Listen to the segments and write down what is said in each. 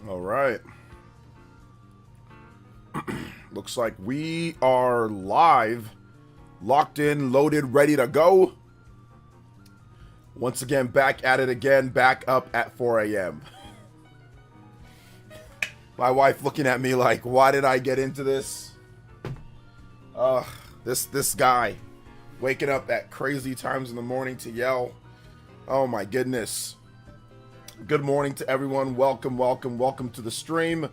All right. Looks like we are live, locked in, loaded, ready to go. Once again, back at it again, back up at 4 a.m. My wife looking at me like, why did I get into this? This guy waking up at crazy times in the morning to yell. Oh my goodness. Good morning to everyone. Welcome to the stream.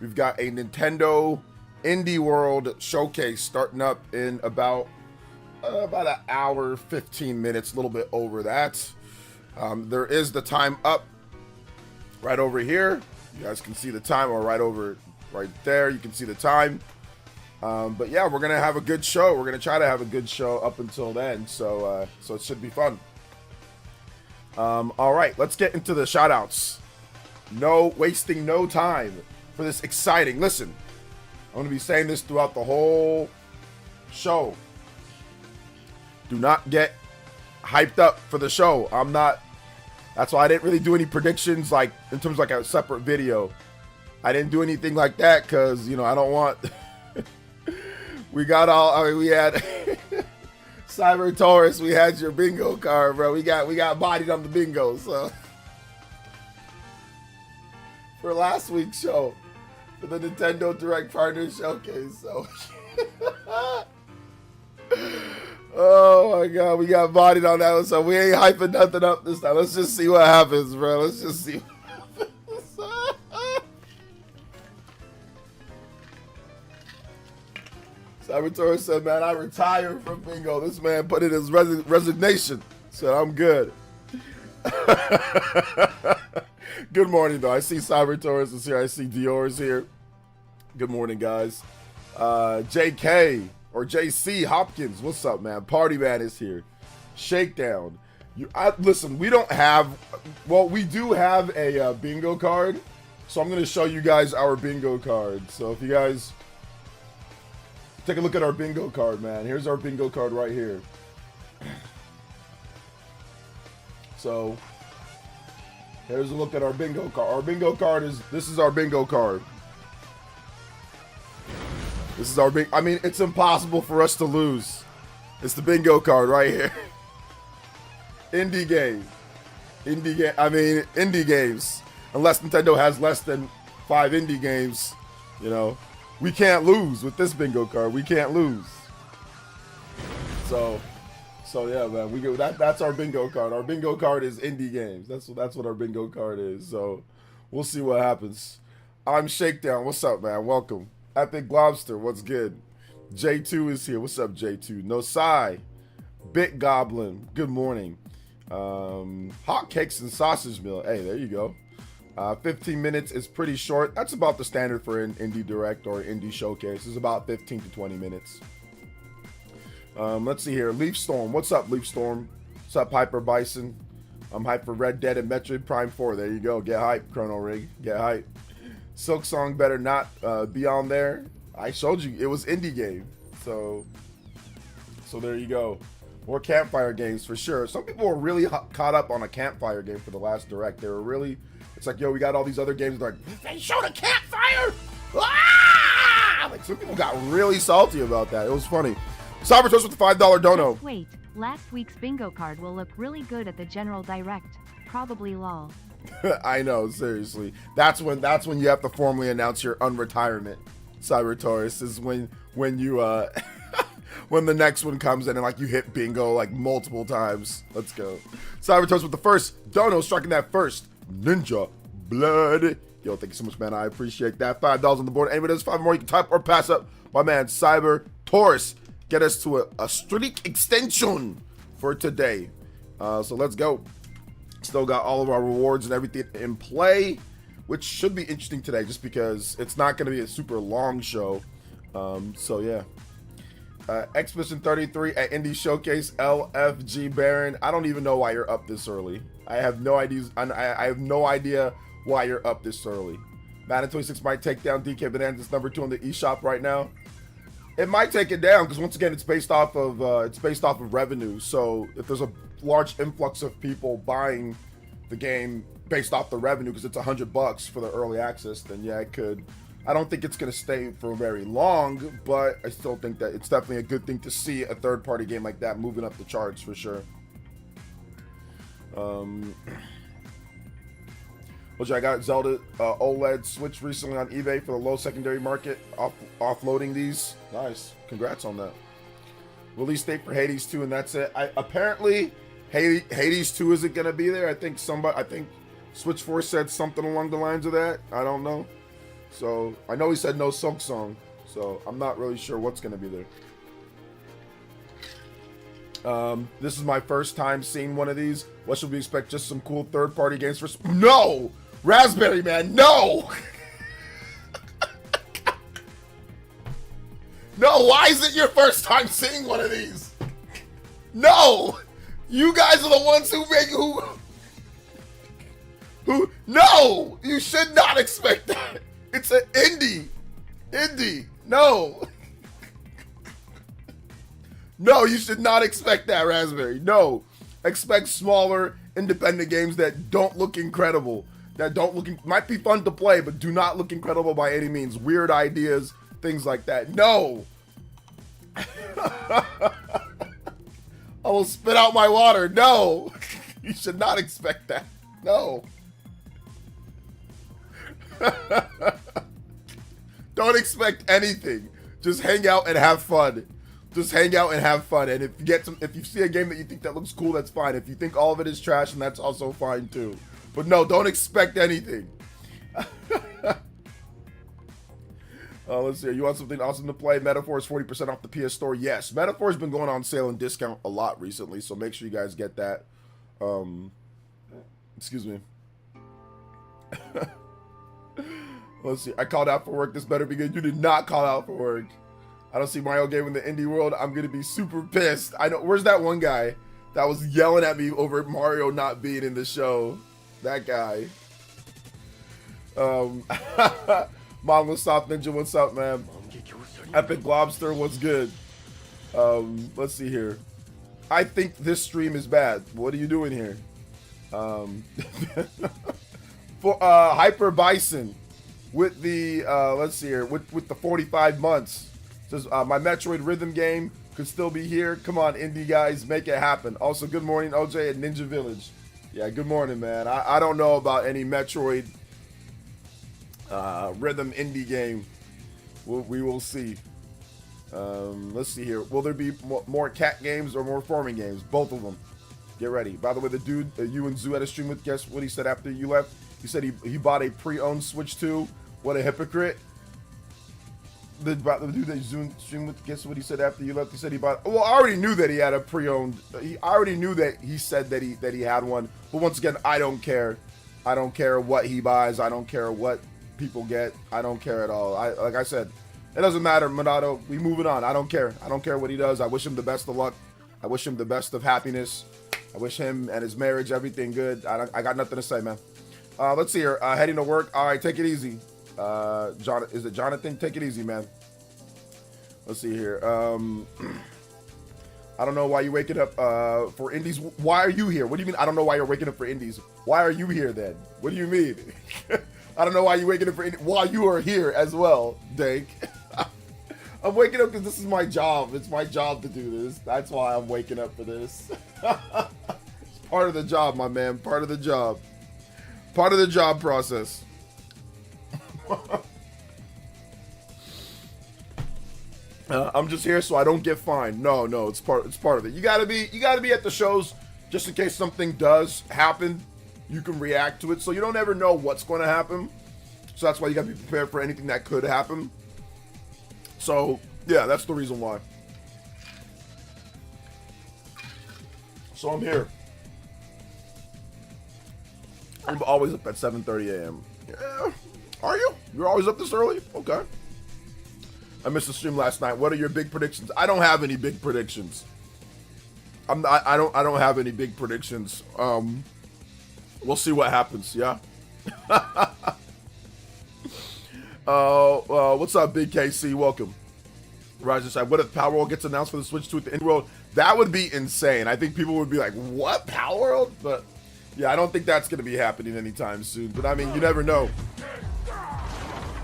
We've got a Nintendo Indie World Showcase starting up in about an hour, 15 minutes, a little bit over that. There is the time up right over here. You guys can see the time, or right there. You can see the time. But yeah, we're gonna have a good show. We're gonna try to have a good show up until then. So it should be fun. All right, let's get into the shout-outs. Wasting no time for this exciting. Listen, I'm going to be saying this throughout the whole show. Do not get hyped up for the show. That's why I didn't really do any predictions, like, in terms of like a separate video. I didn't do anything like that because, I don't want... we had... Cyber Taurus, we had your bingo card, bro. We got bodied on the bingo, so... for last week's show. For the Nintendo Direct Partner Showcase, so... oh my god, we got bodied on that one, so we ain't hyping nothing up this time. Let's just see what happens, bro. Let's just see what happens. Cyber said, man, I retired from bingo. This man put in his resignation. Said, I'm good. Good morning, though. I see Cyber is here. I see Dior's here. Good morning, guys. JK or JC Hopkins, what's up, man? Party Man is here. Shakedown. Listen, we don't have... Well, we do have a bingo card. So I'm going to show you guys our bingo card. So if you guys... take a look at our bingo card, man. Here's our bingo card right here. So, here's a look at our bingo card. Our bingo card this is our bingo card. This is our I mean, it's impossible for us to lose. It's the bingo card right here. Indie game. Indie games. Unless Nintendo has less than 5 indie games, we can't lose with this bingo card. We can't lose. So yeah, man. We go. That's our bingo card. Our bingo card is indie games. That's what our bingo card is. So we'll see what happens. I'm Shakedown. What's up, man? Welcome. Epic Lobster. What's good? J2 is here. What's up, J2? Nosai. Bit Goblin. Good morning. Hot cakes and sausage meal. Hey, there you go. 15 minutes is pretty short. That's about the standard for an indie direct or indie showcase. It's about 15 to 20 minutes. Let's see here. Leaf Storm. What's up, Leaf Storm? What's up, Hyper Bison? I'm hyped for Red Dead and Metroid Prime 4. There you go. Get hype, Chrono Rig. Get hype. Silk Song better not be on there. I showed you. It was indie game. So there you go. More campfire games for sure. Some people were really caught up on a campfire game for the last direct. They were really... It's like, yo, we got all these other games. They're like, they showed a campfire! Ah! Like, some people got really salty about that. It was funny. Cyber Toast with the $5 dono. Wait, last week's bingo card will look really good at the General Direct. Probably lol. I know, seriously. That's when you have to formally announce your unretirement. Cyber Taurus is when you when the next one comes in and like you hit bingo like multiple times. Let's go. Cyber Toast with the first dono, striking that first. Ninja Blood. Yo, thank you so much, man. I appreciate that. $5 on the board. Anybody does 5 more, you can type or pass up. My man, Cyber Taurus. Get us to a streak extension for today. So let's go. Still got all of our rewards and everything in play, which should be interesting today just because it's not going to be a super long show. So yeah. Expedition 33 at Indie Showcase, LFG Baron. I don't even know why you're up this early. I have no idea. I have no idea why you're up this early. Madden 26 might take down DK Bananas #2 on the eShop right now. It might take it down because once again, it's based off of revenue. So if there's a large influx of people buying the game based off the revenue, because it's $100 for the early access, then yeah, it could. I don't think it's going to stay for very long, but I still think that it's definitely a good thing to see a third-party game like that moving up the charts for sure. Which I got Zelda OLED Switch recently on eBay for the low secondary market, offloading these. Nice. Congrats on that. Release date for Hades 2, and that's it. Apparently, Hades 2 isn't going to be there. I think Switch 4 said something along the lines of that. I don't know. So, I know he said no Silk Song, so I'm not really sure what's going to be there. This is my first time seeing one of these. What should we expect? Just some cool third-party games for... No! Raspberry Man, no! No, why is it your first time seeing one of these? No! You guys are the ones who make... No! You should not expect that! It's an indie! Indie! No! No, you should not expect that, Raspberry. No. Expect smaller, independent games that don't look incredible. Might be fun to play, but do not look incredible by any means. Weird ideas, things like that. No! I will spit out my water. No! You should not expect that. No. Don't expect anything. Just hang out and have fun. Just hang out and have fun. And if you see a game that you think that looks cool, that's fine. If you think all of it is trash, and that's also fine too. But no, don't expect anything. Let's see. You want something awesome to play? Metaphor is 40% off the PS Store. Yes, Metaphor's been going on sale and discount a lot recently, so make sure you guys get that. Excuse me. Let's see. I called out for work. This better be good. You did not call out for work. I don't see Mario game in the indie world. I'm going to be super pissed. I know. Where's that one guy that was yelling at me over Mario not being in the show? That guy. Monolith Soft Ninja, what's up, man? Epic Lobster, what's good? Let's see here. I think this stream is bad. What are you doing here? For Hyper Bison with the let's see here, with the 45 months. Says my Metroid rhythm game could still be here. Come on, indie guys, make it happen. Also, good morning, OJ at Ninja Village. Yeah, good morning, man. I don't know about any Metroid rhythm indie game. We will see. Let's see here. Will there be more cat games or more farming games? Both of them. Get ready. By the way, the dude you and Zoo had a stream with, guess what he said after you left? He said he bought a pre-owned Switch 2. What a hypocrite. The dude that you streamed with, guess what he said after you left? He said he bought... Well, I already knew that he had a pre-owned... I already knew that he said that he had one. But once again, I don't care. I don't care what he buys. I don't care what people get. I don't care at all. Like I said, it doesn't matter, Monado. We moving on. I don't care. I don't care what he does. I wish him the best of luck. I wish him the best of happiness. I wish him and his marriage everything good. I got nothing to say, man. Let's see here. Heading to work. All right, take it easy. Is it Jonathan? Take it easy, man. Let's see here. I don't know why you're waking up for indies. Why are you here? What do you mean? I don't know why you're waking up for indies. Why are you here then? What do you mean? I don't know why you're waking up for indies. Why you are here as well, Dank. I'm waking up because this is my job. It's my job to do this. That's why I'm waking up for this. It's part of the job, my man. Part of the job. Part of the job process. I'm just here so I don't get fined. No, it's part of it. You gotta be at the shows just in case something does happen. You can react to it, so you don't ever know what's going to happen. So that's why you gotta be prepared for anything that could happen. So yeah, that's the reason why. So I'm here. I'm always up at 7:30 a.m. Yeah. Are you? You're always up this early? Okay. I missed the stream last night. What are your big predictions? I don't have any big predictions. I don't have any big predictions. We'll see what happens, yeah? What's up, Big KC? Welcome. Roger said, what if Power World gets announced for the Switch 2 at the Indie World? That would be insane. I think people would be like, what? Power World? But Yeah, I don't think that's going to be happening anytime soon. But I mean, you never know.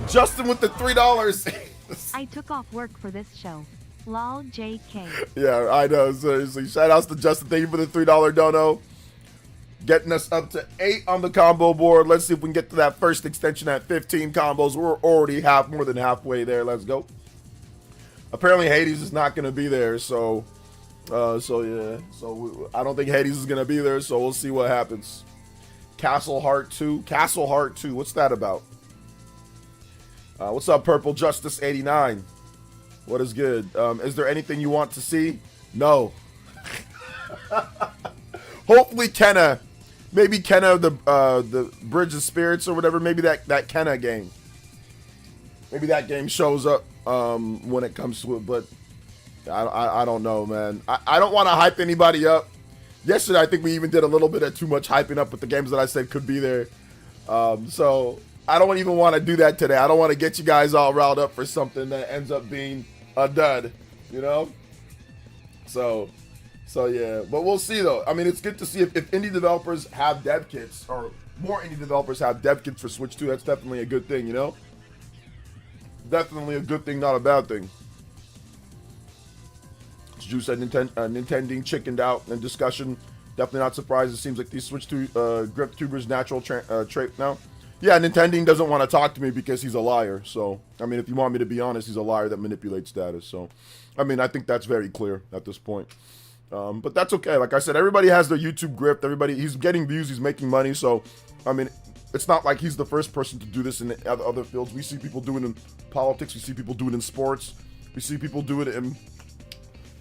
Justin with the $3. I took off work for this show. Lol JK. Yeah, I know. Seriously. Shout outs to Justin. Thank you for the $3 dono. Getting us up to 8 on the combo board. Let's see if we can get to that first extension at 15 combos. We're already more than halfway there. Let's go. Apparently Hades is not going to be there, so yeah. So I don't think Hades is going to be there, so we'll see what happens. Castle Heart 2. Castle Heart 2. What's that about? What's up, Purple Justice 89? What is good? Is there anything you want to see? No. Hopefully Kenna. Maybe Kenna, the Bridge of Spirits or whatever. Maybe that Kenna game. Maybe that game shows up when it comes to it, but I don't know, man. I don't want to hype anybody up. Yesterday, I think we even did a little bit of too much hyping up with the games that I said could be there. So I don't even want to do that today. I don't want to get you guys all riled up for something that ends up being a dud, you know? So yeah, but we'll see though. I mean, it's good to see if indie developers have dev kits, or more indie developers have dev kits for Switch 2. That's definitely a good thing, you know? Definitely a good thing, not a bad thing. Drew said Nintendo chickened out in discussion. Definitely not surprised. It seems like these Switch 2 grip tubers natural trait now. Yeah, Nintendo doesn't want to talk to me because he's a liar. So, I mean, if you want me to be honest, he's a liar that manipulates status. So, I mean, I think that's very clear at this point. But that's okay. Like I said, everybody has their YouTube grip. He's getting views. He's making money. So, I mean, it's not like he's the first person to do this in other fields. We see people do it in politics. We see people do it in sports. We see people do it in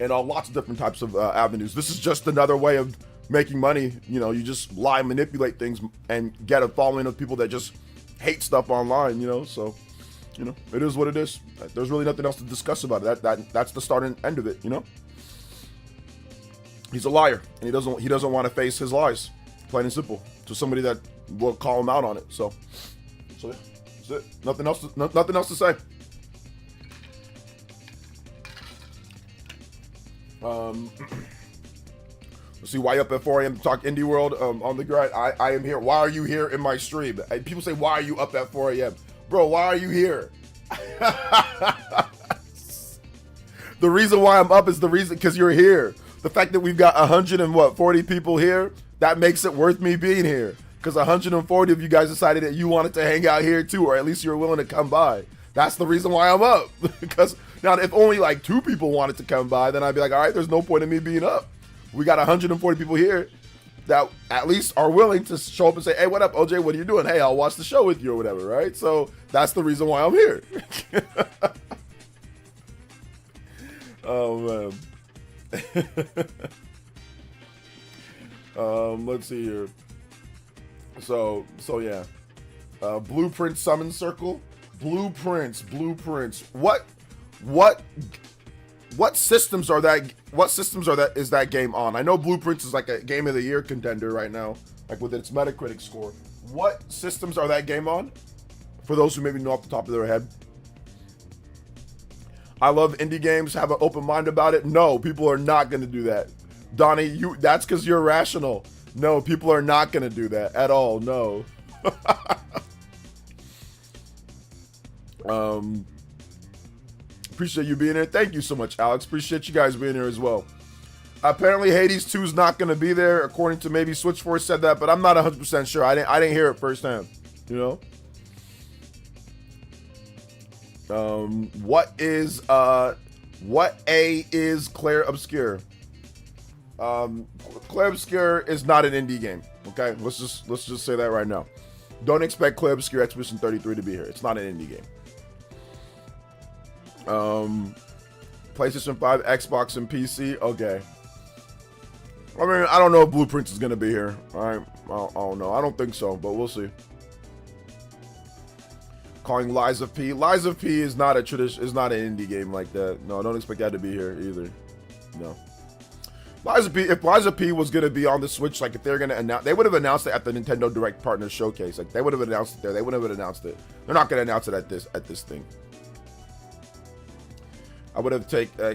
lots of different types of avenues. This is just another way of making money. You know, you just lie, manipulate things, and get a following of people that just hate stuff online, you know? So, you know, it is what it is. There's really nothing else to discuss about it. That's the start and end of it, you know? He's a liar, and he doesn't want to face his lies, plain and simple, to somebody that will call him out on it. So yeah, that's it. Nothing else to say. Let's see, why you up at 4 a.m. to talk Indie World on the grind? I am here. Why are you here in my stream? People say, why are you up at 4 a.m.? Bro, why are you here? The reason why I'm up is because you're here. The fact that we've got 140 people here, that makes it worth me being here. Because 140 of you guys decided that you wanted to hang out here too, or at least you were willing to come by. That's the reason why I'm up. Because now, if only like 2 people wanted to come by, then I'd be like, all right, there's no point in me being up. We got 140 people here that at least are willing to show up and say, hey, what up, OJ? What are you doing? Hey, I'll watch the show with you or whatever, right? So that's the reason why I'm here. Oh, man. Let's see here. So yeah. Blueprint Summon Circle. Blueprints. What systems are that? What systems is that game on? I know Blueprints is like a Game of the Year contender right now, like with its Metacritic score. What systems are that game on? For those who maybe know off the top of their head. I love indie games. Have an open mind about it. No, people are not going to do that. Donnie, that's because you're rational. No, people are not going to do that at all. No. Appreciate you being here. Thank you so much, Alex. Appreciate you guys being here as well. Apparently, Hades 2 is not going to be there, according to maybe Switchforce said that, but I'm not 100% sure. I didn't hear it firsthand. You know. What is Claire Obscure? Claire Obscure is not an indie game. Okay, let's just say that right now. Don't expect Claire Obscure Expedition 33 to be here. It's not an indie game. PlayStation 5, Xbox, and PC. Okay. I mean, I don't know if Blueprints is gonna be here. I don't know. I don't think so, but we'll see. Calling Lies of P. Lies of P is not an indie game like that. No, don't expect that to be here either. No. Lies of P. If Lies of P was gonna be on the Switch, like if they're gonna announce, they would have announced it at the Nintendo Direct Partner Showcase. Like they would have announced it there. They wouldn't have announced it. They're not gonna announce it at this thing. I would have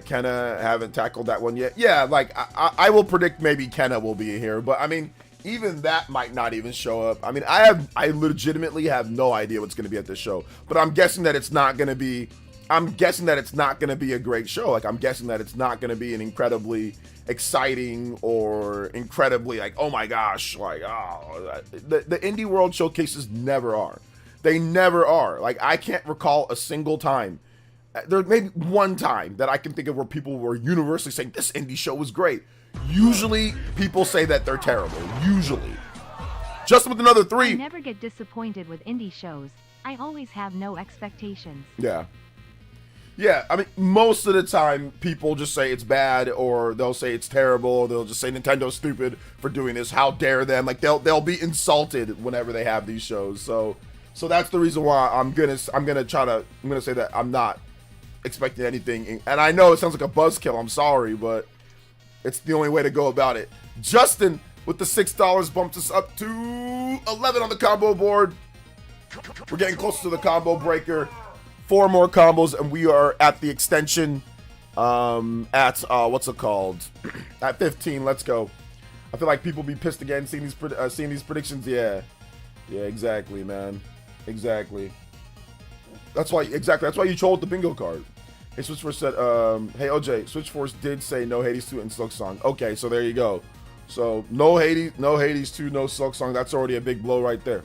Kenna haven't tackled that one yet. Yeah, like I will predict maybe Kenna will be here, but I mean even that might not even show up. I mean, I legitimately have no idea what's going to be at this show, but I'm guessing that it's not going to be. I'm guessing that it's not going to be a great show. Like, I'm guessing that it's not going to be an incredibly exciting or incredibly like, oh my gosh, like, oh, the indie world showcases never are. They never are. Like, I can't recall a single time. There may be one time that I can think of where people were universally saying this indie show was great. Usually, people say that they're terrible. Usually. Just with another 3. I never get disappointed with indie shows. I always have no expectations. Yeah. Yeah, I mean, most of the time, people just say it's bad, or they'll say it's terrible, or they'll just say Nintendo's stupid for doing this. How dare them? Like, they'll be insulted whenever they have these shows. So that's the reason why I'm gonna say that I'm not expecting anything. And I know it sounds like a buzzkill. I'm sorry, but it's the only way to go about it. Justin with the $6 bumps us up to 11 on the combo board. We're getting close to the combo breaker. 4 more combos, and we are at the extension. At what's it called? At 15. Let's go. I feel like people be pissed again seeing these predictions. Yeah, exactly, man. Exactly. That's why you trolled the bingo card. Hey, Switchforce said, hey OJ, Switchforce did say no Hades 2 and Silk Song. Okay, so there you go. So no Hades 2, no Silk Song. That's already a big blow right there.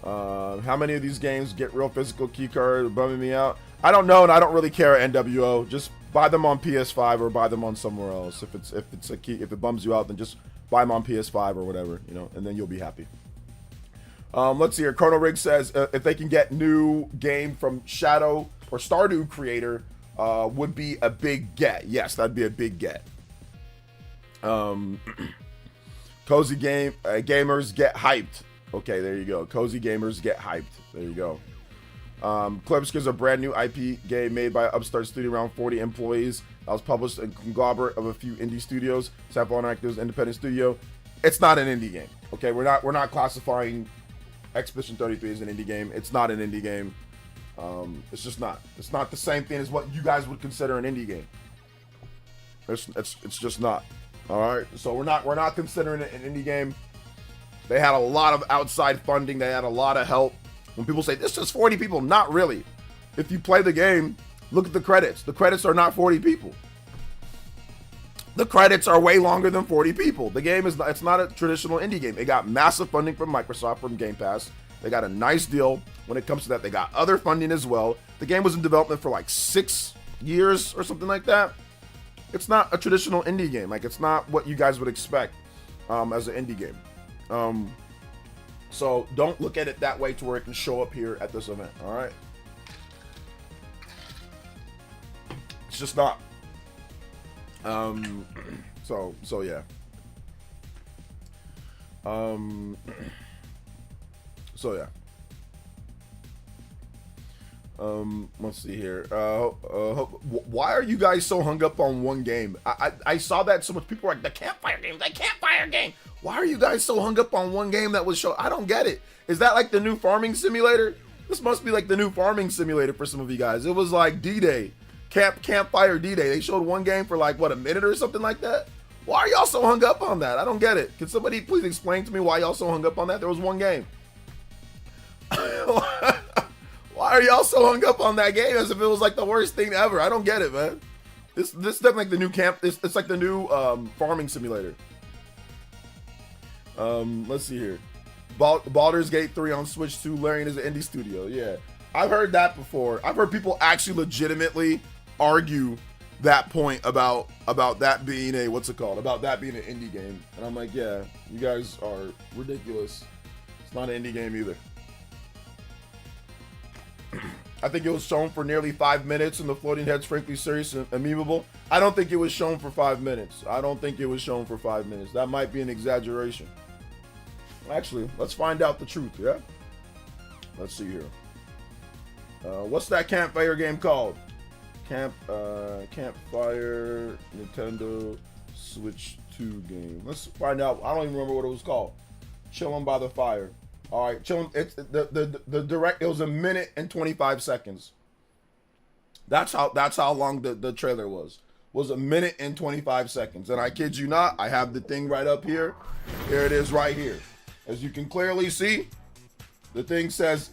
How many of these games get real physical key card bumming me out? I don't know, and I don't really care at NWO. Just buy them on PS5 or buy them on somewhere else. If it's a key, if it bums you out, then just buy them on PS5 or whatever, you know, and then you'll be happy. Let's see here. Chrono Rig says if they can get new game from Shadow or Stardew creator, would be a big get. Yes, that'd be a big get. Cozy gamers get hyped. Okay, there you go. Cozy gamers get hyped. There you go. Klebsk is a brand new IP game made by Upstart Studio, around 40 employees. That was published in conglomerate of a few indie studios. Sample Interactive's independent studio. It's not an indie game. Okay, we're not classifying Expedition 33 as an indie game. It's not an indie game. It's just not. It's not the same thing as what you guys would consider an indie game. It's just not. All right. So we're not considering it an indie game. They had a lot of outside funding. They had a lot of help. When people say this is 40 people, not really. If you play the game, look at the credits. The credits are not 40 people. The credits are way longer than 40 people. The game it's not a traditional indie game. It got massive funding from Microsoft from Game Pass. They got a nice deal when it comes to that. They got other funding as well. The game was in development for like 6 years or something like that. It's not a traditional indie game. Like, it's not what you guys would expect as an indie game. So don't look at it that way to where it can show up here at this event. All right. It's just not. So yeah. So yeah. Let's see here. Why are you guys so hung up on one game? I saw that so much. People were like, the campfire game. Why are you guys so hung up on one game that was shown? I don't get it. Is that like the new farming simulator? This must be like the new farming simulator for some of you guys. It was like D-Day, Campfire D-Day. They showed one game for like, what, a minute or something like that? Why are y'all so hung up on that? I don't get it. Can somebody please explain to me why y'all so hung up on that? There was one game. Why are y'all so hung up on that game as if it was like the worst thing ever? I don't get it, man. This is definitely like the new it's like the new farming simulator. Let's see here. Baldur's Gate 3 on Switch 2. Larian is an indie studio. Yeah, I've heard that before. I've heard people actually legitimately argue that point about that being about that being an indie game. And I'm like, yeah, you guys are ridiculous. It's not an indie game either. I think it was shown for nearly 5 minutes, and the floating head's frankly serious and memeable. I don't think it was shown for 5 minutes. That might be an exaggeration. Actually, let's find out the truth, yeah? Let's see here. What's that campfire game called? Campfire Nintendo Switch 2 game. Let's find out. I don't even remember what it was called. Chilling by the fire. All right, chilling. It's the direct. It was 1 minute and 25 seconds. That's how long the trailer was was 1 minute and 25 seconds. And I kid you not, I have the thing right up here. Here it is right here. As you can clearly see, the thing says,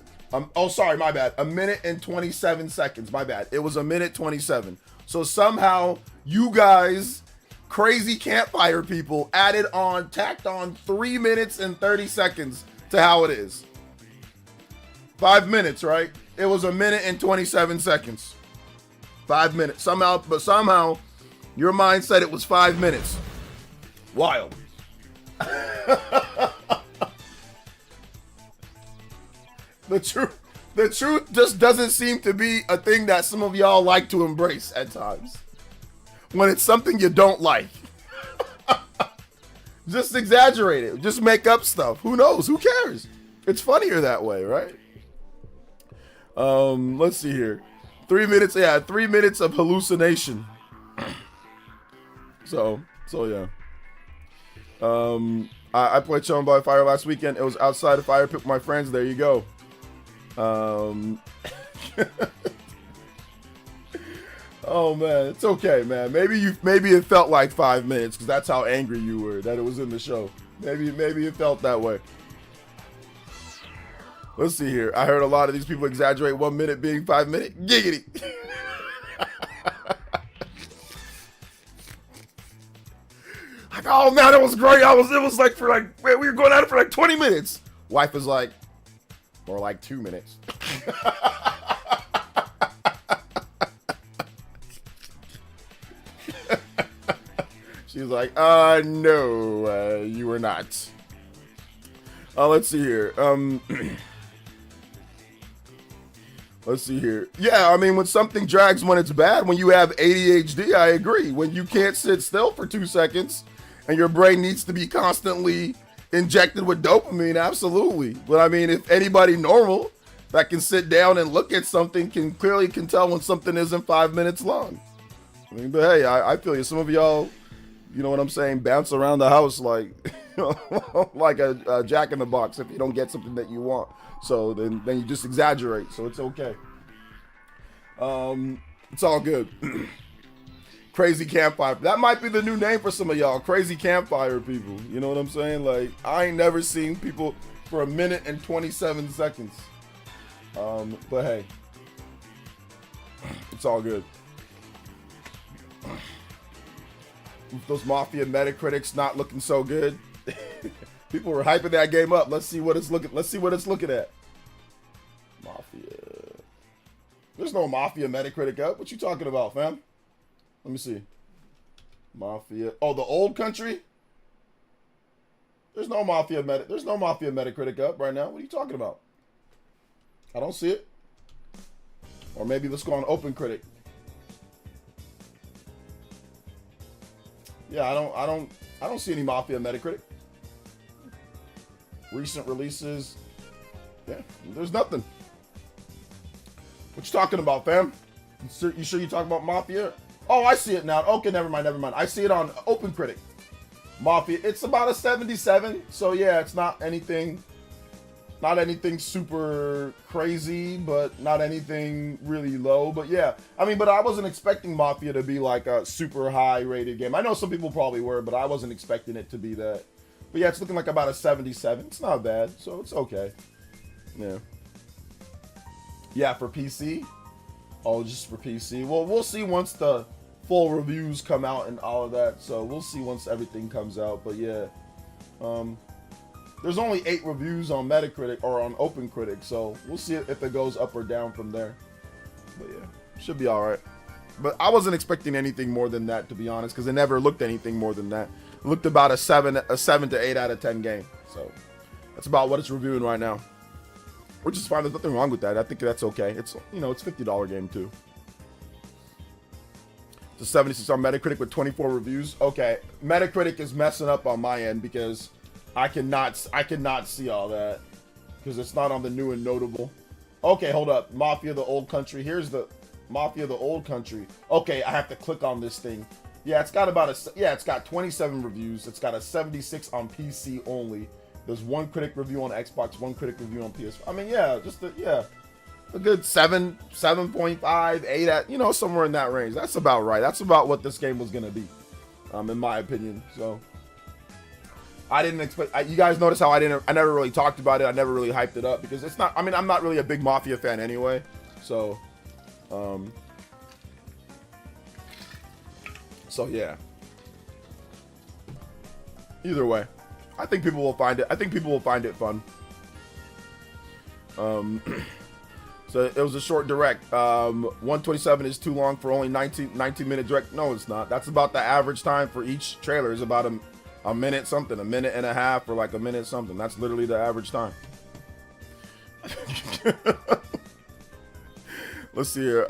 oh, sorry, my bad. 1 minute and 27 seconds. My bad. It was 1:27. So somehow you guys, crazy campfire people, tacked on 3 minutes and 30 seconds to how it is. 5 minutes, right? It was 1 minute and 27 seconds. 5 minutes. Somehow your mind said it was 5 minutes. Wild. The truth just doesn't seem to be a thing that some of y'all like to embrace at times. When it's something you don't like. Just exaggerate it. Just make up stuff. Who knows? Who cares? It's funnier that way, right? Let's see here. 3 minutes, 3 minutes of hallucination. So yeah. I played Shown by Fire last weekend. It was outside a fire pit with my friends. There you go. Oh man, it's okay, man. Maybe it felt like 5 minutes because that's how angry you were that it was in the show. Maybe it felt that way. Let's see here. I heard a lot of these people exaggerate 1 minute being 5 minutes. Giggity. Like, oh man, it was great. It was like we were going at it for like 20 minutes. Wife was like, more like 2 minutes. She was like, no, you were not. Let's see here. Let's see here. Yeah, I mean, when something drags when it's bad, when you have ADHD, I agree. When you can't sit still for 2 seconds and your brain needs to be constantly injected with dopamine, absolutely. But I mean, if anybody normal that can sit down and look at something can tell when something isn't 5 minutes long. I mean, but hey, I feel you. Some of y'all, you know what I'm saying, bounce around the house like like a jack in the box if you don't get something that you want. So then you just exaggerate. So it's okay. It's all good. Crazy campfire. That might be the new name for some of y'all. Crazy campfire people. You know what I'm saying? Like, I ain't never seen people for 1 minute and 27 seconds. But hey, it's all good. Those Mafia Metacritics not looking so good. People were hyping that game up. Let's see what it's looking at. Mafia. There's no Mafia Metacritic up. What you talking about, fam? Let me see. Mafia. Oh, the old country? There's no Mafia Metacritic up right now. What are you talking about? I don't see it. Or maybe let's go on Open Critic. Yeah, I don't see any Mafia Metacritic. Recent releases. Yeah, there's nothing. What you talking about, fam? You sure you talking about Mafia? Oh, I see it now. Okay, never mind. I see it on Open Critic. Mafia. It's about a 77. So yeah, it's not anything super crazy, but not anything really low. But yeah, I mean, but I wasn't expecting Mafia to be like a super high rated game. I know some people probably were, but I wasn't expecting it to be that. But yeah, it's looking like about a 77. It's not bad, so it's okay. Yeah. Yeah, for PC. Oh, just for PC. Well, we'll see once the full reviews come out and all of that. So we'll see once everything comes out. But yeah, there's only 8 reviews on Metacritic or on Open Critic, so we'll see if it goes up or down from there. But yeah, should be all right. But I wasn't expecting anything more than that, to be honest, because it never looked anything more than that. It looked about a 7 to 8 out of 10 game. So that's about what it's reviewing right now, which is fine. There's nothing wrong with that. I think that's okay. It's, you know, it's a $50 game too. It's a 76 on Metacritic with 24 reviews. Okay, Metacritic is messing up on my end because I cannot see all that because it's not on the new and notable. Okay, hold up. Mafia the Old Country. Here's the Mafia the Old Country. Okay, I have to click on this thing. Yeah, it's got it's got 27 reviews. It's got a 76 on PC only. There's 1 critic review on Xbox, 1 critic review on PS. I mean, yeah, a good 7, 7.5, 8 at, you know, somewhere in that range. That's about right. That's about what this game was gonna be, in my opinion. So I didn't expect. You guys notice how I never really talked about it. I never really hyped it up because it's not. I mean, I'm not really a big Mafia fan anyway. So, so yeah. Either way, I think people will find it. I think people will find it fun. So it was a short direct. 127 is too long for only 19-minute direct. No, it's not. That's about the average time for each trailer. Is about a minute something, a minute and a half, or like a minute something. That's literally the average time. Let's see here.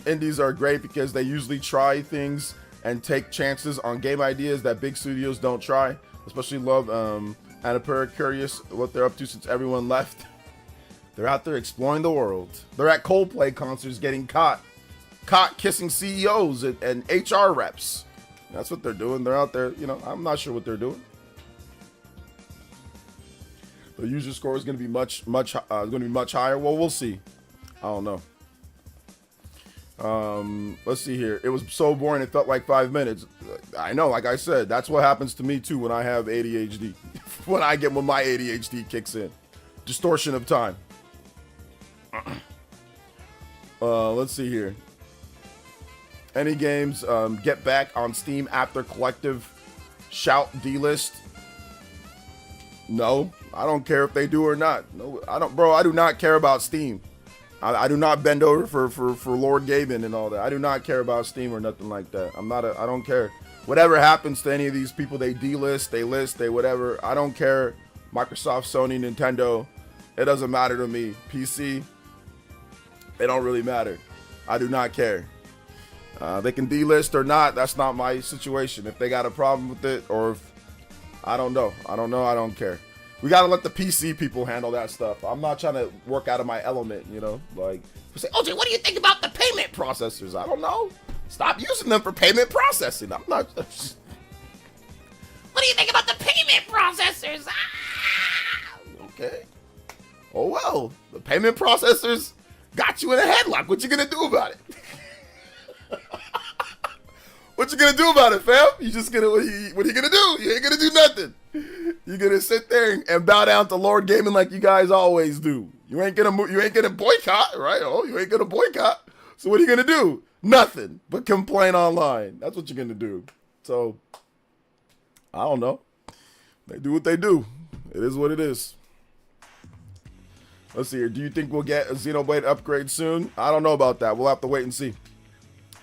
Indies are great because they usually try things and take chances on game ideas that big studios don't try. Especially love Annapurna, curious what they're up to since everyone left. They're out there exploring the world. They're at Coldplay concerts getting caught kissing CEOs and HR reps. That's what they're doing. They're out there, you know, I'm not sure what they're doing. The user score is going to be much higher. Well, we'll see. I don't know. Let's see here. It was so boring it felt like 5 minutes. I know, like I said, that's what happens to me too when I have ADHD. when my ADHD kicks in. Distortion of time. Let's see here. Any games get back on Steam after collective shout delist? No, I don't care if they do or not. No, I don't, bro. I do not care about Steam. I do not bend over for Lord Gaben and all that. I do not care about Steam or nothing like that. I don't care. Whatever happens to any of these people, they delist, they list, they whatever. I don't care. Microsoft, Sony, Nintendo. It doesn't matter to me. PC. It don't really matter. I do not care. They can delist or not. That's not my situation. If they got a problem with it, or if, I don't know. I don't care. We gotta let the PC people handle that stuff. I'm not trying to work out of my element, you know. Like, say, OJ, what do you think about the payment processors? I don't know. Stop using them for payment processing. I'm not. What do you think about the payment processors? Ah! Okay. Oh well, the payment processors got you in a headlock. What you gonna do about it? What you gonna do about it, fam? You just gonna what are you gonna do? You ain't gonna do nothing. You're gonna sit there and bow down to Lord Gaming like you guys always do. You ain't gonna boycott, right? Oh, you ain't gonna boycott. So what are you gonna do? Nothing but complain online. That's what you're gonna do. So I don't know. They do what they do. It is what it is. Let's see here. Do you think we'll get a Xenoblade upgrade soon? I don't know about that. We'll have to wait and see.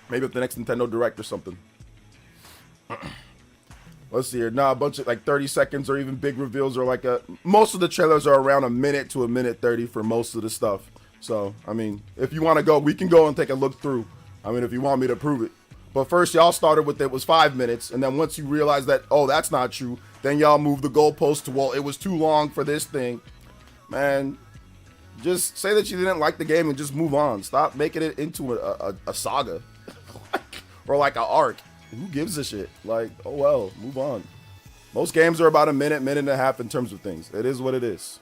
Maybe at the next Nintendo Direct or something. Let's see here. Nah, a bunch of like 30 seconds or even big reveals are like most of the trailers are around a minute to a minute 30 for most of the stuff. So, I mean, if you want to go, we can go and take a look through. I mean, if you want me to prove it. But first, y'all started with it was 5 minutes. And then once you realize that, oh, that's not true, then y'all move the goalpost to, well, it was too long for this thing. Man, just say that you didn't like the game and just move on. Stop making it into a saga. Or like an arc. Who gives a shit? Like, oh well, move on. Most games are about a minute and a half in terms of things. It is what it is.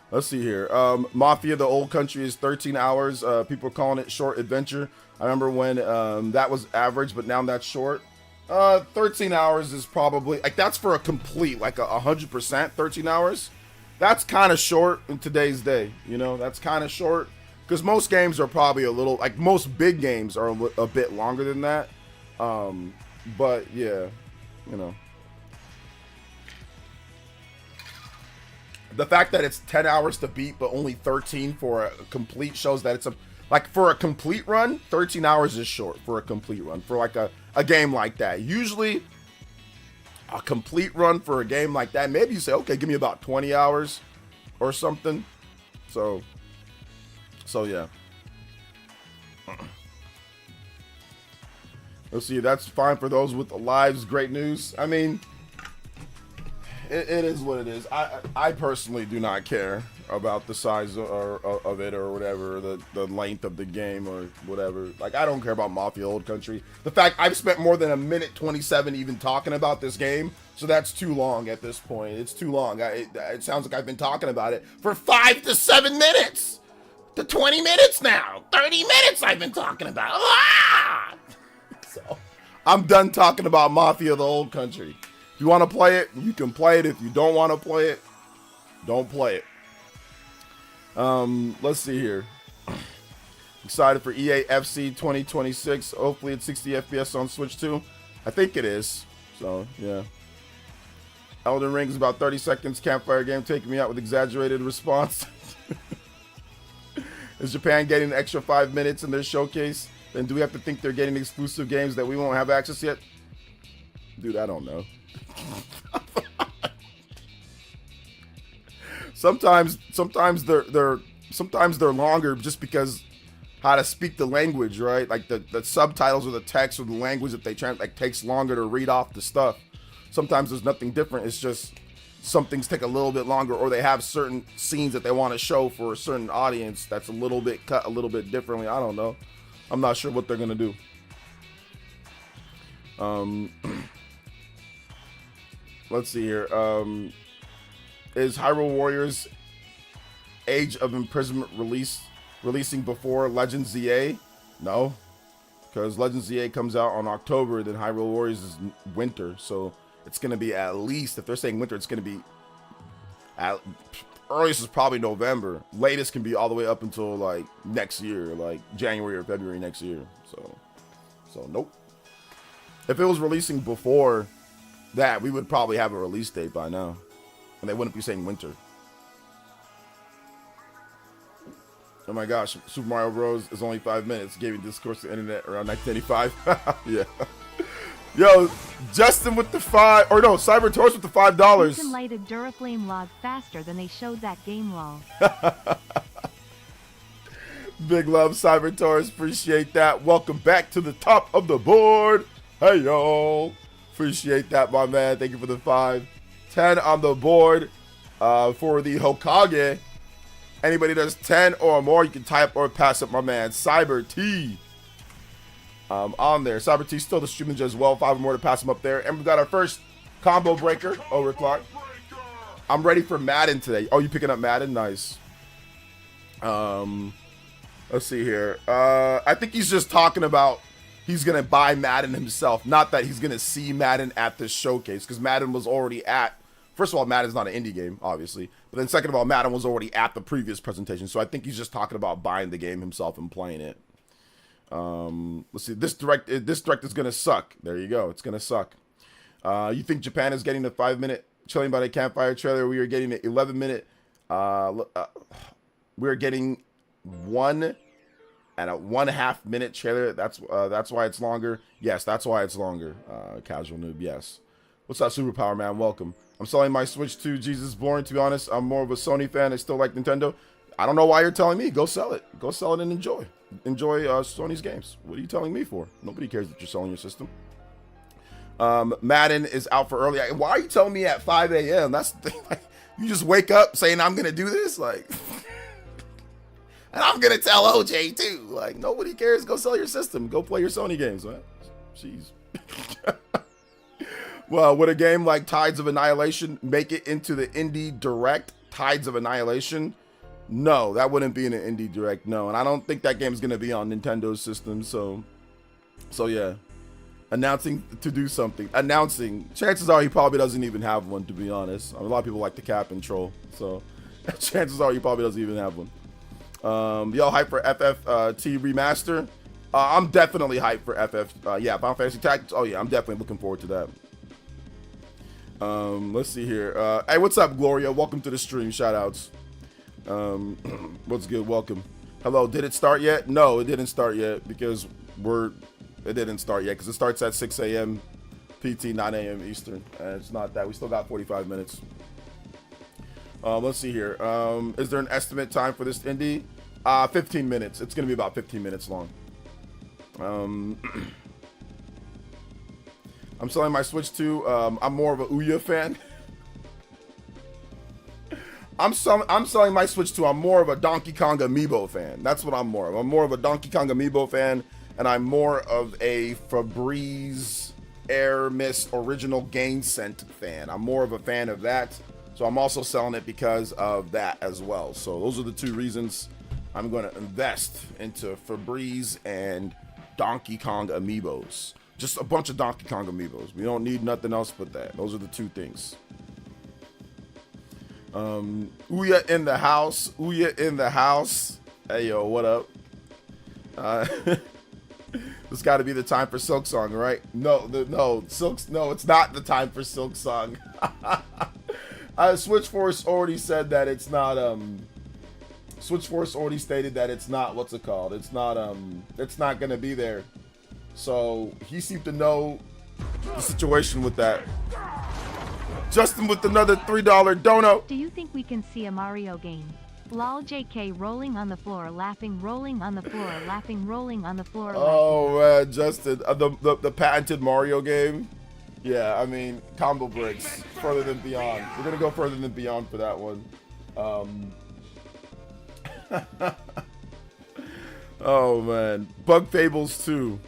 Let's see here. Mafia, the old country, is 13 hours. People are calling it short adventure. I remember when that was average, but now that's short. 13 hours is probably, like, that's for a complete, like 100%, 13 hours. That's kind of short in today's day, you know? That's kind of short. Because most games are probably a little, like most big games are a bit longer than that. But yeah, you know. The fact that it's 10 hours to beat, but only 13 for a complete shows that it's like for a complete run, 13 hours is short for a complete run. For like a game like that. Usually a complete run for a game like that, maybe you say, okay, give me about 20 hours or something. So yeah. Let's see. That's fine for those with the lives. Great news. I mean, it is what it is. I personally do not care about the size of it or whatever, the length of the game or whatever. Like, I don't care about Mafia Old Country. The fact I've spent more than a minute 27 even talking about this game, so that's too long at this point. It's too long. It sounds like I've been talking about it for 5 to 7 minutes to 20 minutes now. 30 minutes I've been talking about. Ah! So I'm done talking about Mafia the Old Country. If you want to play it, you can play it. If you don't want to play it, don't play it. Let's see here. Excited for EA FC 2026. Hopefully it's 60 FPS on Switch too. I think it is. So, yeah. Elden Ring is about 30 seconds. Campfire game taking me out with exaggerated response. Is Japan getting an extra 5 minutes in their showcase? Then do we have to think they're getting exclusive games that we won't have access yet? Dude, I don't know. Sometimes they're longer just because how to speak the language, right? Like the subtitles or the text or the language that they like takes longer to read off the stuff. Sometimes there's nothing different. It's just some things take a little bit longer, or they have certain scenes that they want to show for a certain audience that's a little bit cut a little bit differently. I don't know. I'm not sure what they're gonna do. Let's see here. Is Hyrule Warriors Age of Imprisonment releasing before Legends ZA? No, because Legends ZA comes out on October, then Hyrule Warriors is winter, so it's gonna be at least, if they're saying winter, it's gonna be at earliest is probably November. Latest can be all the way up until like next year, like January or February next year. So nope. If it was releasing before that, we would probably have a release date by now, and they wouldn't be saying winter. Oh my gosh, Super Mario Bros. Is only 5 minutes. Gave me discourse to the internet around 1985. Yeah. Yo, Justin with the Cyber Toast with the $5. You can light a Duraflame log faster than they showed that game, lol. Big love, Cyber Taurus. Appreciate that. Welcome back to the top of the board. Hey, yo. Appreciate that, my man. Thank you for the 5. 10 on the board for the Hokage. Anybody does 10 or more, you can tie up or pass up, my man. Cyber T. On there. Cyber T still the streaming as well. 5 or more to pass him up there. And we got our first combo breaker, Overclock. I'm ready for Madden today. Oh, you picking up Madden? Nice. Let's see here. I think he's just talking about he's going to buy Madden himself. Not that he's going to see Madden at this showcase, because Madden was already at... First of all, Madden's not an indie game, obviously. But then second of all, Madden was already at the previous presentation. So I think he's just talking about buying the game himself and playing it. Let's see. This direct is going to suck. There you go. It's going to suck. You think Japan is getting the 5-minute chilling by the campfire trailer? We are getting an 11-minute. We're getting 1 and a 1/2 minute trailer. That's why it's longer. Yes, that's why it's longer. Casual noob. Yes. What's up, Superpower Man? Welcome. I'm selling my Switch to Jesus Born. To be honest, I'm more of a Sony fan. I still like Nintendo. I don't know why you're telling me. Go sell it. Go sell it and enjoy. Enjoy Sony's games. What are you telling me for? Nobody cares that you're selling your system. Madden is out for early. Why are you telling me at 5 a.m.? That's the thing. Like, you just wake up saying I'm gonna do this, like, and I'm gonna tell OJ too. Like, nobody cares. Go sell your system. Go play your Sony games, man. Jeez. Well, would a game like Tides of Annihilation make it into the Indie Direct? Tides of Annihilation? No, that wouldn't be in an Indie Direct, no. And I don't think that game's going to be on Nintendo's system, so yeah. Announcing to do something. Announcing. Chances are he probably doesn't even have one, to be honest. A lot of people like to cap and troll, so chances are he probably doesn't even have one. Y'all hype for FFT Remaster? I'm definitely hyped for yeah, Final Fantasy Tactics. Oh, yeah, I'm definitely looking forward to that. Let's see here. Hey, what's up, Gloria? Welcome to the stream. Shoutouts. What's good? Welcome. Hello. Did it start yet? No, it didn't start yet because it didn't start yet because it starts at 6 a.m. PT, 9 a.m. Eastern, and it's not that. We still got 45 minutes. Let's see here. Is there an estimate time for this indie? 15 minutes. It's gonna be about 15 minutes long. I'm selling my Switch too. I'm more of a Ouya fan. I'm selling my Switch 2. I'm more of a Donkey Kong Amiibo fan. That's what I'm more of. I'm more of a Donkey Kong Amiibo fan, and I'm more of a Febreze Air Mist original Gain Scent fan. I'm more of a fan of that. So I'm also selling it because of that as well. So those are the two reasons I'm going to invest into Febreze and Donkey Kong Amiibos. Just a bunch of Donkey Kong Amiibos. We don't need nothing else but that. Those are the two things. Ouya in the house. Ouya in the house. Hey, yo, what up? This got to be the time for Silk Song, right? No, it's not the time for Silk Song. Switch Force already said that it's not, Switch Force already stated that it's not, what's it called? It's not going to be there. So he seemed to know the situation with that. Justin with another $3 dono. Do you think we can see a Mario game? Lol JK rolling on the floor, laughing, rolling on the floor, laughing, rolling on the floor. Oh man, Justin, the patented Mario game. Yeah, I mean, combo bricks, further than beyond. We're gonna go further than beyond for that one. Oh man, Bug Fables 2.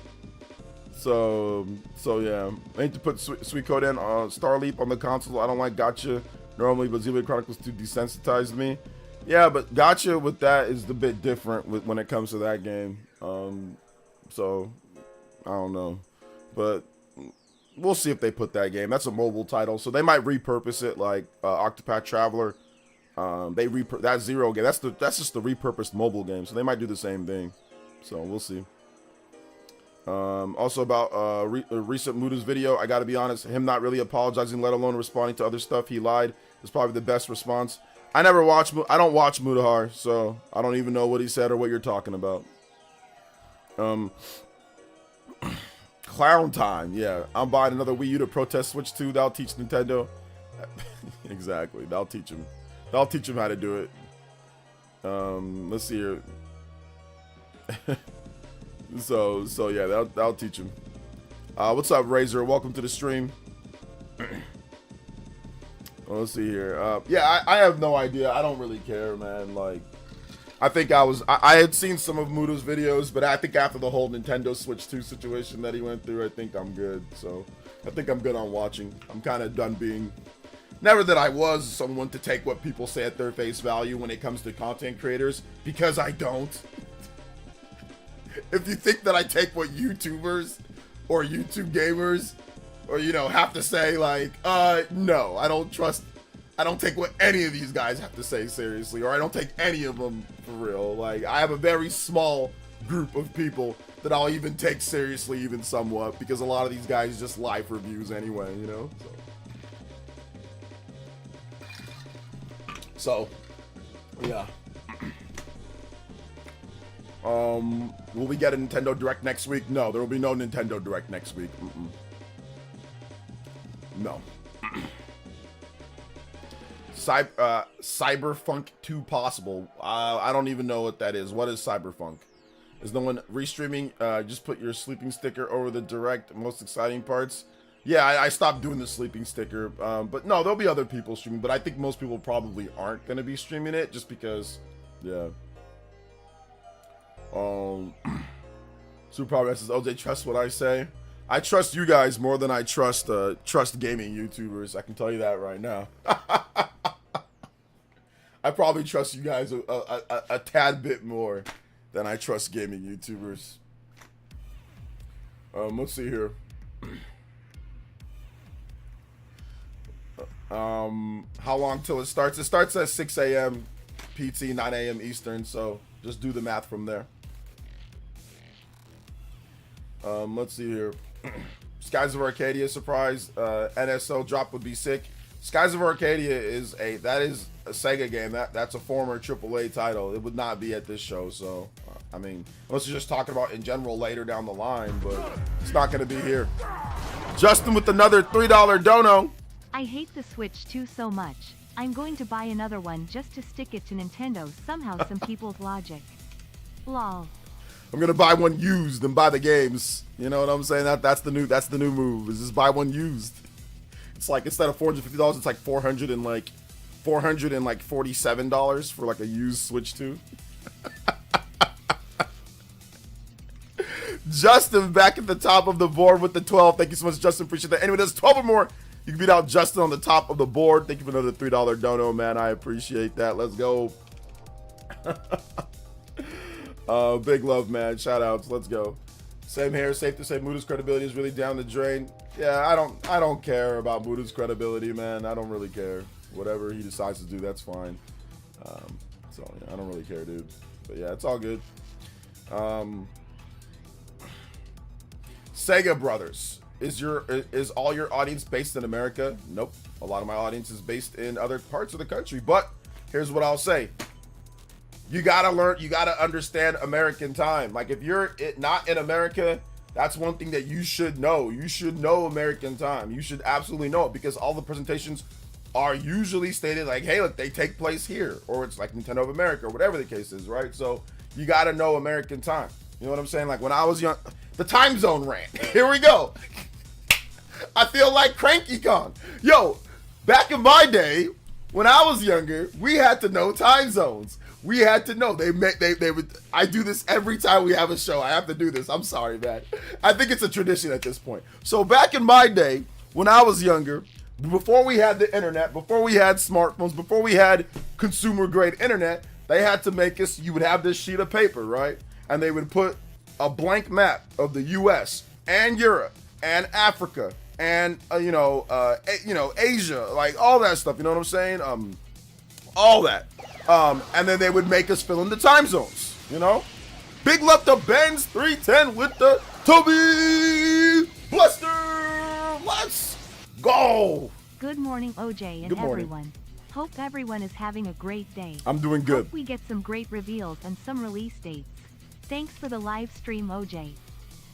So yeah, I need to put Sweet Code in Star Leap on the console. I don't like Gotcha normally, but Xenoblade Chronicles 2 desensitized me. Yeah, but Gotcha with that is a bit different when it comes to that game. So I don't know, but we'll see if they put that game. That's a mobile title, so they might repurpose it like Octopath Traveler. That Zero game. That's just the repurposed mobile game, so they might do the same thing. So we'll see. Also about a recent Muda's video, I gotta be honest, him not really apologizing, let alone responding to other stuff, he lied, is probably the best response. I don't watch Mudahar, so I don't even know what he said or what you're talking about. Clown time, yeah. I'm buying another Wii U to protest Switch 2. That'll teach Nintendo. Exactly, that'll teach him. That'll teach him how to do it. Let's see here. So yeah, that'll teach him. What's up, Razor? Welcome to the stream. Let's see here. Yeah, I have no idea. I don't really care, man. Like, I think I had seen some of Muda's videos, but I think after the whole Nintendo Switch 2 situation that he went through, I think I'm good. So I think I'm good on watching. I'm kind of done being. Never that I was someone to take what people say at their face value when it comes to content creators, because I don't. If you think that I take what YouTubers or YouTube gamers or, have to say, like, no, I don't take what any of these guys have to say seriously, or I don't take any of them for real. Like, I have a very small group of people that I'll even take seriously, even somewhat, because a lot of these guys just lie for views anyway, So, yeah. Will we get a Nintendo Direct next week? No, there will be no Nintendo Direct next week. No. Cyberfunk 2 possible. I don't even know what that is. What is Cyberfunk? Is no one restreaming? Just put your sleeping sticker over the Direct most exciting parts. Yeah, I stopped doing the sleeping sticker. But no, there'll be other people streaming. But I think most people probably aren't going to be streaming it just because, yeah. Super Power says, OJ, trust what I say. I trust you guys more than I trust gaming YouTubers. I can tell you that right now. I probably trust you guys a tad bit more than I trust gaming YouTubers. Let's see here. How long till it starts? It starts at 6 a.m. PT, 9 a.m. Eastern, so just do the math from there. Let's see here. Skies of Arcadia surprise. NSO drop would be sick. Skies of Arcadia is a Sega game. That's a former AAA title. It would not be at this show, so I mean, unless you're just talking about in general later down the line, but it's not gonna be here. Justin with another $3 dono. I hate the Switch 2 so much. I'm going to buy another one just to stick it to Nintendo somehow. Some people's logic. Lol. I'm gonna buy one used and buy the games. You know what I'm saying? That's the new move. Is just buy one used. It's like instead of $450, it's like $440 $447 for like a used Switch 2. Justin back at the top of the board with the 12. Thank you so much, Justin. Appreciate that. Anyway, there's 12 or more. You can beat out Justin on the top of the board. Thank you for another $3 dono, man. I appreciate that. Let's go. Big love, man. Shout outs. Let's go. Same here. Safe to say Muda's credibility is really down the drain. Yeah, I don't care about Muda's credibility, man. I don't really care. Whatever he decides to do, that's fine. So yeah, I don't really care, dude. But yeah, it's all good. Sega Brothers. Is all your audience based in America? Nope. A lot of my audience is based in other parts of the country. But here's what I'll say. You gotta learn, you gotta understand American time. Like if you're not in America, that's one thing that you should know. You should know American time. You should absolutely know it because all the presentations are usually stated like, hey, look, they take place here, or it's like Nintendo of America, or whatever the case is, right? So you gotta know American time. You know what I'm saying? Like when I was young, the time zone rant. Here we go. I feel like Cranky Kong. Yo, back in my day, when I was younger, we had to know time zones. We had to know. They would. I do this every time we have a show. I have to do this. I'm sorry, man. I think it's a tradition at this point. So back in my day, when I was younger, before we had the internet, before we had smartphones, before we had consumer grade internet, they had to make us. You would have this sheet of paper, right? And they would put a blank map of the U.S. and Europe and Africa and Asia, like all that stuff. You know what I'm saying? All that. And then they would make us fill in the time zones, you know? Big love to Ben's 310 with the Toby Blaster. Let's go. Good morning, OJ and everyone. Hope everyone is having a great day. I'm doing good. Hope we get some great reveals and some release dates. Thanks for the live stream, OJ.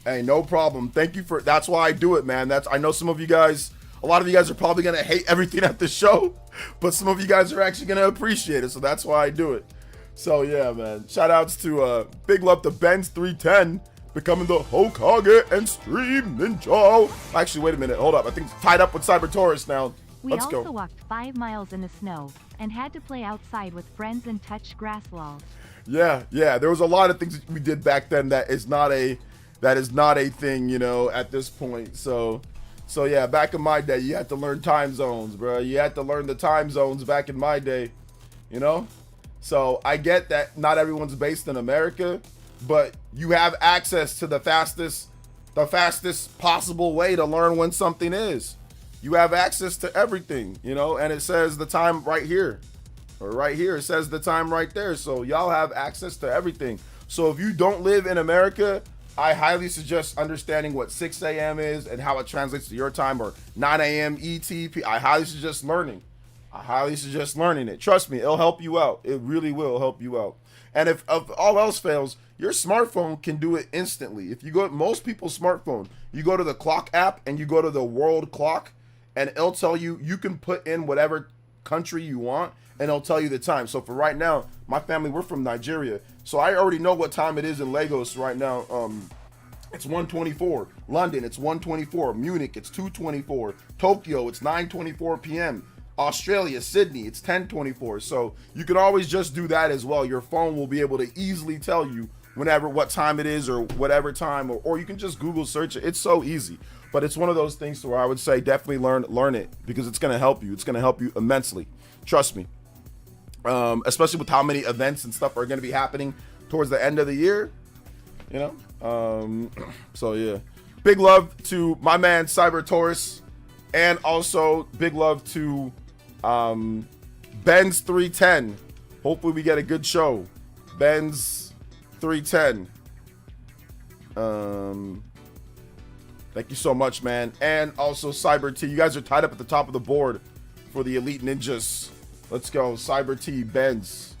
Hey, no problem. Thank you for, that's why I do it, man. I know some of you guys, a lot of you guys are probably going to hate everything at the show, but some of you guys are actually going to appreciate it. So that's why I do it. So yeah, man. Shout outs to big love to Ben's 310 becoming the Hokage and Stream Ninja. Actually, wait a minute. Hold up. I think it's tied up with Cyber Taurus now. We Let's also go. walked 5 miles in the snow and had to play outside with friends and touch grass walls. Yeah. There was a lot of things we did back then that is not a thing, you know, at this point. So yeah, back in my day, you had to learn time zones, bro. You had to learn the time zones back in my day, you know? So I get that not everyone's based in America, but you have access to the fastest possible way to learn when something is. You have access to everything, you know, and it says the time right here. Or right here, it says the time right there. So y'all have access to everything. So if you don't live in America, I highly suggest understanding what 6 a.m. is and how it translates to your time, or 9 a.m. ET. I highly suggest learning. It. Trust me, it'll help you out. It really will help you out. And if all else fails, your smartphone can do it instantly. If you go, most people's smartphone, you go to the clock app and you go to the world clock, and it'll tell you, you can put in whatever country you want, and it'll tell you the time. So for right now, my family, we're from Nigeria, so I already know what time it is in Lagos right now. It's 1:24. London, it's 1:24. Munich, it's 2:24. Tokyo, it's 9:24 p.m. Australia, Sydney, it's 10:24. So you can always just do that as well. Your phone will be able to easily tell you what time it is, or whatever time, or you can just Google search it. It's so easy. But it's one of those things where I would say definitely learn it, because it's going to help you. It's going to help you immensely. Trust me. Especially with how many events and stuff are going to be happening towards the end of the year, you know? So yeah, big love to my man Cyber Taurus, and also big love to Ben's 310. Hopefully we get a good show. Ben's 310. Thank you so much, man. And also Cyber T, you guys are tied up at the top of the board for the Elite Ninjas. Let's go, Cyber T, Benz.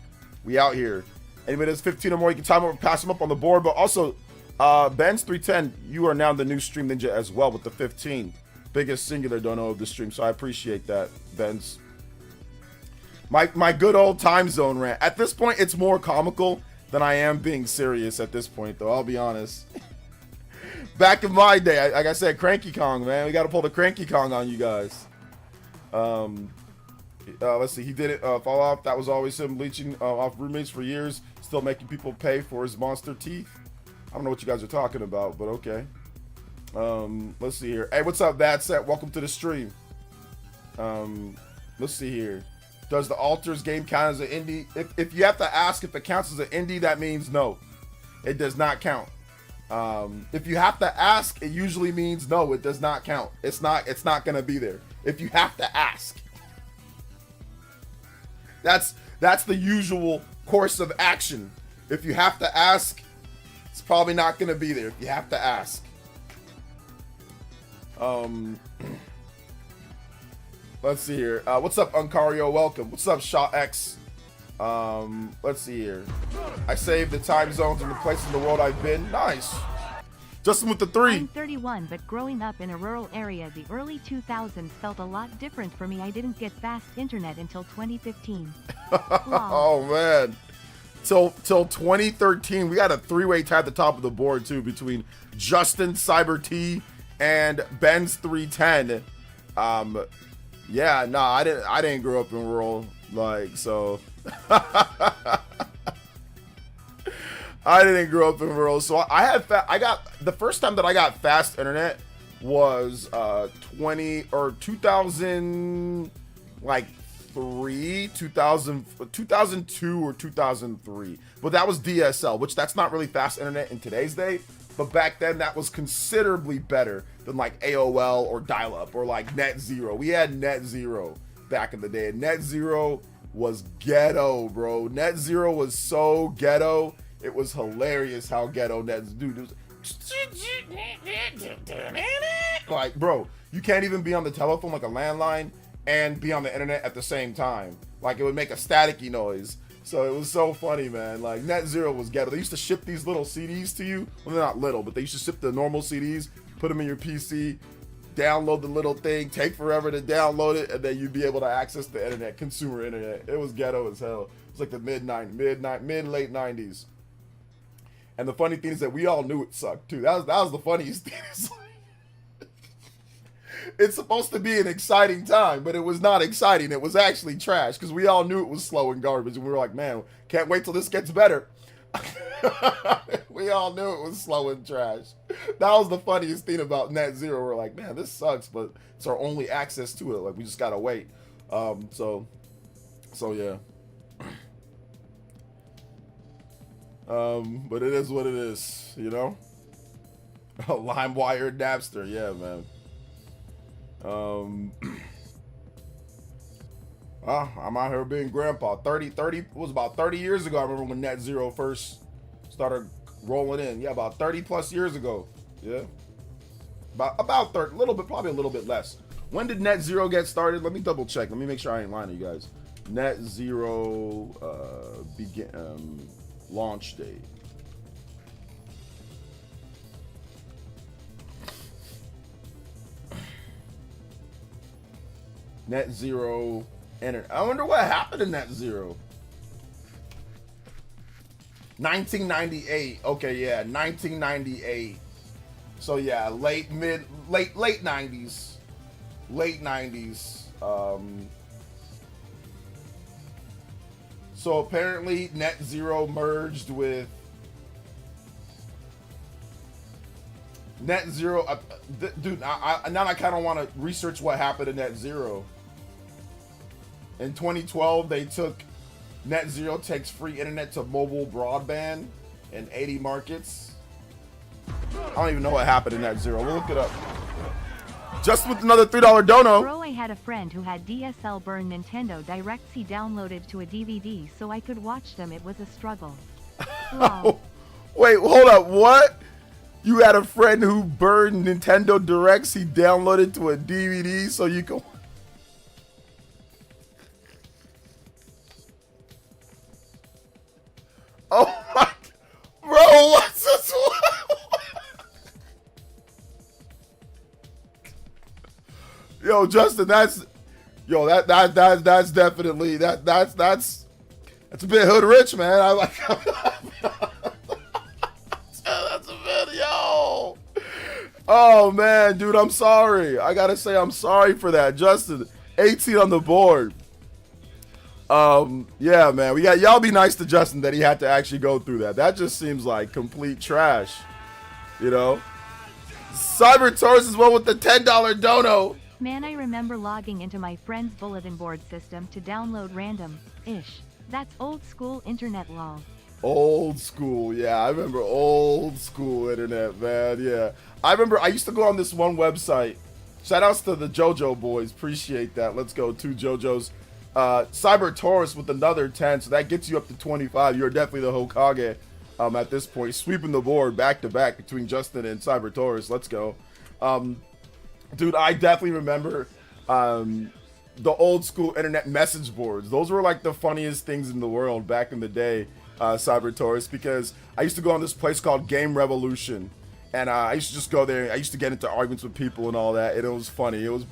We out here. Anybody that's 15 or more, you can time up, pass them up on the board. But also, Benz 310, you are now the new Stream Ninja as well with the 15. Biggest singular dono of the stream, so I appreciate that, Benz. My good old time zone rant. At this point, it's more comical than I am being serious at this point, though, I'll be honest. Back in my day, like I said, Cranky Kong, man. We got to pull the Cranky Kong on you guys. Let's see. He didn't fall off. That was always him leeching off roommates for years, still making people pay for his monster teeth. I don't know what you guys are talking about, but okay. Let's see here. Hey, what's up, Bad Set? Welcome to the stream. Let's see here. Does the Alters game count as an indie? If you have to ask if it counts as an indie, that means no. It does not count. If you have to ask, it usually means no, it does not count. It's not gonna be there. If you have to ask. That's the usual course of action. If you have to ask, it's probably not gonna be there if you have to ask. Let's see here. What's up, Uncario? Welcome. What's up, Shaw X? Let's see here. I saved the time zones and the places in the world I've been. Nice. Justin with the 3. I'm 31, but growing up in a rural area, the early 2000s felt a lot different for me. I didn't get fast internet until 2015. Oh man. Till 2013, we got a 3-way tie at the top of the board too between Justin, Cyber T, and Ben's 310. Yeah, nah, I didn't grow up in rural, like, so I didn't grow up in rural, so I got the first time that I got fast internet was 2002 or 2003, but that was DSL, which that's not really fast internet in today's day, but back then that was considerably better than like AOL or dial-up or like Net Zero. We had Net Zero back in the day, and Net Zero was ghetto, bro. Net Zero was so ghetto. It was hilarious how ghetto dude was. Like, bro, you can't even be on the telephone like a landline and be on the internet at the same time. Like, it would make a staticky noise. So it was so funny, man. Like, Net Zero was ghetto. They used to ship these little CDs to you. Well, they're not little, but they used to ship the normal CDs, put them in your PC, download the little thing, take forever to download it, and then you'd be able to access the internet, consumer internet. It was ghetto as hell. It was like the mid late 90s. And the funny thing is that we all knew it sucked too. That was the funniest thing. It's supposed to be an exciting time, but it was not exciting. It was actually trash because we all knew it was slow and garbage, and we were like, man, can't wait till this gets better. We all knew it was slow and trash. That was the funniest thing about Net Zero. We're like, man, this sucks, but it's our only access to it. Like, we just gotta wait. So yeah. But it is what it is, you know? LimeWire, Napster, yeah, man. I'm out here being grandpa. 30 was about 30 years ago. I remember when Net Zero first started rolling in. Yeah, about 30 plus years ago. Yeah. About 30, probably a little bit less. When did Net Zero get started? Let me double check. Let me make sure I ain't lying to you guys. Net Zero launch date. Net Zero internet. I wonder what happened in Net Zero. 1998. Okay, yeah, 1998. So yeah, late 90s. Late 90s. So apparently Net Zero merged with Net Zero. Dude, now I kind of want to research what happened to Net Zero. In 2012, they took Net Zero takes free internet to mobile broadband in 80 markets. I don't even know what happened in Net Zero. We'll look it up. Just with another $3 dono. Bro, I had a friend who had DSL burn Nintendo Directs he downloaded to a DVD so I could watch them. It was a struggle. Wait, hold up. What? You had a friend who burned Nintendo Directs he downloaded to a DVD so you could... Oh my... Bro, what's this? Yo, Justin, that's definitely that's a bit hood rich, man. I like that's a video. Oh man, dude, I'm sorry. I gotta say I'm sorry for that, Justin. 18 on the board. Yeah, man. Y'all be nice to Justin that he had to actually go through that. That just seems like complete trash. You know? Cyber Taurus is one with the $10 dono. Man, I remember logging into my friend's bulletin board system to download random-ish. That's old school internet lol. Old school, yeah. I remember old school internet, man. Yeah. I remember I used to go on this one website. Shout outs to the JoJo boys. Appreciate that. Let's go. 2 JoJos. Cyber Taurus with another 10. So that gets you up to 25. You're definitely the Hokage at this point. Sweeping the board back to back between Justin and Cyber Taurus. Let's go. Dude, I definitely remember the old school internet message boards. Those were like the funniest things in the world back in the day, Cyber Taurus, because I used to go on this place called Game Revolution, and I used to just go there. I used to get into arguments with people and all that, and it was funny. It was a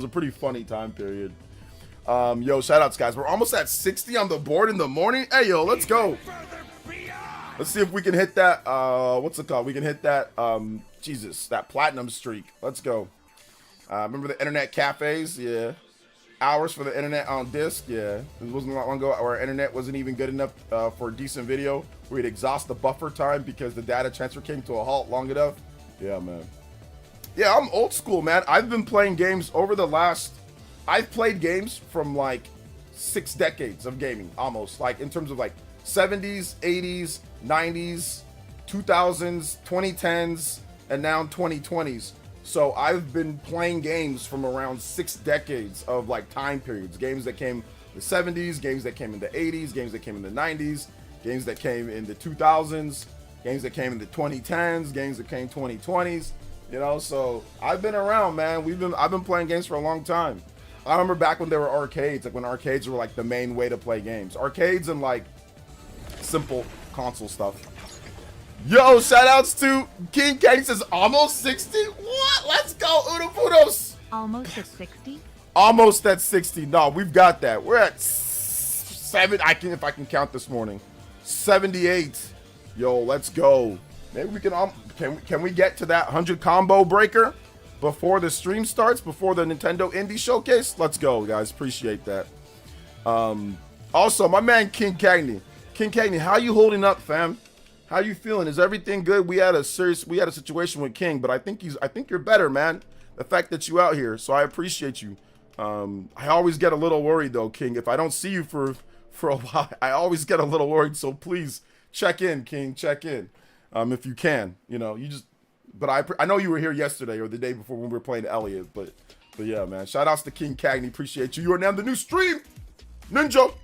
pretty funny time period. Yo, shout outs, guys. We're almost at 60 on the board in the morning. Hey, yo, let's go. Let's see if we can hit that. What's it called? We can hit that. Jesus, that platinum streak. Let's go. Remember the internet cafes? Yeah. Hours for the internet on disc? Yeah. It wasn't long ago our internet wasn't even good enough for a decent video. We'd exhaust the buffer time because the data transfer came to a halt long enough. Yeah, man. Yeah, I'm old school, man. I've been playing games over the last... I've played games from like 6 decades of gaming, almost. Like in terms of like 70s, 80s, 90s, 2000s, 2010s, and now 2020s. So I've been playing games from around 6 decades of like time periods. Games that came in the 70s, games that came in the 80s, games that came in the 90s, games that came in the 2000s, games that came in the 2010s, games that came 2020s. You know, so I've been around, man. I've been playing games for a long time. I remember back when there were arcades, like when arcades were like the main way to play games. Arcades and like simple console stuff. Yo, shout outs to King Kenny says almost 60. What? Let's go, Udapudos. Almost at 60? Almost at 60. No, we've got that. We're at 7. If I can count this morning. 78. Yo, let's go. Maybe we can we get to that 100 combo breaker before the stream starts, before the Nintendo Indie Showcase? Let's go, guys. Appreciate that. Also, my man King Cagney. King Cagney, how you holding up, fam? How you feeling? Is everything good? We had a situation with King, but I think you're better, man. The fact that you out here, so I appreciate you. I always get a little worried though, King. If I don't see you for a while, I always get a little worried. So please check in, King. Check in, if you can. You know, you just. But I know you were here yesterday or the day before when we were playing Elliot. But yeah, man. Shout outs to King Cagney. Appreciate you. You are now the new stream ninja.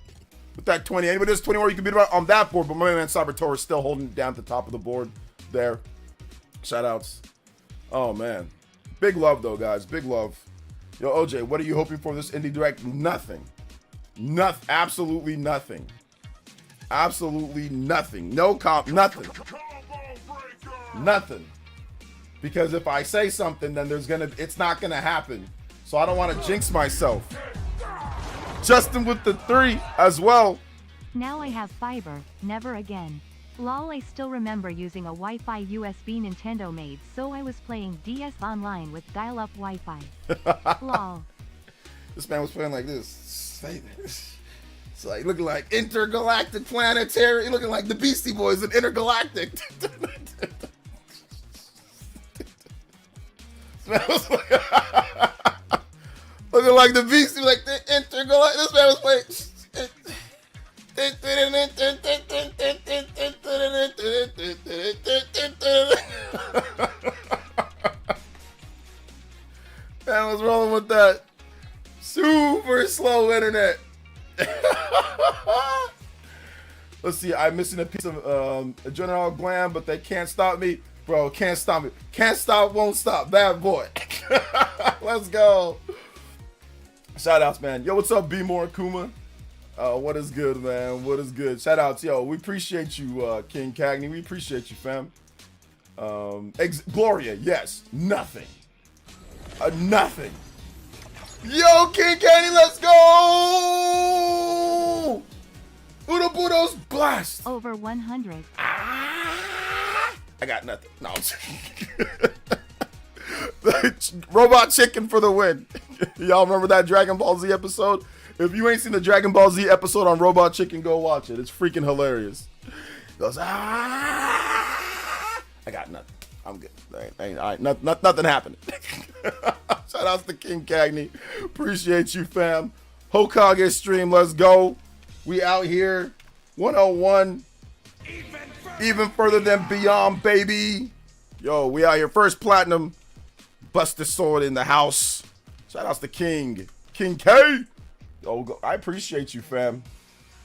With that 20, anybody that's 20 more, you can beat him on that board. But my man Cyber Taurus is still holding it down at the top of the board there. Shout outs. Oh, man. Big love, though, guys. Big love. Yo, OJ, what are you hoping for this Indie Direct? Nothing. Nothing. Absolutely nothing. Absolutely nothing. No comp. Nothing. Nothing. Because if I say something, then it's not gonna happen. So I don't want to jinx myself. Justin with the 3 as well. Now I have fiber, never again. Lol, I still remember using a Wi-Fi USB Nintendo made, so I was playing DS Online with dial-up Wi-Fi. Lol. This man was playing like this. Say this. It's like looking like intergalactic planetary, looking like the Beastie Boys in Intergalactic. This man was like, looking like the Beastie, like the intergalactic. This man was playing. Man was rolling with that super slow internet. Let's see, I'm missing a piece of adrenal gland, but they can't stop me. Bro, can't stop me. Can't stop, won't stop. Bad boy. Let's go. Shout outs, man. Yo, what's up, B More Kuma? What is good, man? What is good? Shout outs, yo. We appreciate you, King Cagney. We appreciate you, fam. Gloria, yes. Nothing. Nothing. Yo, King Cagney, let's go! Udabudo's blast. Over 100. I got nothing. No. Robot Chicken for the win. Y'all remember that Dragon Ball Z episode? If you ain't seen the Dragon Ball Z episode on Robot Chicken, go watch it. It's freaking hilarious. He goes, ah! I got nothing. I'm good. Nothing happened. Shout out to King Cagney. Appreciate you, fam. Hokage stream, let's go. We out here. 101. Even further than beyond, baby. Yo, we out here. First platinum. Busted sword in the house. Shout out to King K. Yo, I appreciate you, fam.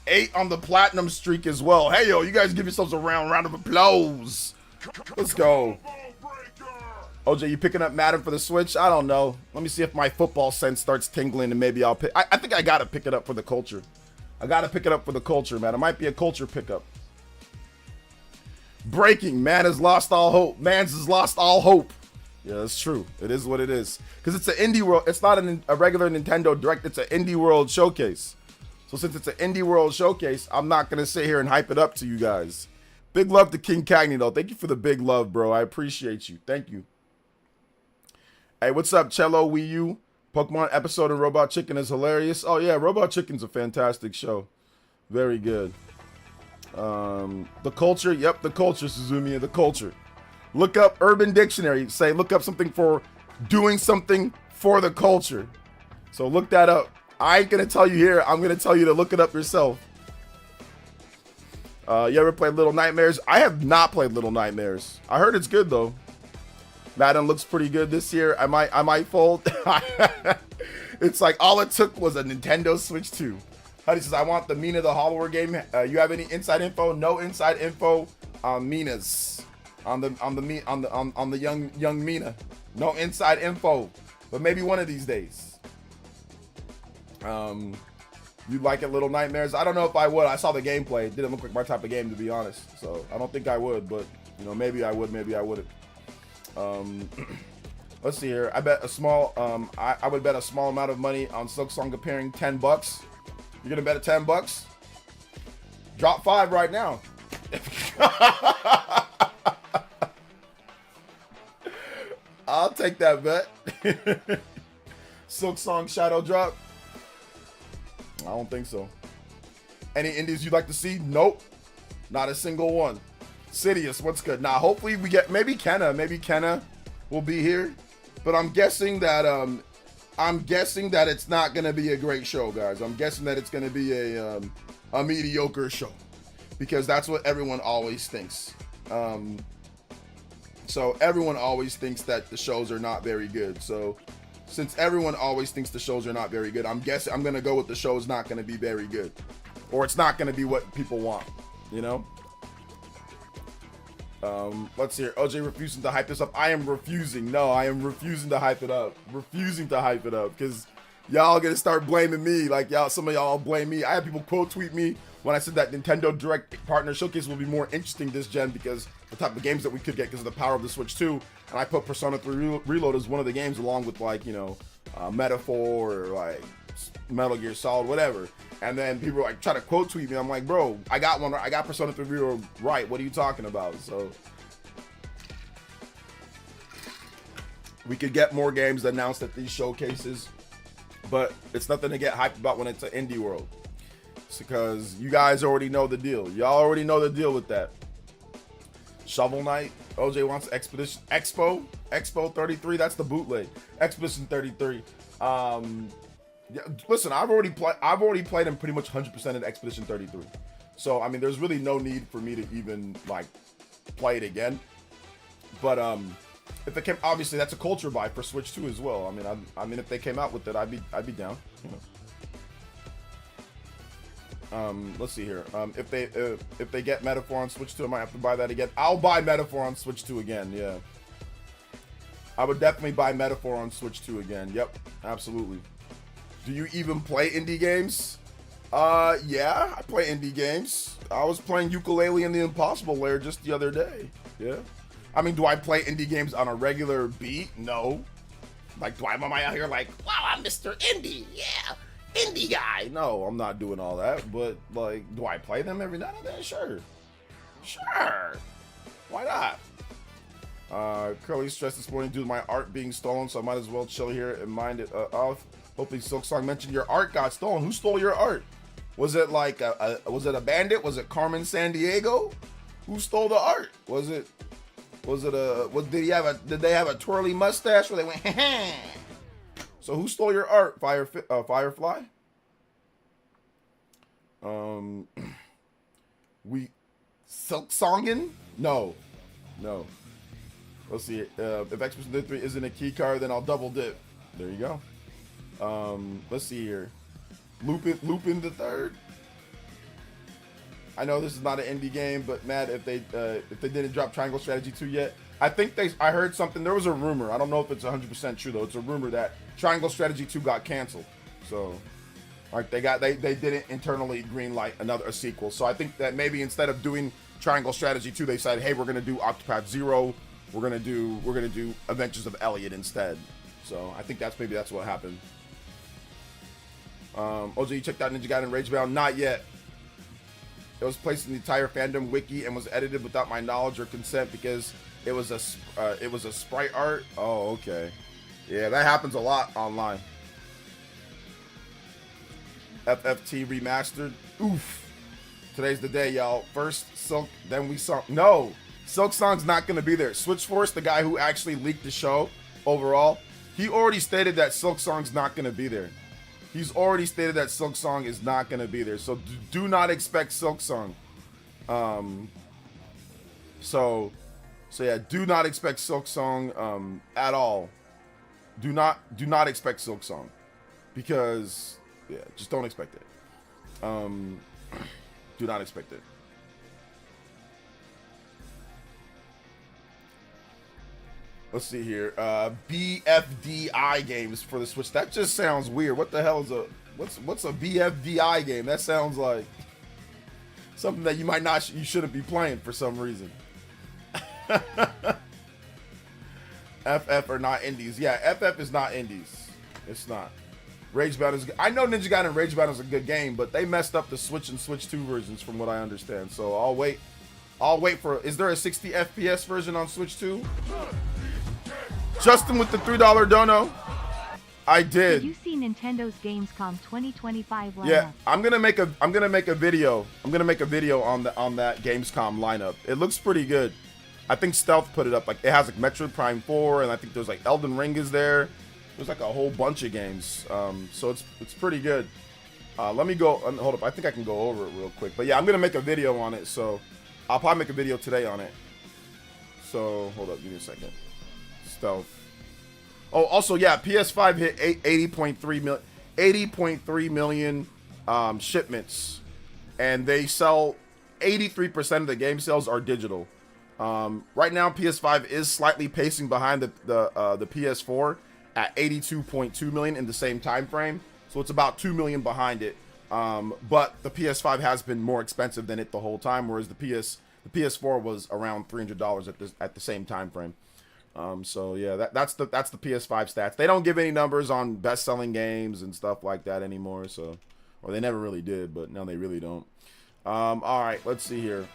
8 on the platinum streak as well. Hey, yo, you guys give yourselves a round of applause. Let's go. OJ, you picking up Madden for the Switch? I don't know. Let me see if my football sense starts tingling and maybe I'll pick. I think I got to pick it up for the culture. I got to pick it up for the culture, man. It might be a culture pickup. Breaking. Man has lost all hope. Mans has lost all hope. Yeah, that's true. It is what it is. Because it's an indie world. It's not a regular Nintendo Direct. It's an indie world showcase. So since it's an indie world showcase, I'm not going to sit here and hype it up to you guys. Big love to King Cagney, though. Thank you for the big love, bro. I appreciate you. Thank you. Hey, what's up, Cello Wii U? Pokemon episode of Robot Chicken is hilarious. Oh, yeah. Robot Chicken's a fantastic show. Very good. The culture. Yep, the culture, Suzumiya. The culture. Look up Urban Dictionary. Say, look up something for doing something for the culture. So look that up. I ain't going to tell you here. I'm going to tell you to look it up yourself. You ever played Little Nightmares? I have not played Little Nightmares. I heard it's good, though. Madden looks pretty good this year. I might fold. It's like all it took was a Nintendo Switch 2. Honey says, I want the Mina the Hollower game. You have any inside info? No inside info on Mina's. On the young Mina. No inside info. But maybe one of these days. You like it, Little Nightmares? I don't know if I would. I saw the gameplay. It didn't look like my type of game, to be honest. So I don't think I would, but you know, maybe I would, maybe I wouldn't. Let's see here. I bet a small I would bet a small amount of money on Silksong appearing. $10. You're gonna bet at $10? Drop 5 right now. I'll take that bet. Silksong Shadow Drop. I don't think so. Any indies you'd like to see? Nope. Not a single one. Sidious, what's good? Now, hopefully we get maybe Kenna will be here, but I'm guessing that it's not gonna be a great show, guys. I'm guessing that it's gonna be a mediocre show because that's what everyone always thinks. So everyone always thinks that the shows are not very good. So since everyone always thinks the shows are not very good, I'm guessing I'm gonna go with the show's not gonna be very good, or it's not gonna be what people want, you know. Let's hear. OJ refusing to hype this up. I am refusing. No, I am refusing to hype it up. Refusing to hype it up because y'all gonna start blaming me. Like some of y'all blame me. I had people quote tweet me when I said that Nintendo Direct Partner Showcase will be more interesting this gen because the type of games that we could get because of the power of the Switch 2. And I put Persona 3 Reload as one of the games along with like, you know, Metaphor or like Metal Gear Solid, whatever. And then people like try to quote tweet me. I'm like, bro, I got one. I got Persona 3 Reload right. What are you talking about? So we could get more games announced at these showcases, but it's nothing to get hyped about when it's an indie world. It's because you guys already know the deal. Y'all already know the deal with that. Shovel Knight. OJ wants Expedition Expo 33. That's the bootleg. Expedition 33. Yeah, listen, I've already played in pretty much 100% of Expedition 33. So I mean, there's really no need for me to even like play it again. But if it came, obviously that's a culture buy for Switch 2 as well. I mean, if they came out with it, I'd be down. You know. Let's see here. If they get Metaphor on Switch 2, I might have to buy that again. I'll buy Metaphor on Switch 2 again. Yeah, I would definitely buy Metaphor on Switch 2 again. Yep, absolutely. Do you even play indie games? Yeah, I play indie games. I was playing Yooka-Laylee in the Impossible Lair just the other day. Yeah. I mean, do I play indie games on a regular beat? No. Like, am I out here like, wow, I'm Mr. Indie. Yeah, indie guy. No, I'm not doing all that. But, like, do I play them every now and then? Sure. Sure. Why not? Curly stressed this morning due to my art being stolen, so I might as well chill here and mind it off. Hopefully Silksong mentioned your art got stolen. Who stole your art? Was it like was it a bandit? Was it Carmen San Diego? Who stole the art? Did they have a twirly mustache where they went So who stole your art? Firefly? We Silksongin? No. Let's see. If Expedition 3 isn't a key card, then I'll double dip. There you go. Let's see here. Lupin the Third. I know this is not an indie game, but Matt, if they didn't drop Triangle Strategy 2 yet, I heard something. There was a rumor. I don't know if it's 100% true though. It's a rumor that Triangle Strategy 2 got canceled. So, like they didn't internally greenlight a sequel. So I think that maybe instead of doing Triangle Strategy 2, they said, hey, we're gonna do Octopath Zero. We're gonna do Adventures of Elliot instead. So I think that's what happened. OJ, you checked out Ninja Gaiden Ragebound? Not yet. It was placed in the entire fandom wiki and was edited without my knowledge or consent because it was a sprite art. Oh, okay. Yeah, that happens a lot online. FFT remastered. Oof. Today's the day, y'all. First Silk, then we saw. No, Silksong's not gonna be there. Switchforce, the guy who actually leaked the show overall, he already stated that Silksong's not gonna be there. He's already stated that Silksong is not going to be there. So do not expect Silksong. So yeah, do not expect Silksong at all. Do not expect Silksong. Because, yeah, just don't expect it. Do not expect it. Let's see here. BFDI games for the Switch. That just sounds weird. What the hell is what's a BFDI game? That sounds like something that you shouldn't be playing for some reason. FF are not indies. Yeah, FF is not indies. It's not. Rage Battle is good. I know Ninja Gaiden Rage Battle is a good game, but they messed up the Switch and Switch 2 versions from what I understand. So I'll wait for. Is there a 60 FPS version on Switch 2? Justin with the $3 dono. I did. Did you see Nintendo's Gamescom 2025 lineup? Yeah, I'm gonna make a video. I'm gonna make a video on that Gamescom lineup. It looks pretty good. I think Stealth put it up. Like it has like Metroid Prime 4, and I think there's like Elden Ring is there. There's like a whole bunch of games. So it's pretty good. Let me go. Hold up. I think I can go over it real quick. But yeah, I'm gonna make a video on it. So I'll probably make a video today on it. So hold up. Give me a second. Stealth. Oh, also, yeah, PS5 hit 80.3 million shipments, and they sell 83% of the game sales are digital. Right now, PS5 is slightly pacing behind the PS4 at 82.2 million in the same time frame, so it's about 2 million behind it. But the PS5 has been more expensive than it the whole time, whereas the PS4 was around $300 at the same time frame. So yeah, that's the PS5 stats. They don't give any numbers on best-selling games and stuff like that anymore. So, or they never really did, but now they really don't. All right, let's see here.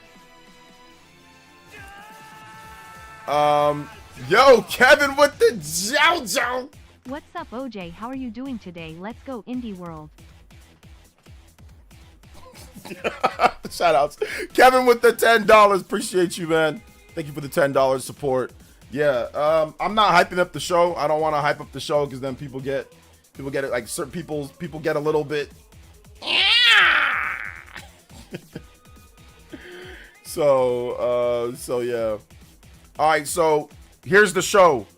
Yo, Kevin with the Jow. What's up, OJ? How are you doing today? Let's go Indie World. Shout outs. Kevin with the $10. Appreciate you, man. Thank you for the $10 support. Yeah, I'm not hyping up the show. I don't want to hype up the show because then people get it, like certain people get a little bit. So yeah. All right, so here's the show.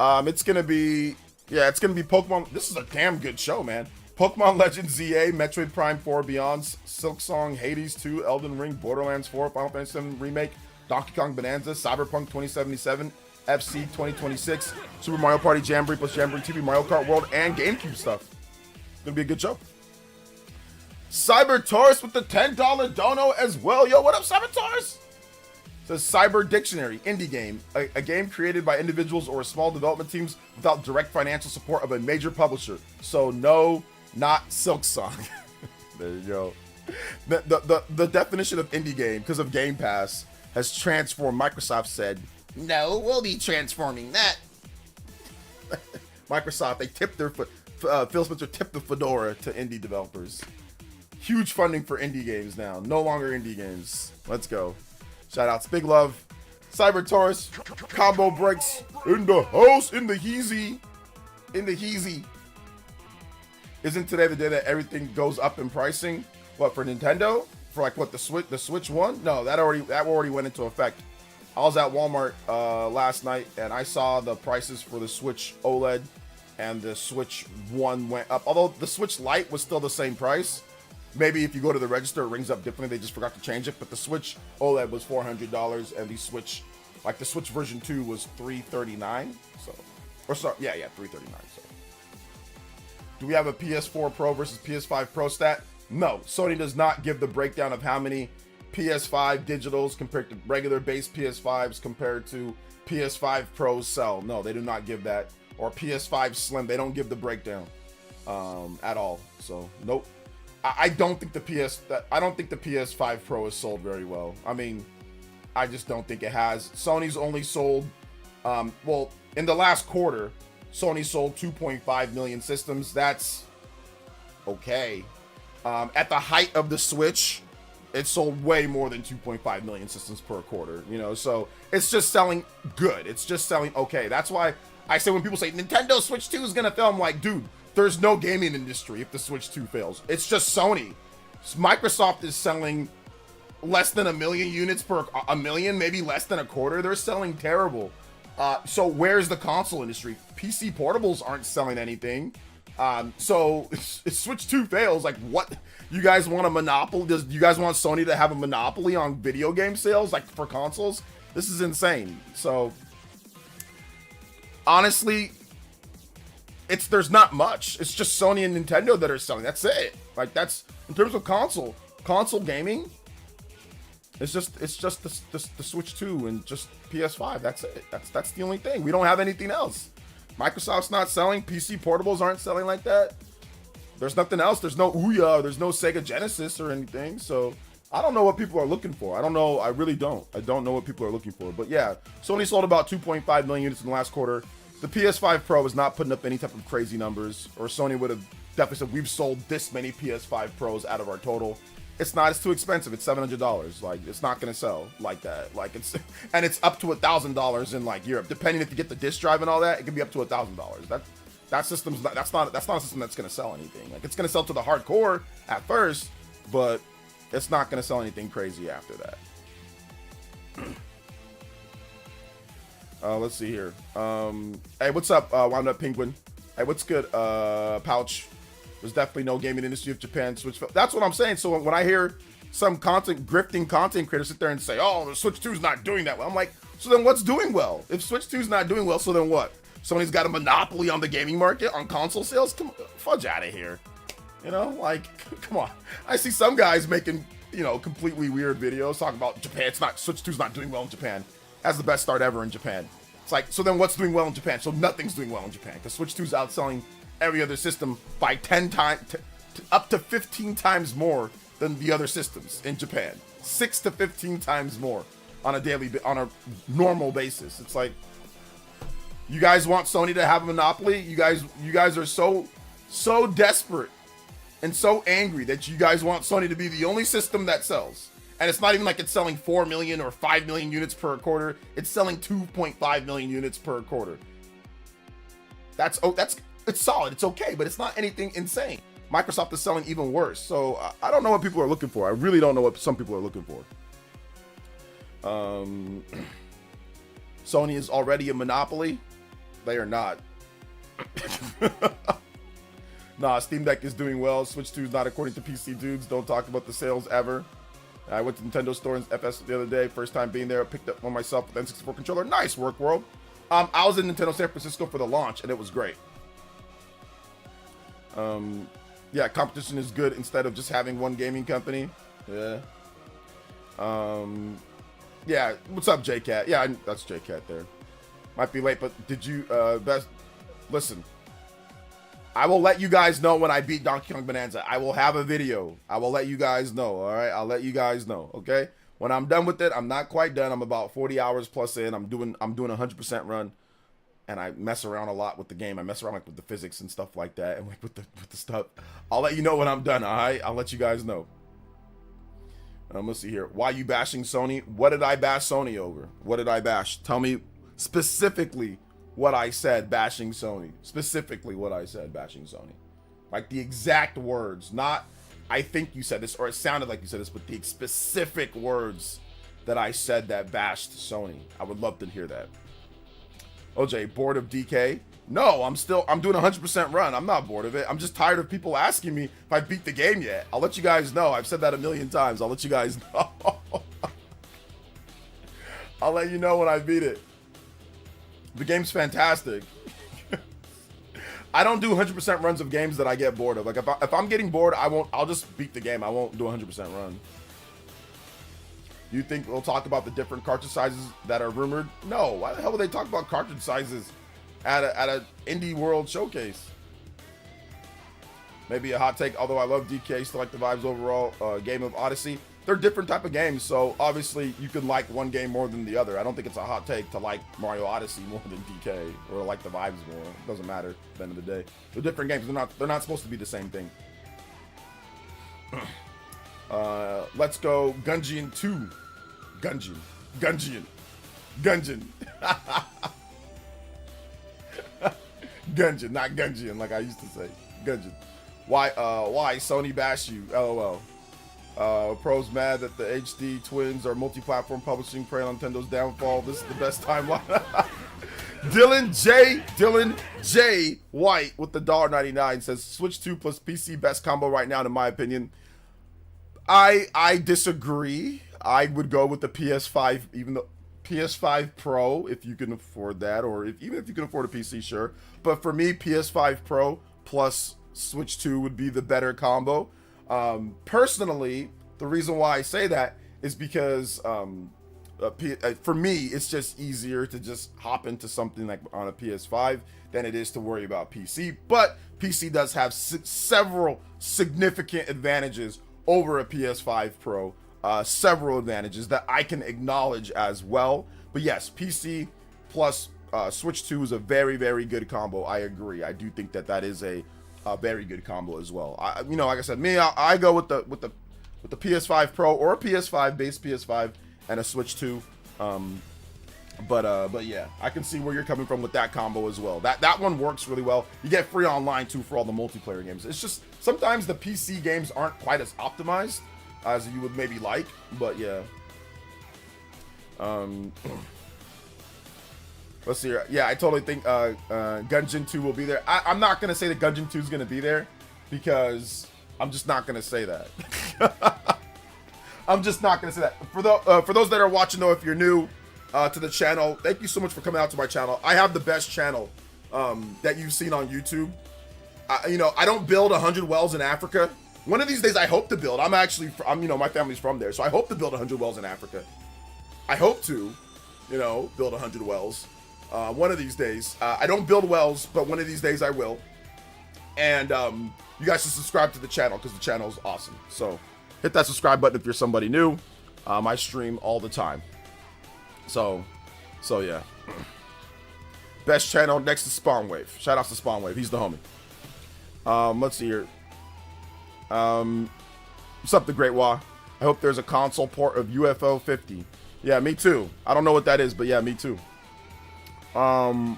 It's gonna be Pokemon. This is a damn good show, man. Pokemon Legends ZA, Metroid Prime 4 Beyond, Silksong, Hades 2, Elden Ring, Borderlands 4, Final Fantasy 7 Remake, Donkey Kong Bonanza, Cyberpunk 2077, FC 2026, Super Mario Party Jamboree plus Jamboree TV, Mario Kart World, and GameCube stuff. It's gonna be a good show. Cyber Taurus with the $10 dono as well. Yo, what up, Cyber Taurus? It says Cyber Dictionary, indie game, a game created by individuals or small development teams without direct financial support of a major publisher. So no, not Silksong. There you go. The definition of indie game, because of Game Pass, has transformed. Microsoft said, no, we'll be transforming that. Microsoft, they tipped their foot. Phil Spencer tipped the fedora to indie developers. Huge funding for indie games now. No longer indie games. Let's go. Shout outs. Big love. Cyber Taurus. Combo breaks. In the house. In the heezy. In the heezy. Isn't today the day that everything goes up in pricing? What, for Nintendo? For like what, the Switch one? No, that already went into effect. I was at Walmart last night and I saw the prices for the Switch OLED and the Switch One went up. Although the Switch Lite was still the same price. Maybe if you go to the register, it rings up differently. They just forgot to change it. But the Switch OLED was $400, and the Switch version 2 was $339. So, or sorry, yeah, $339. So, do we have a PS4 Pro versus PS5 Pro stat? No, Sony does not give the breakdown of how many PS5 digitals compared to regular base PS5s compared to PS5 Pros sell. No, they do not give that. Or PS5 Slim, they don't give the breakdown at all. So, nope. I don't think the PS5 Pro has sold very well. I mean, I just don't think it has. Sony's only sold, well, in the last quarter, Sony sold 2.5 million systems. That's okay. At the height of the Switch, it sold way more than 2.5 million systems per quarter, you know, so it's just selling good. It's just selling okay. That's why I say when people say Nintendo Switch 2 is gonna fail, I'm like, dude, there's no gaming industry if the Switch 2 fails. It's just Sony. Microsoft is selling less than 1 million units per, 1 million, maybe less than a quarter. They're selling terrible. So where's the console industry? PC portables aren't selling anything. So if Switch 2 fails, like what? You guys want a monopoly? Do you guys want Sony to have a monopoly on video game sales, like for consoles? This is insane. So honestly, there's not much. It's just Sony and Nintendo that are selling. That's it. Like that's in terms of console gaming. It's just the Switch 2 and just PS5. That's it. That's the only thing. We don't have anything else. Microsoft's not selling. PC portables aren't selling like that. There's nothing else. There's no Ouya. There's no Sega Genesis or anything. So I don't know what people are looking for. I don't know. I really don't. I don't know what people are looking for. But yeah, Sony sold about 2.5 million units in the last quarter. The PS5 Pro is not putting up any type of crazy numbers, or Sony would have definitely said we've sold this many PS5 Pros out of our total. It's not. It's too expensive. It's $700. Like it's not gonna sell like that. Like it's up to $1,000 in like Europe, depending if you get the disc drive and all that. It can be up to $1,000. That system's not, that's not a system that's gonna sell anything. Like it's gonna sell to the hardcore at first, but it's not gonna sell anything crazy after that. Let's see here. Hey, what's up, Wound Up Penguin? Hey, what's good, Pouch? There's definitely no gaming industry of Japan Switch. That's what I'm saying. So when I hear some grifting content creators sit there and say, "Oh, the Switch 2 is not doing that well," I'm like, so then what's doing well? If Switch 2 is not doing well, so then what? Sony's got a monopoly on the gaming market, on console sales? Come on, fudge out of here. You know, like, come on. I see some guys making, you know, completely weird videos talking about Japan. Switch 2's not doing well in Japan. Has the best start ever in Japan. It's like, so then what's doing well in Japan? So nothing's doing well in Japan because Switch 2's outselling every other system by 10 times, up to 15 times more than the other systems in Japan. 6 to 15 times more on a normal basis. It's like, you guys want Sony to have a monopoly? You guys are so desperate and so angry that you guys want Sony to be the only system that sells. And it's not even like it's selling 4 million or 5 million units per quarter. It's selling 2.5 million units per quarter. It's solid. It's okay, but it's not anything insane. Microsoft is selling even worse. So I don't know what people are looking for. I really don't know what some people are looking for. Sony is already a monopoly. They are not. Nah, Steam Deck is doing well. Switch 2 is not according to PC dudes. Don't talk about the sales ever. I went to Nintendo store in FS the other day. First time being there. Picked up one myself with N64 controller. Nice work, world. I was in Nintendo San Francisco for the launch, and it was great. Yeah, competition is good instead of just having one gaming company. Yeah. Yeah, what's up, JCat? Yeah, that's JCat there. Might be late, but did you, listen. I will let you guys know when I beat Donkey Kong Bonanza. I will have a video. I will let you guys know, all right? I'll let you guys know, okay? When I'm done with it, I'm not quite done. I'm about 40 hours plus in. I'm doing a 100% run. and I mess around a lot with the game. I mess around like with the physics and stuff like that, and like with the stuff. I'll let you know when I'm done. All right, I'll let you guys know. Let's see here. Why you bashing Sony? What did I bash Sony over? What did I bash? Tell me specifically what I said bashing Sony. Specifically what I said bashing Sony. Like the exact words, not I think you said this, or it sounded like you said this, but the specific words that I said that bashed Sony. I would love to hear that. OJ, bored of DK? No, I'm doing 100% run. I'm not bored of it. I'm just tired of people asking me if I beat the game yet. I'll let you guys know. I've said that a million times. I'll let you guys know. I'll let you know when I beat it. The game's fantastic. I don't do 100% runs of games that I get bored of. Like if I'm getting bored, I'll just beat the game. I won't do 100% run. You think we'll talk about the different cartridge sizes that are rumored? No. Why the hell would they talk about cartridge sizes at a indie world showcase? Maybe a hot take, although I love DK, still like the vibes overall. Game of Odyssey. They're different type of games, so obviously you can like one game more than the other. I don't think it's a hot take to like Mario Odyssey more than DK, or like the vibes more. It doesn't matter at the end of the day. They're different games. They're not supposed to be the same thing. Let's go Gungeon 2. Gungeon. Gungeon. Gungeon, not Gungeon, like I used to say. Gungeon. Why Sony bash you? LOL. Pros mad that the HD twins are multi-platform publishing, preying on Nintendo's downfall. This is the best timeline. Dylan J White with the $1.99 says Switch 2 plus PC best combo right now in my opinion. I disagree. I would go with the PS5, even the PS5 Pro if you can afford that, or even if you can afford a PC, sure. But for me, PS5 Pro plus Switch 2 would be the better combo. Personally, the reason why I say that is because for me, it's just easier to just hop into something like on a PS5 than it is to worry about PC. But PC does have several significant advantages over a PS5 Pro. Several advantages that I can acknowledge as well. But yes, PC plus Switch 2 is a very, very good combo. I agree. I do think that is a very good combo as well. Like I said, I go with the PS5 Pro or a PS5 base PS5 and a Switch 2. But yeah, I can see where you're coming from with that combo as well. That one works really well. You get free online too for all the multiplayer games. It's just sometimes the PC games aren't quite as optimized as you would maybe like, but yeah. Let's see here. Yeah, I totally think Gungeon 2 will be there. I'm not gonna say that Gungeon 2 is gonna be there because I'm just not gonna say that. I'm just not gonna say that. For those that are watching though, if you're new to the channel, thank you so much for coming out to my channel. I have the best channel that you've seen on YouTube. I don't build 100 wells in Africa. One of these days, I hope to build. My family's from there, so I hope to build 100 wells in Africa. I hope to, build 100 wells. One of these days. I don't build wells, but one of these days I will. And you guys should subscribe to the channel because the channel is awesome. So hit that subscribe button if you're somebody new. I stream all the time. So yeah. Best channel next to Spawnwave. Shout out to Spawnwave. He's the homie. Let's see here. What's up, the Great Wah? I hope there's a console port of UFO 50. Yeah, me too. I don't know what that is, but yeah, me too. Chromatography.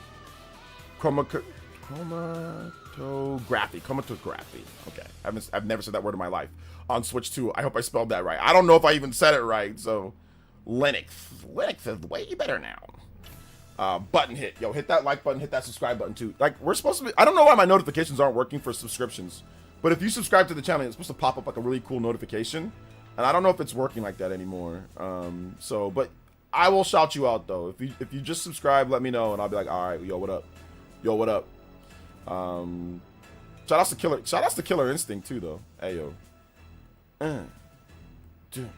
Okay, I've never said that word in my life. On Switch 2, I hope I spelled that right. I don't know if I even said it right. So, Linux is way better now. Button hit, yo, hit that like button, hit that subscribe button too. Like we're supposed to be. I don't know why my notifications aren't working for subscriptions. But if you subscribe to the channel, it's supposed to pop up like a really cool notification. And I don't know if it's working like that anymore. But I will shout you out though. If you just subscribe, let me know and I'll be like, all right, yo, what up? Yo, what up? Shout outs to Killer Instinct too though. Hey yo. Dude.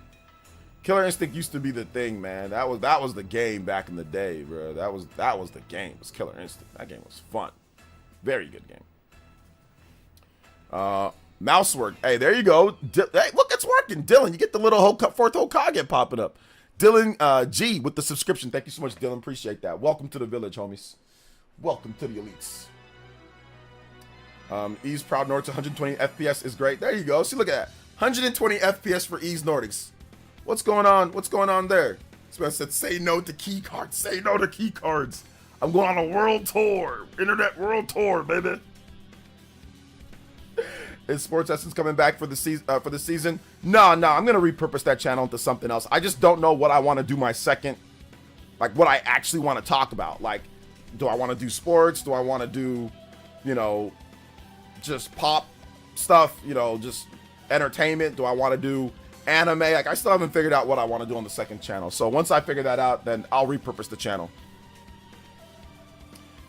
Killer Instinct used to be the thing, man. That was the game back in the day, bro. That was the game. It was Killer Instinct. That game was fun. Very good game. Mousework. Hey, there you go. Hey, look, it's working. Dylan, you get the little fourth Hokage popping up. Dylan G with the subscription. Thank you so much, Dylan. Appreciate that. Welcome to the village, homies. Welcome to the elites. Ease Proud Nordics 120 FPS is great. There you go. See, look at that. 120 FPS for Ease Nordics. What's going on? What's going on there? This man said, say no to key cards. Say no to key cards. I'm going on a world tour. Internet world tour, baby. Is Sports Essence coming back for the season? No. I'm gonna repurpose that channel into something else. I just don't know what I want to do my second, like what I actually want to talk about. Like, do I want to do sports? Do I want to do, you know, just pop stuff? You know, just entertainment? Do I want to do anime? Like, I still haven't figured out what I want to do on the second channel. So once I figure that out, then I'll repurpose the channel.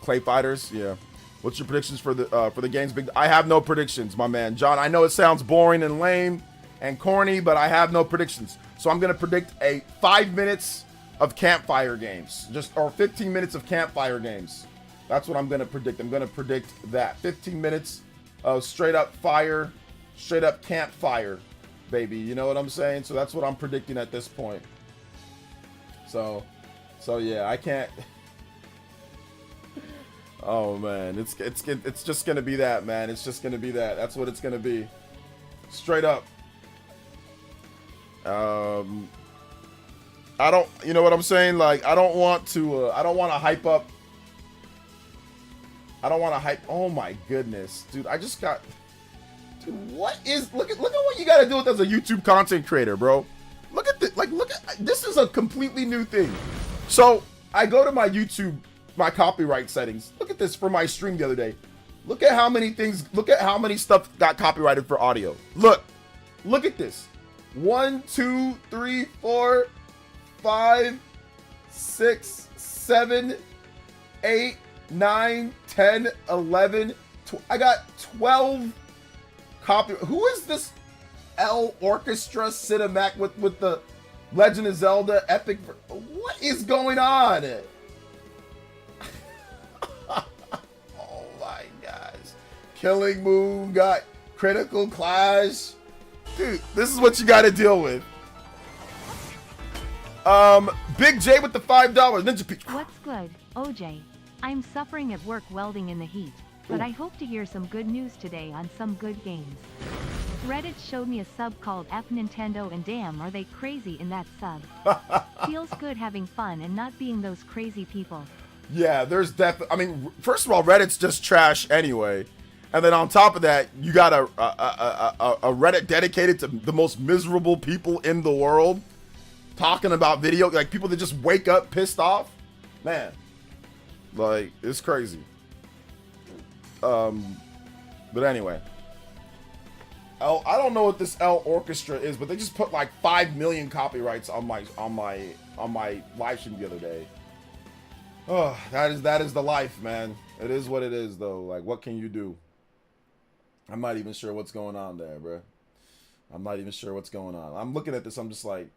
Clay Fighters, yeah. What's your predictions for the games? Big, I have no predictions, my man. John, I know it sounds boring and lame and corny, but I have no predictions. So I'm gonna predict a 5 minutes of campfire games, or 15 minutes of campfire games. That's what I'm gonna predict. I'm gonna predict that 15 minutes of straight up fire, straight up campfire, baby. You know what I'm saying? So that's what I'm predicting at this point. So yeah, I can't. Oh man, it's just gonna be that, man. It's just gonna be that. That's what it's gonna be. Straight up. I don't, you know what I'm saying? Like, I don't want to hype up. I don't want to hype. Oh my goodness, dude! I just got. Dude, what is? Look at what you got to do with as a YouTube content creator, bro. Look at this. Like, look at this is a completely new thing. So I go to my YouTube. My copyright settings. Look at this for my stream the other day. Look at how many things, look at how many stuff got copyrighted for audio. Look at this. 1, 2, 3, 4, 5, 6, 7, 8, 9, 10, 11. I got 12 copy. Who is this L Orchestra Cinemac with the Legend of Zelda epic? What is going on? Killing Moon got Critical Clash. Dude, this is what you got to deal with. Big J with the $5. Ninja Peach. What's good, OJ? I'm suffering at work welding in the heat, but I hope to hear some good news today on some good games. Reddit showed me a sub called F Nintendo, and damn, are they crazy in that sub. Feels good having fun and not being those crazy people. Yeah, there's definitely, I mean, first of all, Reddit's just trash anyway. And then on top of that, you got a Reddit dedicated to the most miserable people in the world, talking about video, like people that just wake up pissed off. Man, like, it's crazy. But anyway, I don't know what this L Orchestra is, but they just put like 5 million copyrights on my live stream the other day. Oh, that is the life, man. It is what it is, though. Like, what can you do? I'm not even sure what's going on there, bro. I'm not even sure what's going on. I'm looking at this. I'm just like,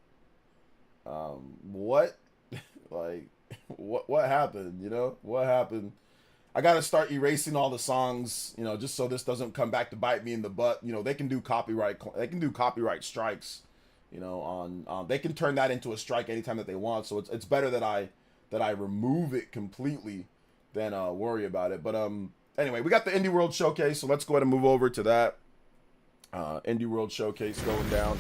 what? Like, what happened? You know, what happened? I got to start erasing all the songs, you know, just so this doesn't come back to bite me in the butt. You know, they can do copyright strikes, you know, on they can turn that into a strike anytime that they want. So it's better that I remove it completely than worry about it. But anyway, we got the Indie World Showcase, so let's go ahead and move over to that. Indie World Showcase going down.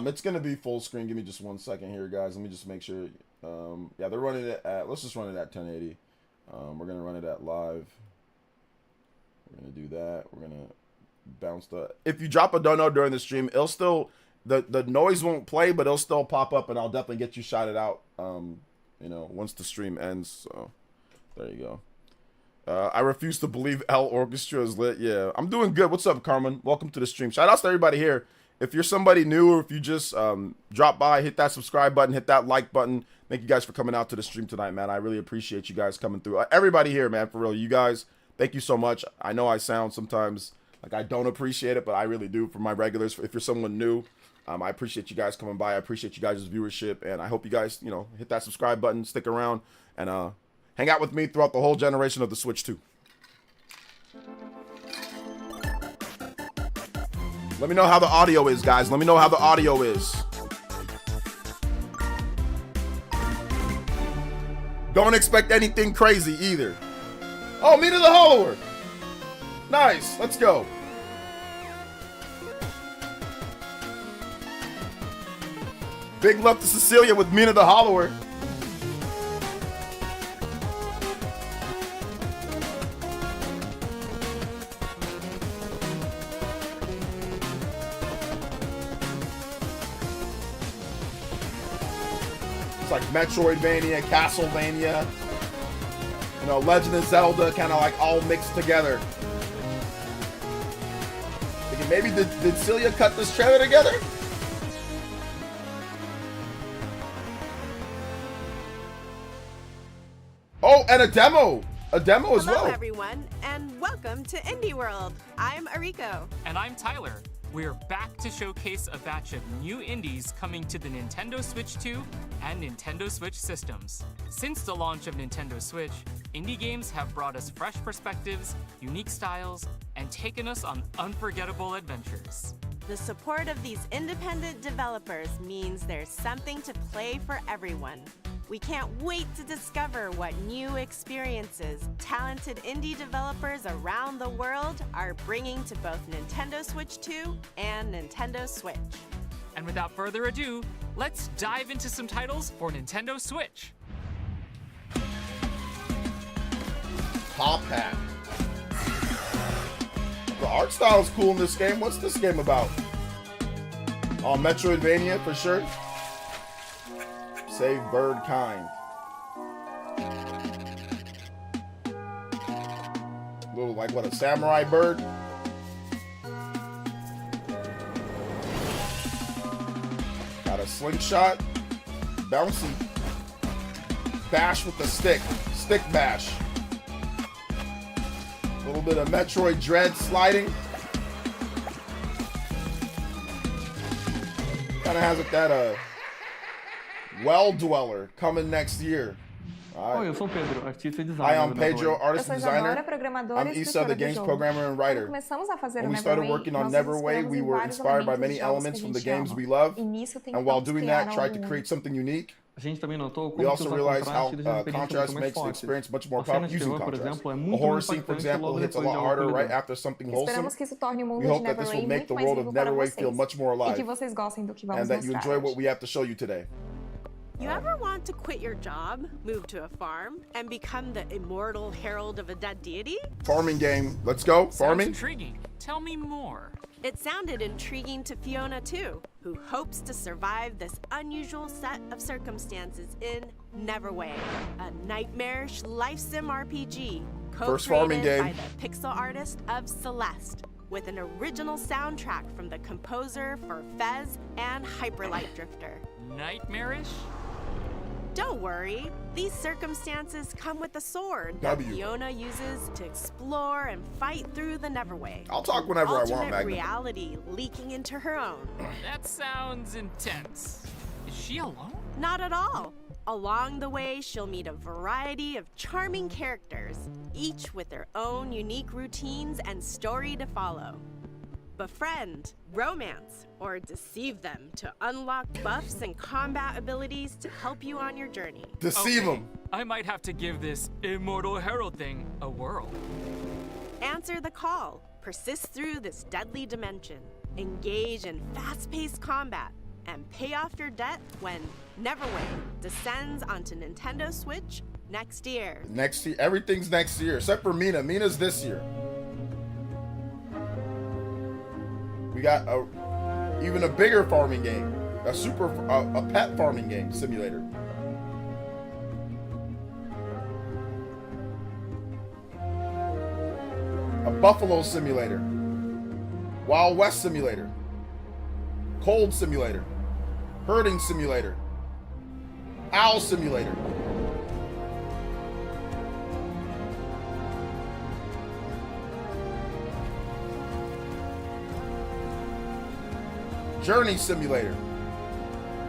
It's going to be full screen. Give me just 1 second here, guys. Let me just make sure. Yeah, they're running it at, let's just run it at 1080. We're going to run it at live. We're going to do that. We're going to bounce the, if you drop a dono during the stream, it'll still, the noise won't play, but it'll still pop up, and I'll definitely get you shouted out, you know, once the stream ends. So there you go. I refuse to believe L Orchestra is lit. Yeah, I'm doing good. What's up, Carmen? Welcome to the stream. Shout outs to everybody here. If you're somebody new, or if you just drop by, hit that subscribe button, hit that like button. Thank you guys for coming out to the stream tonight, man. I really appreciate you guys coming through. Everybody here, man, for real. You guys, thank you so much. I know I sound sometimes like I don't appreciate it, but I really do. For my regulars, if you're someone new, I appreciate you guys coming by. I appreciate you guys' viewership, and I hope you guys, you know, hit that subscribe button, stick around, and hang out with me throughout the whole generation of the Switch 2. Let me know how the audio is, guys. Let me know how the audio is. Don't expect anything crazy either. Oh, Mina the Hollower. Nice. Let's go. Big love to Cecilia with Mina the Hollower. It's like Metroidvania, Castlevania, you know, Legend of Zelda, kind of like all mixed together. Thinking maybe did Celia cut this trailer together? Oh, and a demo as well. Hello, everyone, and welcome to Indie World. I'm Ariko. And I'm Tyler. We're back to showcase a batch of new indies coming to the Nintendo Switch 2 and Nintendo Switch systems. Since the launch of Nintendo Switch, indie games have brought us fresh perspectives, unique styles, and taken us on unforgettable adventures. The support of these independent developers means there's something to play for everyone. We can't wait to discover what new experiences talented indie developers around the world are bringing to both Nintendo Switch 2 and Nintendo Switch. And without further ado, let's dive into some titles for Nintendo Switch. Top Hat. The art style is cool in this game. What's this game about? Oh, Metroidvania for sure. Save bird kind. Little like what, a samurai bird? Got a slingshot. Bouncy. Bash with the stick. Stick bash. A little bit of Metroid Dread sliding. Kind of has like that Well Dweller coming next year. Oi, eu sou o Pedro, artista e designer. Hi, I'm do Pedro, Neverway. artist Eu and sou Isadora, designer. programadora I'm e Issa, escritora the do games jogo. programmer and Quando writer. começamos a fazer When o we started Neverway, working on nós Neverway, inspiramos we em were vários inspired by elementos many de jogos elements que a from the gente games ama. we love. E nisso And while tentamos doing criar that, tried to algo create something unique. A gente também notou We como also usar realized how contraste deixa a experiência contrast muito mais makes the forte. experience much more A cena powerful de using terror, por contrast. exemplo, é A muito horror mais scene, for impactante example, logo hits a depois lot de algo harder right acolhedor. after something wholesome. Esperamos que isso torne o mundo We de hope that this will Neverway make the muito mais world vivo of para Neverway vocês. feel much more E que alive, vocês gostem do que vamos and that you mostrar enjoy what hoje. we have to show you today. You ever want to quit your job, move to a farm, and become the immortal herald of a dead deity? Farming game. Let's go. Sounds Farming. intriguing. Tell me more. It sounded intriguing to Fiona too, who hopes to survive this unusual set of circumstances in Neverway, a nightmarish life sim RPG First farming co-created game. by the pixel artist of Celeste, with an original soundtrack from the composer for Fez and Hyperlight Drifter. Nightmarish? Don't worry, these circumstances come with a sword W. that Fiona uses to explore and fight through the Neverway. I'll talk whenever I want, Alternate Magnum. reality leaking into her own. That sounds intense. Is she alone? Not at all. Along the way, she'll meet a variety of charming characters, each with their own unique routines and story to follow. Befriend, romance, or deceive them to unlock buffs and combat abilities to help you on your journey. Deceive Okay, them. I might have to give this Immortal Herald thing a whirl. Answer the call, persist through this deadly dimension, engage in fast-paced combat, and pay off your debt when Neverway descends onto Nintendo Switch next year. Next year, everything's next year except for Mina. Mina's this year. We got even a bigger farming game, a pet farming game simulator. A buffalo simulator, Wild West simulator, cold simulator, herding simulator, owl simulator. Journey simulator.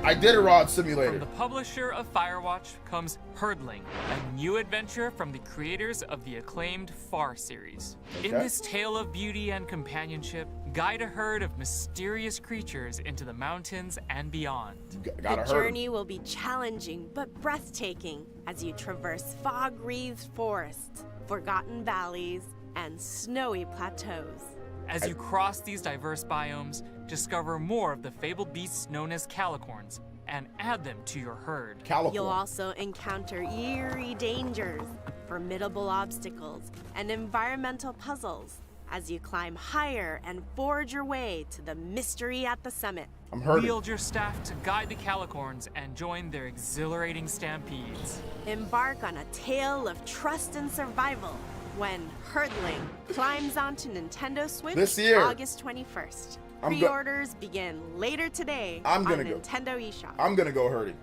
I did a rod From simulator. the publisher of Firewatch comes Herdling, a new adventure from the creators of the acclaimed Far series. In Okay. this tale of beauty and companionship, guide a herd of mysterious creatures into the mountains and beyond. Gotta The hurt 'em. journey will be challenging but breathtaking as you traverse fog-wreathed forests, forgotten valleys, and snowy plateaus. As you cross these diverse biomes, discover more of the fabled beasts known as calicorns and add them to your herd. California. You'll also encounter eerie dangers, formidable obstacles, and environmental puzzles as you climb higher and forge your way to the mystery at the summit. I'm hurting. Wield your staff to guide the calicorns and join their exhilarating stampedes. Embark on a tale of trust and survival when Herdling climbs onto Nintendo Switch This year. August 21st. I'm go- Pre-orders begin later today I'm on gonna go. Nintendo eShop. I'm gonna go herding.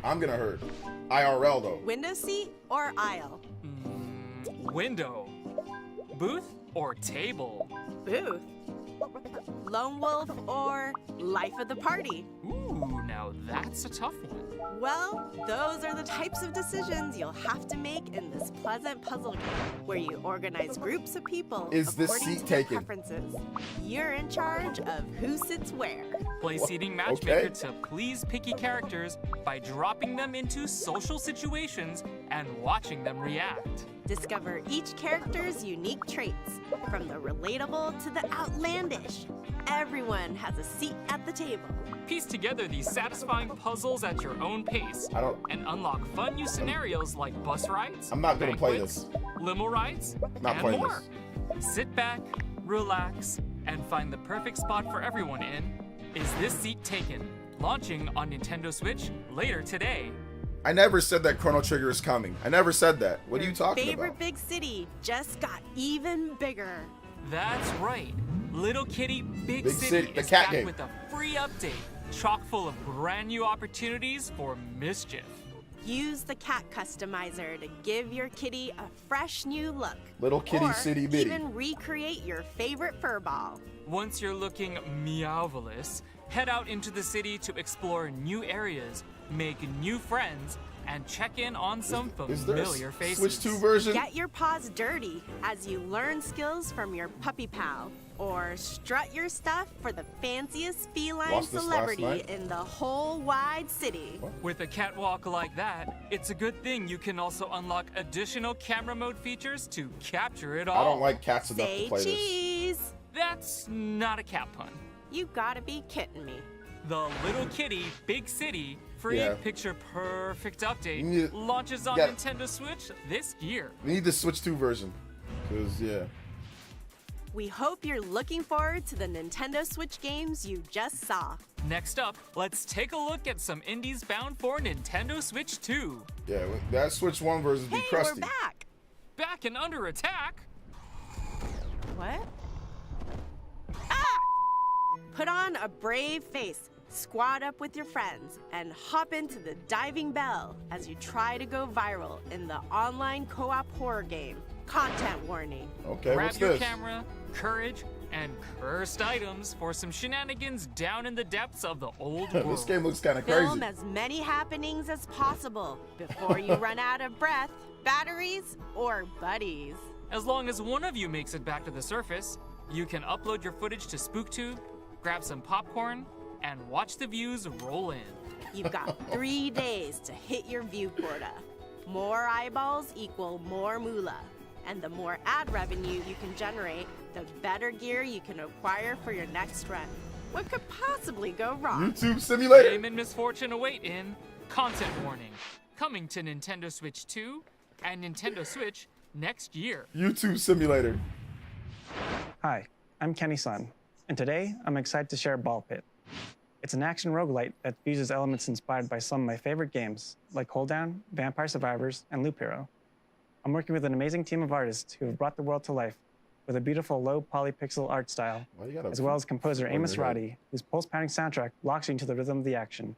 I'm gonna herd. IRL though. Window seat or aisle? Window, booth, or table? Booth? Lone wolf or life of the party? Ooh, now that's a tough one. Well, those are the types of decisions you'll have to make in this pleasant puzzle game, where you organize groups of people Is this according seat to their taken? preferences. You're in charge of who sits where. Play seating matchmaker to please picky characters by dropping them into social situations and watching them react. Discover each character's unique traits, from the relatable to the outlandish. Everyone has a seat at the table. Piece together these satisfying puzzles at your own pace I don't- and unlock fun new scenarios like bus rides, I'm not gonna play banquets, this. limo rides, Not and playing more. Sit back, relax, and find the perfect spot for everyone in Is This Seat Taken? Launching on Nintendo Switch later today. I never said that Chrono Trigger is coming. I never said that. What are you talking Favorite about? big city just got even bigger. That's right. Little Kitty Big, Big City, City, the is cat back game. with a free update, chock full of brand new opportunities for mischief. Use the cat customizer to give your kitty a fresh new look. Little kitty or city bitty. even recreate your favorite fur ball. Once you're looking meowvelous, head out into the city to explore new areas, make new friends, and check in on some Is there familiar a faces. Switch 2 version? Get your paws dirty as you learn skills from your puppy pal. Or strut your stuff for the fanciest feline Watched this last celebrity night. in the whole wide city. With a catwalk like that, it's a good thing you can also unlock additional camera mode features to capture it all. I don't like cats enough Say to play this. cheese. That's not a cat pun. You gotta be kidding me. The Little Kitty Big City free Yeah. picture perfect update You need- launches on yeah. Nintendo Switch this year. We need the Switch 2 version. Cause yeah. We hope you're looking forward to the Nintendo Switch games you just saw. Next up, let's take a look at some indies bound for Nintendo Switch 2. Yeah, that Switch 1 version be Hey, crusty. we're back! Back and under attack. What? Ah! Put on a brave face, squad up with your friends, and hop into the diving bell as you try to go viral in the online co-op horror game. Content warning. Okay, Grab what's your this? camera, courage, and cursed items for some shenanigans down in the depths of the old world. This game looks kind of Film crazy. as many happenings as possible before you run out of breath, batteries, or buddies. As long as one of you makes it back to the surface, you can upload your footage to SpookTube, grab some popcorn, and watch the views roll in. You've got 3 days to hit your view quota. More eyeballs equal more moolah. And the more ad revenue you can generate, the better gear you can acquire for your next run. What could possibly go wrong? YouTube Simulator. Fame and misfortune await in Content Warning, coming to Nintendo Switch 2 and Nintendo Switch next year. YouTube Simulator. Hi, I'm Kenny Sun, and today I'm excited to share Ball Pit. It's an action roguelite that fuses elements inspired by some of my favorite games, like Hold Down, Vampire Survivors, and Loop Hero. I'm working with an amazing team of artists who have brought the world to life with a beautiful low polypixel art style, Why you got a as well as composer on Amos your head? Roddy, whose pulse-pounding soundtrack locks you into the rhythm of the action.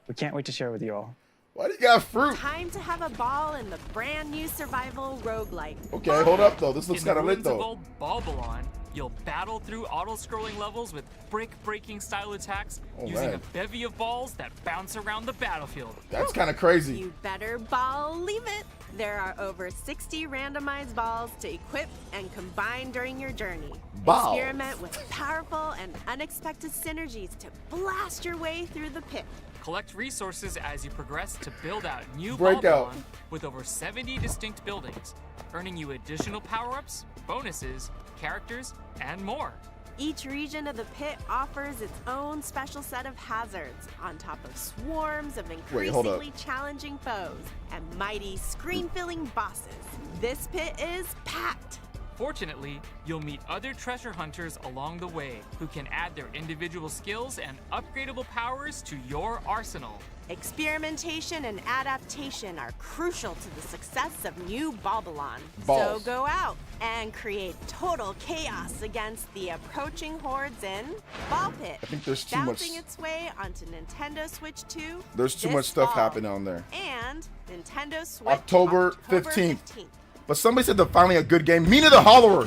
We can't wait to share with you all. Why do you got fruit? Time to have a ball in the brand new survival roguelike. Okay, hold up though. This looks In the kind of lit ruins of though. old Balbalon, You'll battle through auto-scrolling levels with brick-breaking style attacks using man. a bevy of balls that bounce around the battlefield. That's kind of crazy. You better believe it. There are over 60 randomized balls to equip and combine during your journey. Balls. Experiment with powerful and unexpected synergies to blast your way through the pit. Collect resources as you progress to build out new Breakout. Balbalon with over 70 distinct buildings, earning you additional power-ups, bonuses, characters, and more. Each region of the pit offers its own special set of hazards, on top of swarms of Wait, hold up. increasingly challenging foes and mighty screen-filling bosses. This pit is packed. Fortunately, you'll meet other treasure hunters along the way who can add their individual skills and upgradable powers to your arsenal. Experimentation and adaptation are crucial to the success of new Balbalon. Balls. So go out and create total chaos against the approaching hordes in Ball Pit. I think there's too much. Bouncing its way onto Nintendo Switch 2. There's too this much stuff fall. happening on there. And Nintendo Switch October 15th. But somebody said they're finally a good game. Mina the Hollower.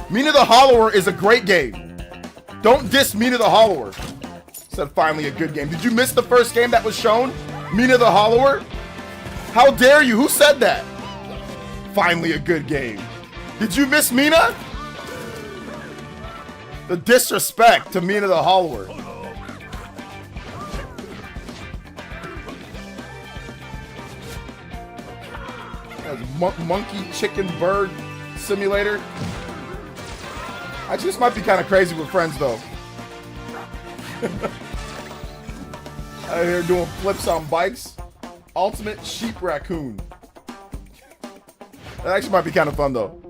Mina the Hollower is a great game. Don't diss Mina the Hollower. Said finally a good game. Did you miss the first game that was shown? Mina the Hollower? How dare you? Who said that? Finally a good game. Did you miss Mina? The disrespect to Mina the Hollower. Monkey chicken bird simulator. Actually, this might be kind of crazy with friends though. Out here doing flips on bikes. Ultimate sheep raccoon. That actually might be kind of fun though.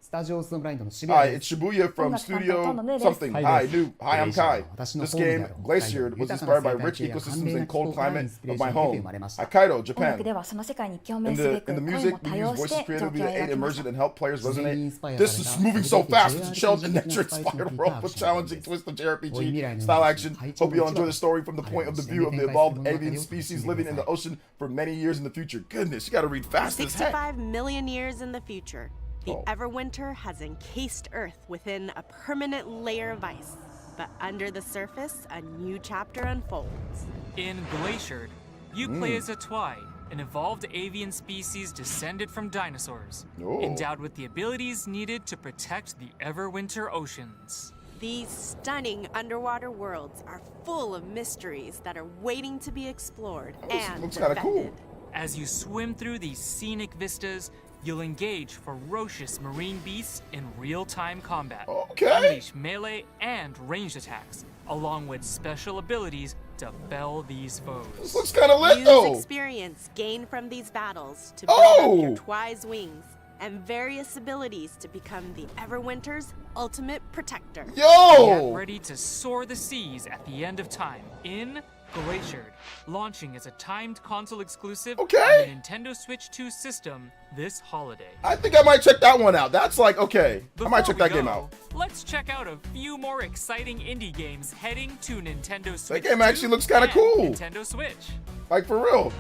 スタジオスブラインドの渋 Hi, 谷で it's す。 Shibuya from Studio something. Hi, new. Hi, I'm Kai. This game, Glacier, was inspired by rich ecosystems and cold climate of my home, Hokkaido, 音楽 Japan. ではその世界に共 In 鳴す the べく in the 声 music, も we 多 use 用し voices て状 creatively 況を to aid 描きまし immersion た and help players resonate. This is moving so fast. It's a challenge in nature-inspired world with challenging twist of JRPG style action. Hope you all enjoy the story from the point of the view of the evolved avian species living in the ocean for many years in the future. Goodness, you gotta read fast as heck. 65 million years in the future, the Oh. Everwinter has encased Earth within a permanent layer of ice. But under the surface, a new chapter unfolds. In Glaciered, you play as a Twai, an evolved avian species descended from dinosaurs, Oh. endowed with the abilities needed to protect the Everwinter oceans. These stunning underwater worlds are full of mysteries that are waiting to be explored this and looks kinda cool. defended. As you swim through these scenic vistas, you'll engage ferocious marine beasts in real-time combat. Okay. Unleash melee and ranged attacks, along with special abilities to fell these This foes. looks kind of lit Use though. experience gained from these battles to build Oh! up your Twi's wings and various abilities to become the Everwinter's ultimate protector. Get Yo! ready to soar the seas at the end of time in Glaciered, launching as a timed console exclusive Okay. on the Nintendo Switch 2 system this holiday. I think I might check that one out. That's like, okay. I might check Before that we game go, out. Let's check out a few more exciting indie games heading to Nintendo Switch. game actually 2 looks kinda and cool. Nintendo Switch. Like for real.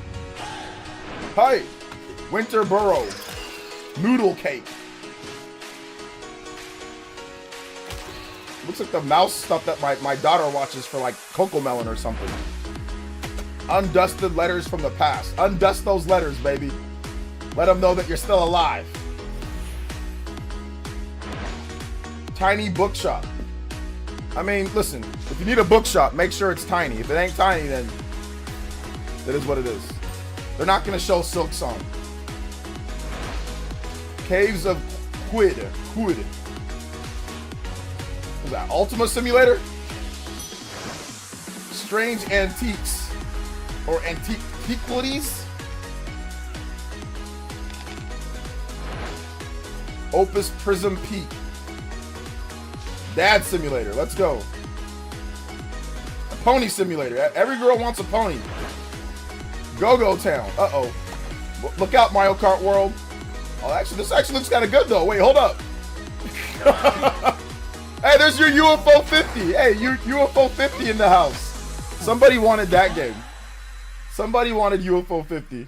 Hi. Winter Burrow. Noodle cake. Looks like the mouse stuff that my daughter watches for like Coco Melon or something. Undusted letters from the past. Undust those letters, baby. Let them know that you're still alive. Tiny bookshop. I mean, listen, if you need a bookshop, make sure it's tiny. If it ain't tiny, then that is what it is. They're not gonna show Silk Song. Caves of Quid. Quid. What's that? Ultima Simulator? Strange Antiques. Or Antiquities? Opus Prism Peak. Dad Simulator. Let's go. A Pony Simulator. Every girl wants a pony. Go-Go Town. Uh-oh. Look out, Mario Kart World. Oh, actually, this actually looks kind of good, though. Wait, hold up. Hey, there's your UFO 50. Hey, UFO 50 in the house. Somebody wanted that game. Somebody wanted UFO 50.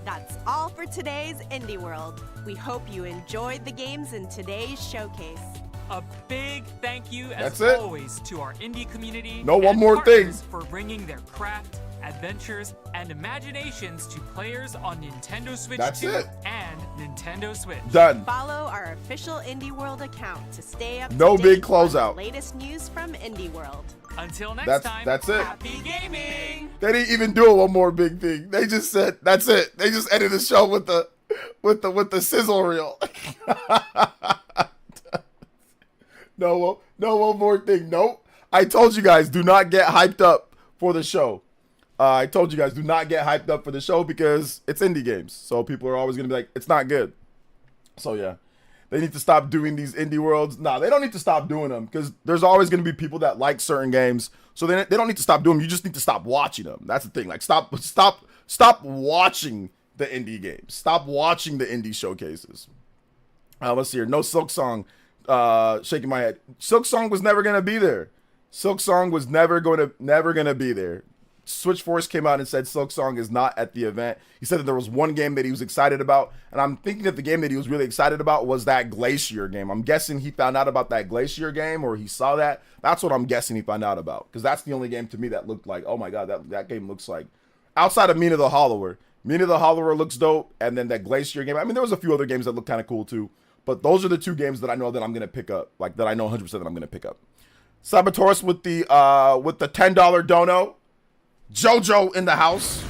That's all for today's Indie World. We hope you enjoyed the games in today's showcase. A big thank you, as That's it. always, to our indie community No, one and more partners thing. for bringing their craft, adventures, and imaginations to players on Nintendo Switch That's 2 it. and Nintendo Switch. Done. Follow our official Indie World account to stay up No to big date on closeout. the latest news from Indie World. Until next That's- time, that's it. happy gaming! They didn't even do one more big thing. They just said that's it. They just ended the show with the sizzle reel. No one more thing. Nope. I told you guys, do not get hyped up for the show. I told you guys, do not get hyped up for the show because it's indie games. So people are always going to be like, it's not good. So yeah, they need to stop doing these indie worlds. Nah, they don't need to stop doing them because there's always going to be people that like certain games. So they don't need to stop doing them. You just need to stop watching them. That's the thing. Like stop watching the indie games. Stop watching the indie showcases. Let's see here. No Silk Song. Shaking my head. Silk Song was never gonna be there. Silk Song was never gonna be there. Switch Force came out and said Silk Song is not at the event. He said that there was one game that he was excited about, and I'm thinking that the game that he was really excited about was that Glacier game. I'm guessing he found out about that Glacier game, or he saw that. That's what I'm guessing he found out about, because that's the only game to me that looked like, oh my god, that game looks like, outside of Mina the Hollower. Mina the Hollower looks dope, and then that Glacier game. I mean, there was a few other games that look kind of cool too. But those are the two games that I know that I'm gonna pick up, like that I know 100% that I'm gonna pick up. Sabotaurus with the $10 dono. JoJo in the house.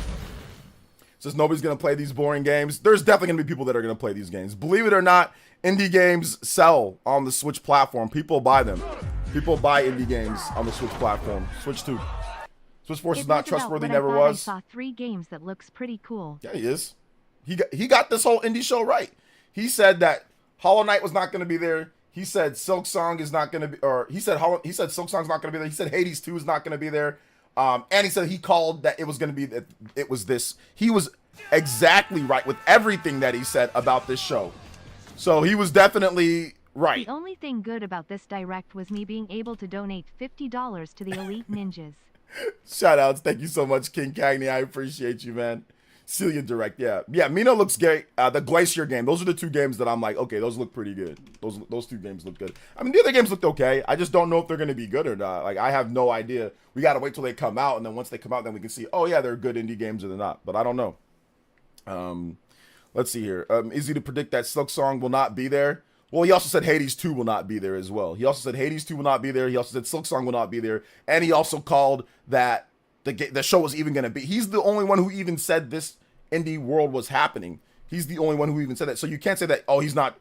Says nobody's gonna play these boring games. There's definitely gonna be people that are gonna play these games. Believe it or not, indie games sell on the Switch platform. People buy them. People buy indie games on the Switch platform. Switch 2. Switch Force is not trustworthy. Never was. I saw 3 games that looks pretty cool. Yeah, he is. He got this whole indie show right. He said that Hollow Knight was not going to be there. He said Silk Song is not going to be, or he said Silk Song's not going to be there. He said Hades 2 is not going to be there. And he said he called that it was going to be that it was this. He was exactly right with everything that he said about this show. So he was definitely right. The only thing good about this direct was me being able to donate $50 to the Elite Ninjas. Shout outs. Thank you so much, King Cagney. I appreciate you, man. Celia Direct, yeah. Mina looks great. The Glacier game, those are the two games that I'm like, okay, those look pretty good. Those two games look good. I mean, the other games looked okay. I just don't know if they're going to be good or not. Like, I have no idea. We got to wait till they come out, and then once they come out, then we can see, oh, yeah, they're good indie games or they're not. But I don't know. Let's see here. Easy to predict that Silk Song will not be there. Well, he also said Hades 2 will not be there as well. He also said Hades 2 will not be there. He also said Silk Song will not be there. And he also called that the show was even going to be. He's the only one who even said this indie world was happening. He's the only one who even said that. So you can't say that, oh, he's not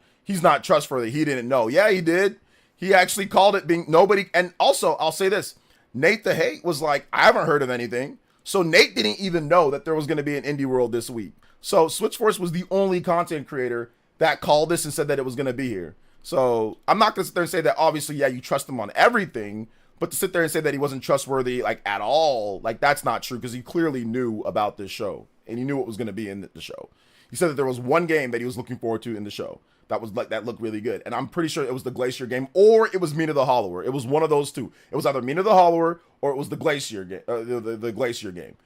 trustworthy. He didn't know. Yeah, he did. He actually called it being nobody. And also, I'll say this. Nate the Hate was like, I haven't heard of anything. So Nate didn't even know that there was going to be an indie world this week. So Switch Force was the only content creator that called this and said that it was going to be here. So I'm not going to sit there and say that obviously, yeah, you trust him on everything, but to sit there and say that he wasn't trustworthy, like, at all, like, that's not true, because he clearly knew about this show, and he knew what was going to be in the show. He said that there was one game that he was looking forward to in the show that was like, that looked really good, and I'm pretty sure it was the Glacier game, or it was Mina the Hollower. It was one of those two. It was either Mina the Hollower, or it was the Glacier game, the Glacier game.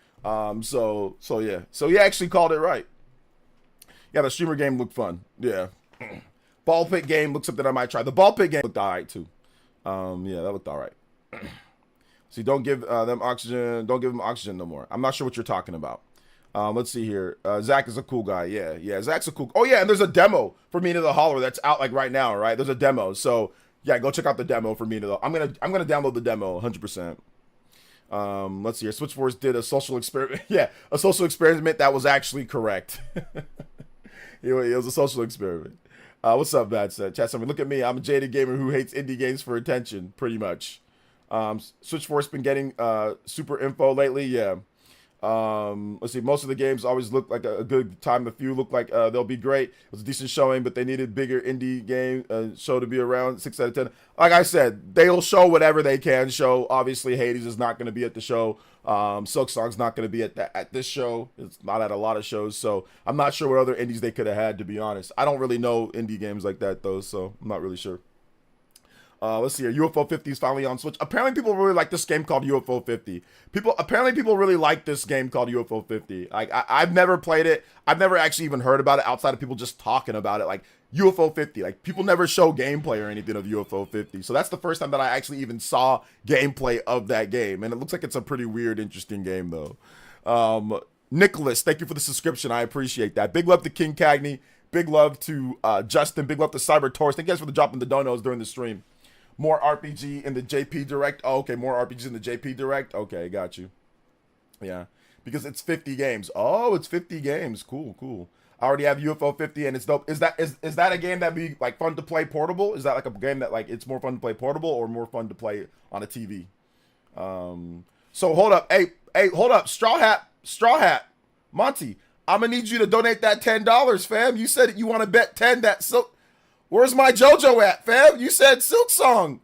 So yeah. So he actually called it right. Yeah, the streamer game looked fun. Yeah. Ball pit game looks something I might try. The ball pit game looked alright too. Yeah, that looked alright. See, don't give them oxygen. Don't give them oxygen no more. I'm not sure what you're talking about. Let's see here. Zach is a cool guy. Yeah. Zach's a cool. Oh yeah, and there's a demo for Mina the Hollower that's out like right now. Right, there's a demo. So yeah, go check out the demo for Mina. I'm gonna download the demo 100%. Let's see here. Switch Force did a social experiment. Yeah, a social experiment that was actually correct. It was a social experiment. What's up, Bad Set? Chat, somebody look at me. I'm a jaded gamer who hates indie games for attention, pretty much. Switch Force been getting super info lately. Yeah. Let's see. Most of the games always look like a good time. A few look like they'll be great. It was a decent showing, but they needed bigger indie game show to be around. 6 out of 10. Like I said, they'll show whatever they can show. Obviously, Hades is not going to be at the show. Silk Song's not going to be at this show. It's not at a lot of shows, so I'm not sure what other indies they could have had. To be honest, I don't really know indie games like that though, so I'm not really sure. Let's see here. UFO 50 is finally on Switch. Apparently, people really like this game called UFO 50. Apparently, people really like this game called UFO 50. Like, I've never played it. I've never actually even heard about it outside of people just talking about it. Like, UFO 50. Like, people never show gameplay or anything of UFO 50. So that's the first time that I actually even saw gameplay of that game. And it looks like it's a pretty weird, interesting game, though. Nicholas, thank you for the subscription. I appreciate that. Big love to King Cagney. Big love to Justin. Big love to Cyber Taurus. Thank you guys for the dropping the donos during the stream. More RPG in the JP Direct. Oh, okay, more RPGs in the JP Direct. Okay, got you. Yeah, because it's 50 games. Oh, it's 50 games. Cool, cool. I already have UFO 50 and it's dope. Is that a game that'd be like fun to play portable? Is that like a game that like it's more fun to play portable or more fun to play on a TV? So hold up. Hey, hold up. Straw Hat. Monty, I'm gonna need you to donate that $10, fam. You said you want to bet 10 that Silk. Where's my JoJo at, fam? You said Silk Song.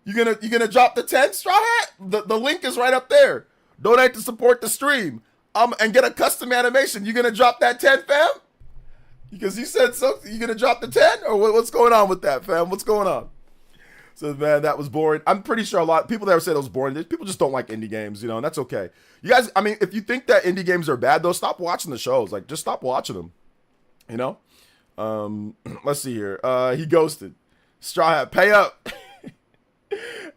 You gonna drop the 10, Straw Hat? The link is right up there. Donate to support the stream. And get a custom animation. You gonna drop that 10, fam? Because you said so. You gonna drop the 10? Or what's going on with that, fam? What's going on? So, man, that was boring. I'm pretty sure a lot of people that said it was boring. People just don't like indie games, and that's okay. You guys, I mean, if you think that indie games are bad, though, stop watching the shows. Like, just stop watching them, Let's see here. He ghosted. Straw Hat, pay up.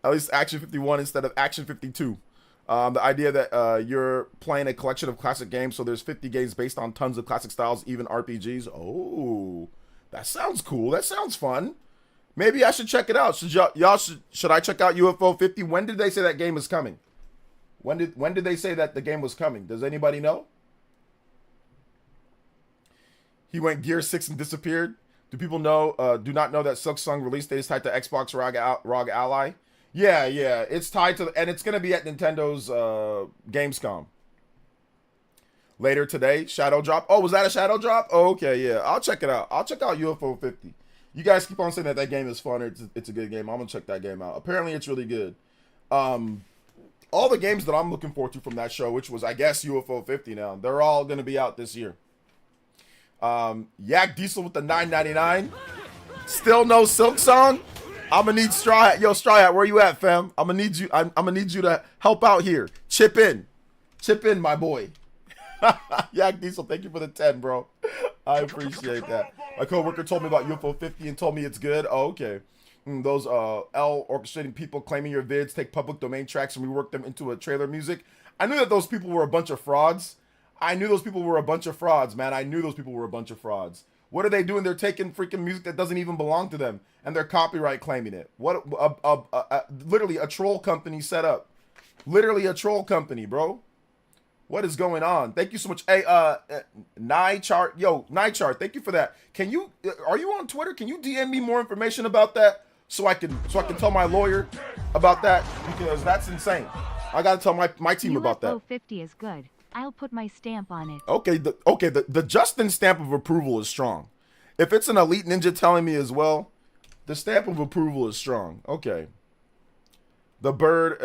At least Action 51 instead of Action 52. The idea that you're playing a collection of classic games, so there's 50 games based on tons of classic styles, even RPGs. Oh, that sounds cool. That sounds fun. Maybe I should check it out. Should I check out UFO 50? When did they say that game is coming? When did they say that the game was coming? Does anybody know? He went Gear 6 and disappeared. Do people know? Do not know that Silk Song release date is tied to Xbox ROG Ally? Yeah, it's tied to, and it's gonna be at Nintendo's Gamescom later today. Shadow drop. Oh, was that a shadow drop? Oh, okay, yeah. I'll check it out. I'll check out UFO 50. You guys keep on saying that game is fun. Or it's a good game. I'm gonna check that game out. Apparently, it's really good. All the games that I'm looking forward to from that show, which was I guess UFO 50 now, they're all gonna be out this year. Yak Diesel with the $9.99. Still no Silk Song. I'm gonna need Straw Hat. Yo, Straw Hat, where you at, fam? I'm gonna need you. I'm gonna need you to help out here. Chip in, my boy. Yak Diesel, thank you for the 10, bro. I appreciate that. My coworker told me about UFO 50 and told me it's good. Oh, okay. Those L orchestrating people claiming your vids, take public domain tracks and rework them into a trailer music. I knew that those people were a bunch of frauds. Man. I knew those people were a bunch of frauds. What are they doing? They're taking freaking music that doesn't even belong to them, and they're copyright claiming it. What? Literally a troll company set up. Literally a troll company, bro. What is going on? Thank you so much. Hey, Nychart. Yo, Nychart, thank you for that. Are you on Twitter? Can you DM me more information about that so I can tell my lawyer about that? Because that's insane. I gotta tell my team about that. UFO 50 is good. I'll put my stamp on it. Okay, the Justin stamp of approval is strong. If it's an Elite Ninja telling me as well, the stamp of approval is strong. Okay. The bird,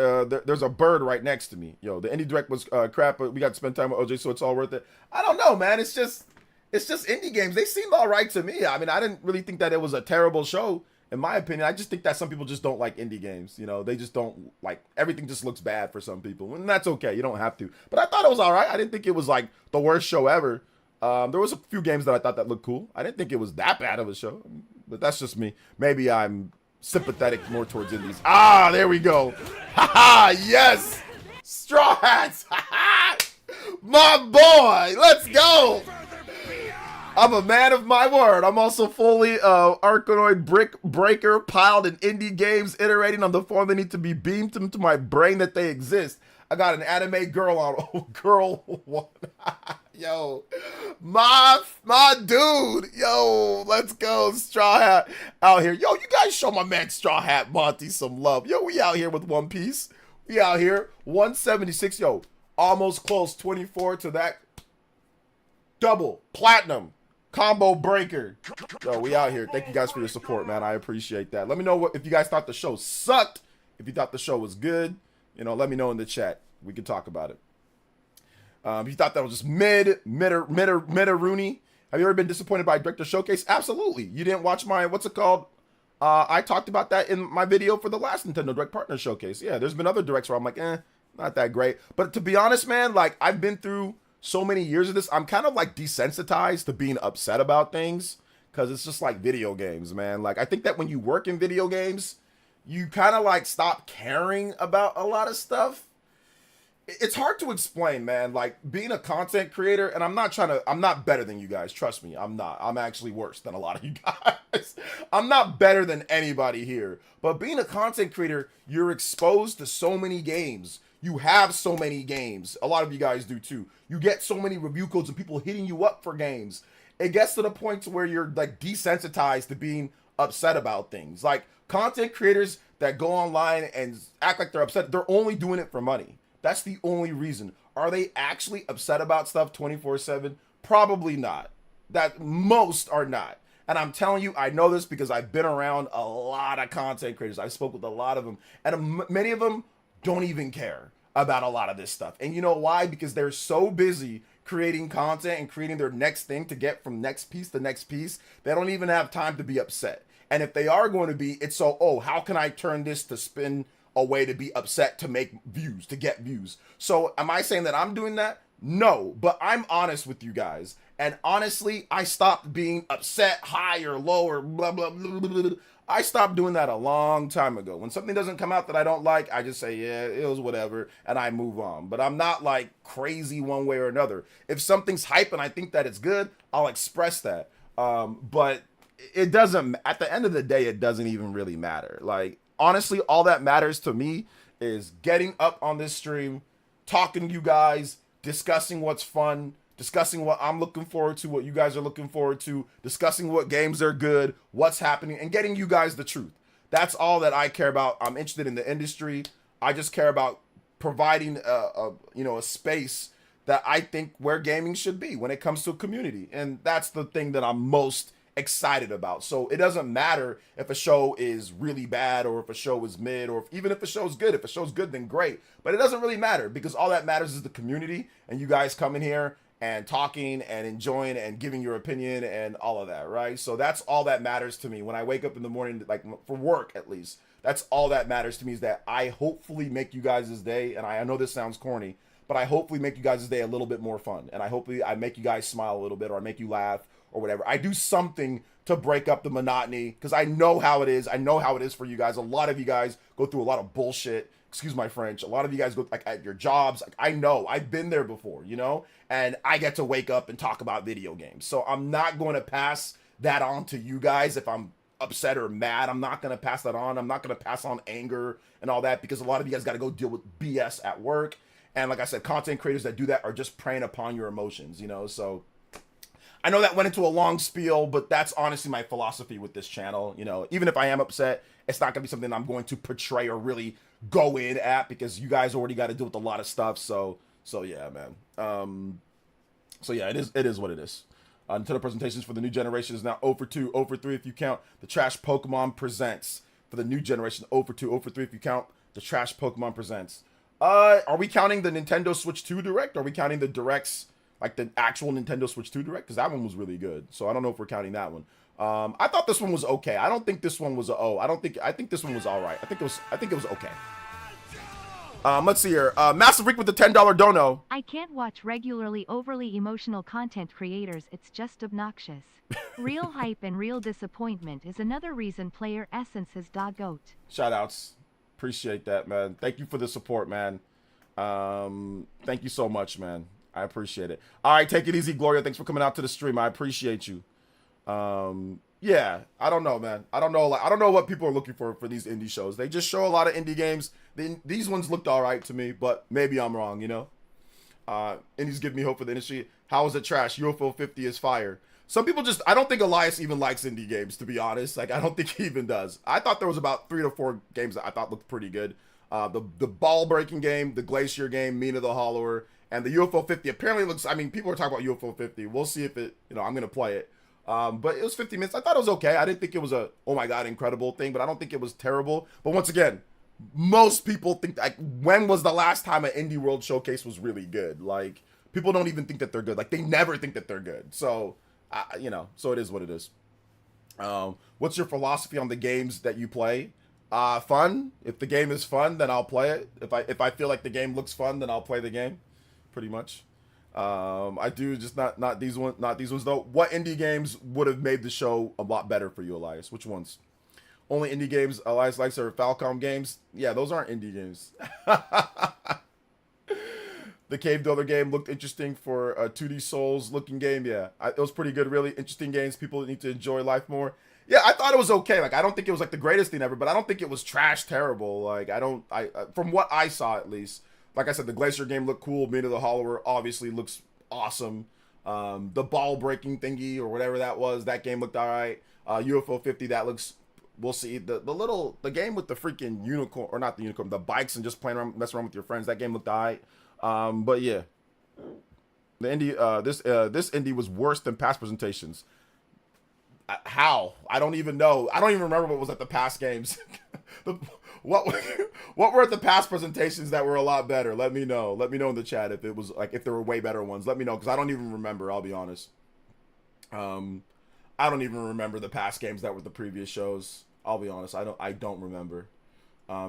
there's a bird right next to me. Yo, the Indie Direct was crap, but we got to spend time with OJ, so it's all worth it. I don't know, man. It's just indie games. They seemed all right to me. I mean, I didn't really think that it was a terrible show, in my opinion. I just think that some people just don't like indie games. They just don't like, everything just looks bad for some people, and that's okay. You don't have to. But I thought it was all right. I didn't think it was like the worst show ever. There was a few games that I thought that looked cool. I didn't think it was that bad of a show, but that's just me. Maybe I'm sympathetic more towards indies. Ah, there we go. Haha, yes. Straw Hats. My boy, let's go. I'm a man of my word. I'm also fully Arkanoid brick breaker piled in indie games, iterating on the form they need to be beamed into my brain that they exist. I got an anime girl on. Oh, girl one. Yo, my dude. Yo, let's go. Straw Hat out here. Yo, you guys show my man Straw Hat Monty some love. Yo, we out here with One Piece. We out here. 176. Yo, almost close. 24 to that. Double platinum combo breaker. Yo, we out here. Thank you guys for your support, man. I appreciate that. Let me know if you guys thought the show sucked. If you thought the show was good, let me know in the chat. We can talk about it. If you thought that was just mid-a Rooney. Have you ever been disappointed by Director Showcase? Absolutely. You didn't watch my, what's it called? I talked about that in my video for the last Nintendo Direct Partner Showcase. Yeah, there's been other directs where I'm like, not that great. But to be honest, man, like I've been through so many years of this, I'm kind of like desensitized to being upset about things because it's just like video games, man. Like I think that when you work in video games, you kind of like stop caring about a lot of stuff. It's hard to explain, man. Like being a content creator, and I'm not better than you guys. Trust me, I'm not. I'm actually worse than a lot of you guys. I'm not better than anybody here. But being a content creator, you're exposed to so many games. You have so many games. A lot of you guys do too. You get so many review codes and people hitting you up for games. It gets to the point to where you're like desensitized to being upset about things. Like content creators that go online and act like they're upset, they're only doing it for money. That's the only reason. Are they actually upset about stuff 24/7? Probably not. That most are not. And I'm telling you, I know this because I've been around a lot of content creators. I spoke with a lot of them, and many of them don't even care about a lot of this stuff. And you know why? Because they're so busy creating content and creating their next thing to get from next piece to next piece, they don't even have time to be upset. And if they are going to be, it's so, oh, how can I turn this to spin a way to be upset to make views, to get views? So am I saying that I'm doing that? No, but I'm honest with you guys. And honestly, I stopped being upset, high or low or blah, blah, blah, blah, blah. I stopped doing that a long time ago. When something doesn't come out that I don't like, I just say, yeah, it was whatever, and I move on. But I'm not like crazy one way or another. If something's hype and I think that it's good, I'll express that. But it doesn't, at the end of the day, it doesn't even really matter. Like, honestly, all that matters to me is getting up on this stream, talking to you guys, discussing what's fun, discussing what I'm looking forward to, what you guys are looking forward to, discussing what games are good, what's happening, and getting you guys the truth. That's all that I care about. I'm interested in the industry. I just care about providing a space that I think where gaming should be when it comes to a community. And that's the thing that I'm most excited about. So it doesn't matter if a show is really bad or if a show is mid or even if a show's good. If a show's good, then great. But it doesn't really matter because all that matters is the community and you guys coming here and talking and enjoying and giving your opinion and all of that, right? So that's all that matters to me when I wake up in the morning, like for work at least. That's all that matters to me is that I hopefully make you guys' day, and I know this sounds corny, but I hopefully make you guys' day a little bit more fun. And I hopefully I make you guys smile a little bit or I make you laugh or whatever. I do something to break up the monotony because I know how it is. I know how it is for you guys. A lot of you guys go through a lot of bullshit. Excuse my French. A lot of you guys go like at your jobs. Like, I know. I've been there before, and I get to wake up and talk about video games. So I'm not going to pass that on to you guys if I'm upset or mad. I'm not going to pass that on. I'm not going to pass on anger and all that because a lot of you guys got to go deal with BS at work. And like I said, content creators that do that are just preying upon your emotions, So I know that went into a long spiel, but that's honestly my philosophy with this channel. Even if I am upset, it's not going to be something I'm going to portray or really go in at because you guys already got to deal with a lot of stuff. So yeah, man. So yeah, it is what it is. Nintendo presentations for the new generation is now 0 for 2, 0 for 3 if you count the Trash Pokemon Presents. For the new generation, 0 for 2, 0 for 3 if you count the Trash Pokemon Presents. Are we counting the Nintendo Switch 2 Direct? Are we counting the Directs, like the actual Nintendo Switch 2 Direct? Because that one was really good. So I don't know if we're counting that one. I thought this one was okay. I don't think this one was I think this one was all right. I think it was okay. Let's see here. Massive Freak with the $10 dono. I can't watch regularly overly emotional content creators, it's just obnoxious. Real hype and real disappointment is another reason player essence is .goat. Shout outs. Appreciate that, man. Thank you for the support, man. Thank you so much, man. I appreciate it. All right, take it easy, Gloria. Thanks for coming out to the stream. I appreciate you. Yeah, I don't know, man. I don't know what people are looking for these indie shows. They just show a lot of indie games. These ones looked all right to me, but maybe I'm wrong, Indies give me hope for the industry. How is it trash? UFO 50 is fire. Some people I don't think Elias even likes indie games, to be honest. Like, I don't think he even does. I thought there was about 3 to 4 games that I thought looked pretty good. The ball breaking game, the Glacier game, Mina the Hollower, and the UFO 50 apparently looks, people are talking about UFO 50. We'll see if it, I'm going to play it. But it was 50 minutes. I thought it was okay. I didn't think it was a, oh my God, incredible thing, but I don't think it was terrible. But once again, most people think, like, when was the last time an Indie World Showcase was really good? Like, people don't even think that they're good. Like, they never think that they're good. So, so it is what it is. What's your philosophy on the games that you play? Fun. If the game is fun, then I'll play it. If I feel like the game looks fun, then I'll play the game. Pretty much. I do just not these ones though. What indie games would have made the show a lot better for you, Elias? Which ones? Only indie games Elias likes are Falcom games. Yeah, those aren't indie games. The Cave Builder game looked interesting for a 2D Souls looking game. Yeah, it was pretty good. Really interesting games. People need to enjoy life more. Yeah, I thought it was okay. Like, I don't think it was like the greatest thing ever, but I don't think it was trash terrible. Like, from what I saw at least. Like I said, the Glacier game looked cool. Meat of the Hollower obviously looks awesome. The ball breaking thingy or whatever that was, that game looked all right. UFO 50, that looks, we'll see. The game with the freaking unicorn, or not the unicorn, the bikes and just playing around, messing around with your friends, that game looked all right. But yeah, the indie, this indie was worse than past presentations. How? I don't even know. I don't even remember what was at the past games. What were at the past presentations that were a lot better? Let me know. Let me know in the chat if it was like, if there were way better ones. Let me know, because I don't even remember. I'll be honest. I don't even remember the past games that were the previous shows. I'll be honest. I don't remember.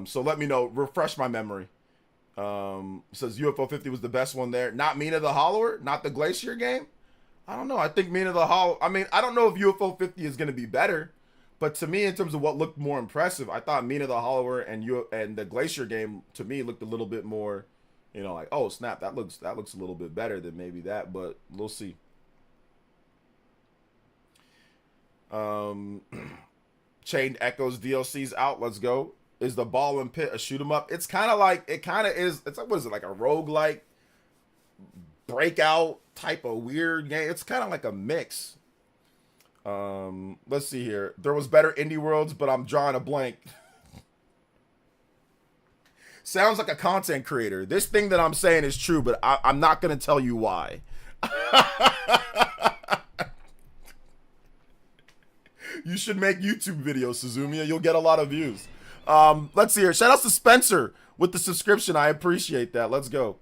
So let me know. Refresh my memory. Says UFO 50 was the best one there. Not Mina the Hollower, not the Glacier game. I don't know. I think Mina the Hollow. I mean, I don't know if UFO 50 is going to be better, but to me, in terms of what looked more impressive, I thought Mina the Hollower and the Glacier game to me looked a little bit more, you know, like, oh snap, that looks a little bit better than maybe that, but we'll see. Chained Echoes DLC's out. Let's go. Is the Ball and Pit a shoot 'em up? It's kind of like, it kind of is. It's like, what is it, like a roguelike breakout type of weird game? It's kind of like a mix. Let's see here. There was better indie worlds, but I'm drawing a blank. Sounds like a content creator. This thing that I'm saying is true, but I'm not going to tell you why. You should make YouTube videos, Suzumiya. You'll get a lot of views. Let's see here. Shout out to Spencer with the subscription. I appreciate that. Let's go.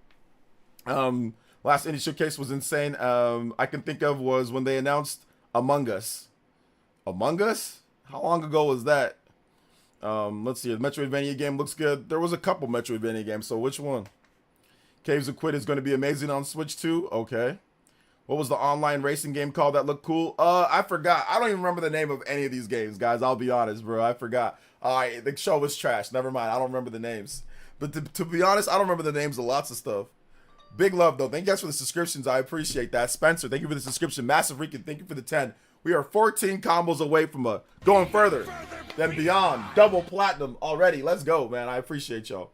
Last indie showcase was insane. I can think of was when they announced Among Us. Among Us? How long ago was that? Let's see. The Metroidvania game looks good. There was a couple Metroidvania games, so which one? Caves of Quid is going to be amazing on Switch too. Okay. What was the online racing game called that looked cool? I forgot. I don't even remember the name of any of these games, guys. I'll be honest, bro. I forgot. The show was trash. Never mind. I don't remember the names. But to be honest, I don't remember the names of lots of stuff. Big love, though. Thank you guys for the subscriptions. I appreciate that. Spencer, thank you for the subscription. Massive Rican, thank you for the 10. We are 14 combos away from going further than beyond. Double platinum already. Let's go, man. I appreciate y'all.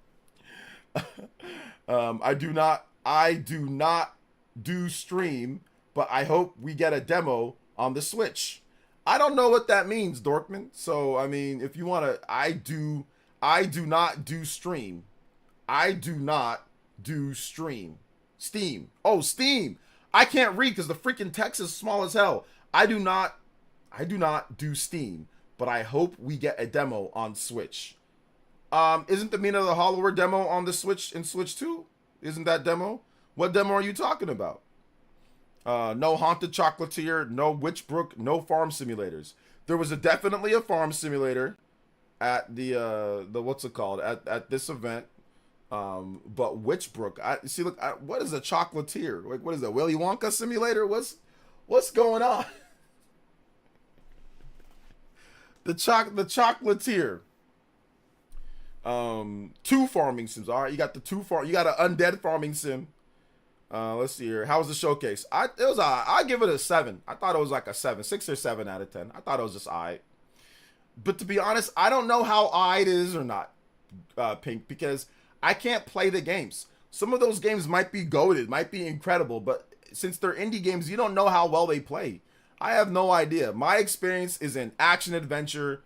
I do not do stream, but I hope we get a demo on the Switch. I don't know what that means, Dorkman. So, I mean, if you want to, I do not do stream. I do not do stream. Steam. Oh, Steam. I can't read because the freaking text is small as hell. I do not do Steam, but I hope we get a demo on Switch. Isn't the Mina the Hollower demo on the Switch in Switch 2? Isn't that demo? What demo are you talking about? No Haunted Chocolatier, no Witchbrook, no farm simulators. There was definitely a farm simulator at the what's it called? At this event. But Witchbrook, see, look, what is a chocolatier? Like, what is that, Willy Wonka simulator? What's going on? The chocolatier. 2 farming sims. All right, you got you got an undead farming sim. Let's see here. How was the showcase? I give it a 7. I thought it was like a 7, 6 or 7 out of 10. I thought it was just alright. But to be honest, I don't know how alright it is or not, Pink, because I can't play the games. Some of those games might be goated, might be incredible, but since they're indie games, you don't know how well they play. I have no idea. My experience is in action adventure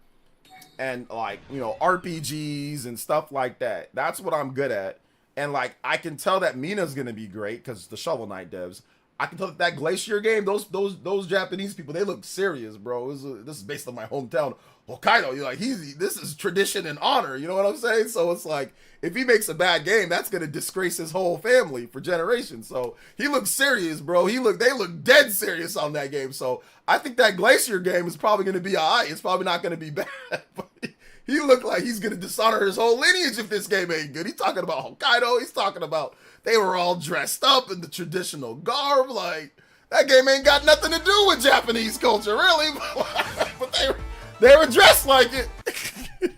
and, like, you know, RPGs and stuff like that. That's what I'm good at. And, like, I can tell that Mina's gonna be great because the Shovel Knight devs. I can tell that Glacier game, those Japanese people, they look serious, bro. This is based on my hometown. Hokkaido, you're like, this is tradition and honor. You know what I'm saying? So it's like, if he makes a bad game, that's gonna disgrace his whole family for generations. So he looks serious, bro. They look dead serious on that game. So I think that Glacier game is probably gonna be alright. It's probably not gonna be bad. But he looked like he's gonna dishonor his whole lineage if this game ain't good. He's talking about Hokkaido. He's talking about they were all dressed up in the traditional garb. Like, that game ain't got nothing to do with Japanese culture, really. But they were dressed like it.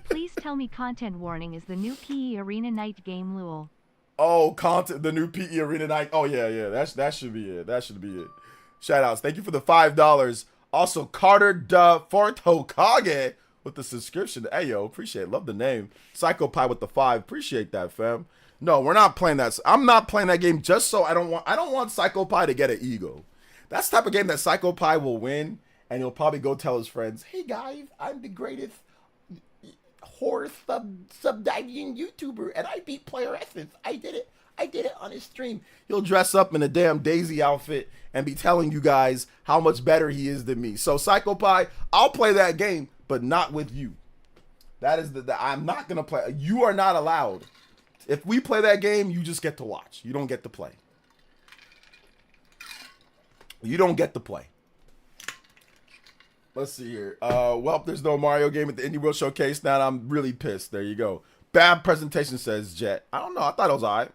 Please tell me content warning is the new PE Arena Night game, Lul. Oh, content, the new PE Arena Night. Oh, yeah. That should be it. That should be it. Shout outs. Thank you for the $5. Also, Carter the Fort Hokage with the subscription. Hey, yo, appreciate it. Love the name. Psycho Pie with the 5. Appreciate that, fam. No, we're not playing that. I'm not playing that game just so I don't want Psycho Pie to get an ego. That's the type of game that Psycho Pie will win, and he'll probably go tell his friends, hey guys, I'm the greatest horror subdivision YouTuber, and I beat Player Essence. I did it on his stream. He'll dress up in a damn Daisy outfit and be telling you guys how much better he is than me. So Psycho Pie, I'll play that game, but not with you. That is I'm not gonna play. You are not allowed. If we play that game, you just get to watch. You don't get to play. You don't get to play. Let's see here. Well, there's no Mario game at the Indie World Showcase. Now I'm really pissed. There you go. Bad presentation, says Jet. I don't know. I thought it was all right.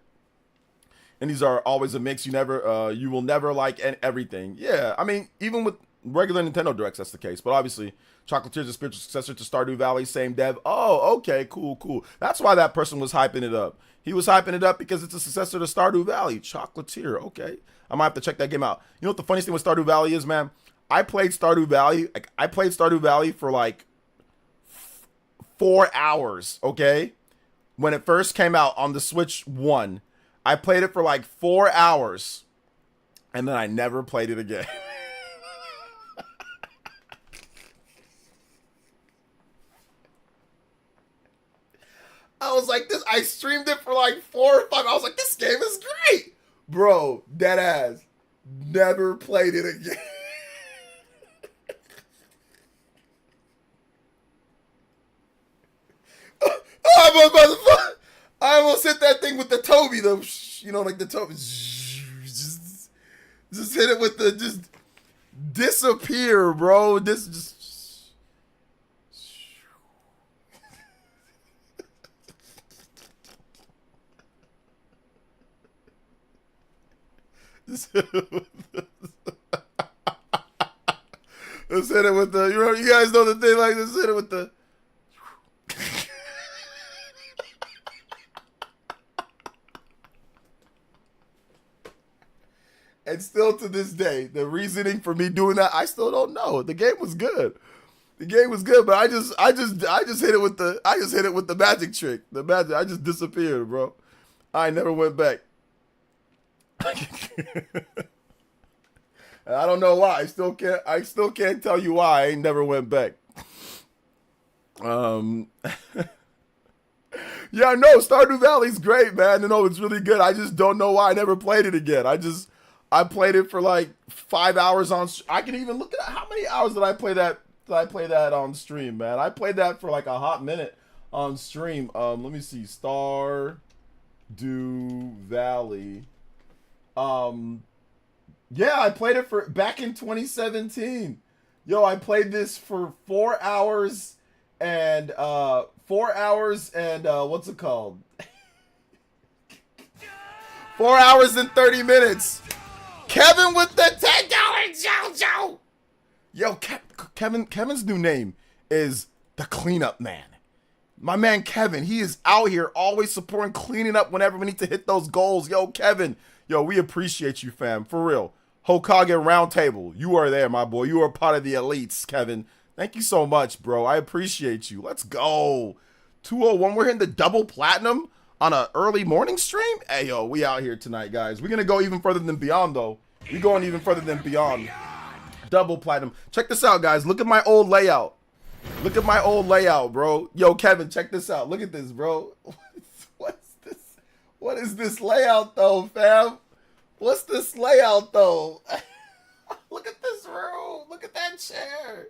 And these are always a mix. You will never like everything. Yeah, I mean, even with regular Nintendo Directs, that's the case. But obviously, Chocolatier is a spiritual successor to Stardew Valley, same dev. Oh, okay, cool. That's why that person was hyping it up. He was hyping it up because it's a successor to Stardew Valley. Chocolatier, okay. I might have to check that game out. You know what the funniest thing with Stardew Valley is, man? I played Stardew Valley for like 4 hours, okay? When it first came out on the Switch 1. I played it for like 4 hours. And then I never played it again. I was like, I streamed it for like 4 or 5. I was like, this game is great. Bro, dead ass. Never played it again. I almost hit that thing with the Toby, though. You know, like the Toby. Just hit it with the, just disappear, bro. Just let's hit it with the, you guys know the thing, like, let's hit it with the, and still to this day, the reasoning for me doing that, I still don't know. The game was good. But I just hit it with the magic trick. I just disappeared, bro. I never went back. And I don't know why. I still can't tell you why I ain't never went back. Yeah, no, Stardew Valley's great, man. You know, it's really good. I just don't know why I never played it again. I played it for like 5 hours on. I can even look at how many hours did I play that. Did I play that on stream, man? I played that for like a hot minute on stream. Let me see, Stardew Valley. Yeah, I played it for back in 2017. Yo, I played this for 4 hours and what's it called? 4 hours and 30 minutes. Kevin with the $10 JoJo. Yo, Kevin's new name is the Cleanup Man. My man Kevin, he is out here always supporting cleaning up whenever we need to hit those goals. Yo, Kevin, yo, we appreciate you, fam. For real. Hokage Roundtable, you are there, my boy. You are part of the elites, Kevin. Thank you so much, bro. I appreciate you. Let's go. 201, we're hitting the double platinum on an early morning stream? Hey, yo, we out here tonight, guys. We're going to go even further than beyond, though. We're going even further than beyond. Double platinum. Check this out, guys. Look at my old layout. Look at my old layout, bro. Yo, Kevin, check this out. Look at this, bro. What's this? What is this layout, though, fam? What's this layout, though? Look at this room. Look at that chair.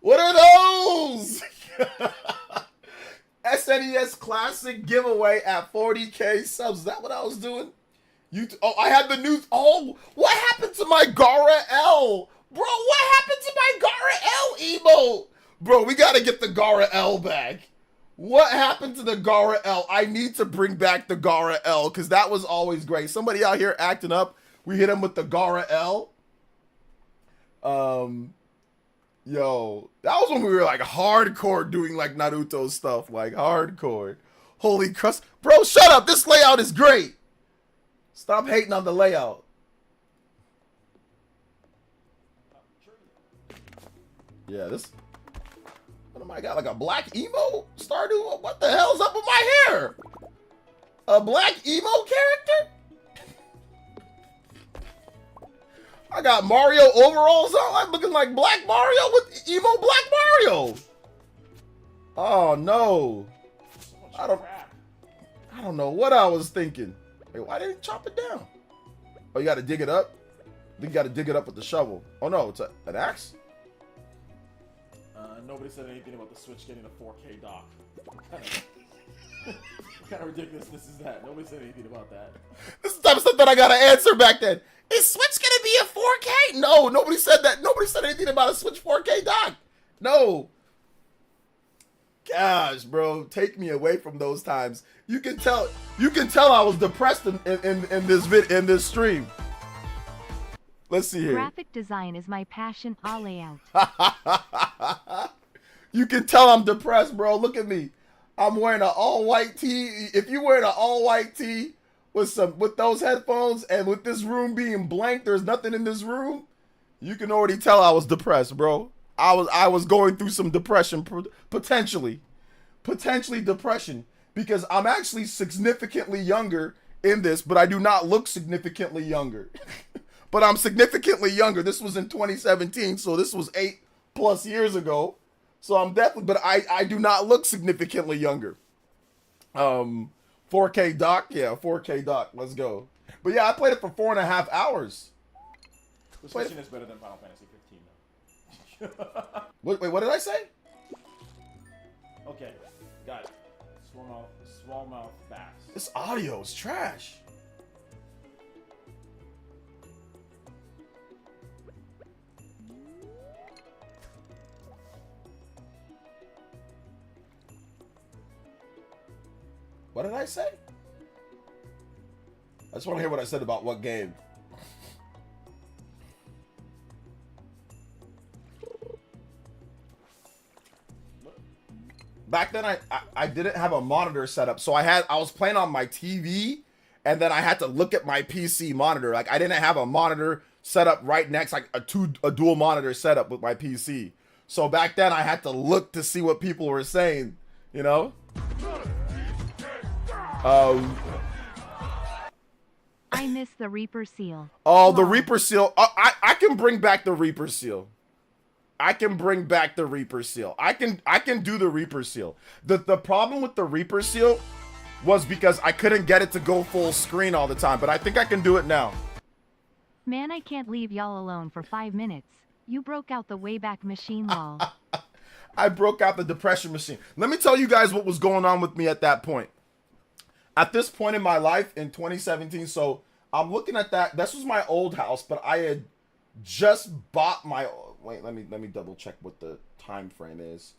What are those? SNES Classic giveaway at 40K subs. Is that what I was doing? Oh, I had the news. Oh, what happened to my Gara L? Bro, what happened to my Gara L emote? Bro, we got to get the Gara L back. What happened to the Gara L? I need to bring back the Gara L because that was always great. Somebody out here acting up. We hit him with the Gara L. Yo, that was when we were like hardcore doing like Naruto stuff, like hardcore. Holy crust. Bro, shut up. This layout is great. Stop hating on the layout. Yeah, this. What am I got? Like a black emo? Stardew? What the hell's up with my hair? A black emo character? I got Mario overalls on. I'm looking like Black Mario with emo Black Mario. Oh no. I don't know what I was thinking. Wait, why didn't you chop it down? Oh, you gotta dig it up? You gotta dig it up with the shovel. Oh no, it's an axe? Nobody said anything about the Switch getting a 4K dock. What kind of ridiculousness is that? Nobody said anything about that. This is the type of stuff that I gotta answer back then. Is Switch gonna be a 4K? No, nobody said that. Nobody said anything about a Switch 4K dock. No. Gosh, bro, take me away from those times. You can tell I was depressed in this stream. Let's see here. Graphic design is my passion, all layout. You can tell I'm depressed, bro. Look at me. I'm wearing an all-white tee. If you wearing an all-white tee with those headphones and with this room being blank, there's nothing in this room, you can already tell I was depressed, bro. I was going through some depression, potentially depression, because I'm actually significantly younger in this, but I do not look significantly younger. But I'm significantly younger. This was in 2017, so this was 8+ years ago. So I'm definitely, but I do not look significantly younger. 4K dock, yeah, 4K dock. Let's go. But yeah, I played it for 4.5 hours. This version is better than Final Fantasy 15, though. Wait, what did I say? Okay, got it. Smallmouth bass. This audio is trash. What did I say? I just want to hear what I said about what game. Back then, I didn't have a monitor set up, so I was playing on my TV, and then I had to look at my PC monitor. Like I didn't have a monitor set up right next, like a dual monitor setup with my PC. So back then, I had to look to see what people were saying. You know. I miss the Reaper Seal. Oh, the Reaper Seal. I can bring back the Reaper Seal. I can bring back the Reaper Seal. I can do the Reaper Seal. The problem with the Reaper Seal was because I couldn't get it to go full screen all the time, but I think I can do it now. Man, I can't leave y'all alone for 5 minutes. You broke out the Wayback Machine wall. I broke out the depression machine. Let me tell you guys what was going on with me at that point. At this point in my life in 2017, so I'm looking at that. This was my old house, but I had just bought my. Wait, let me double check what the time frame is.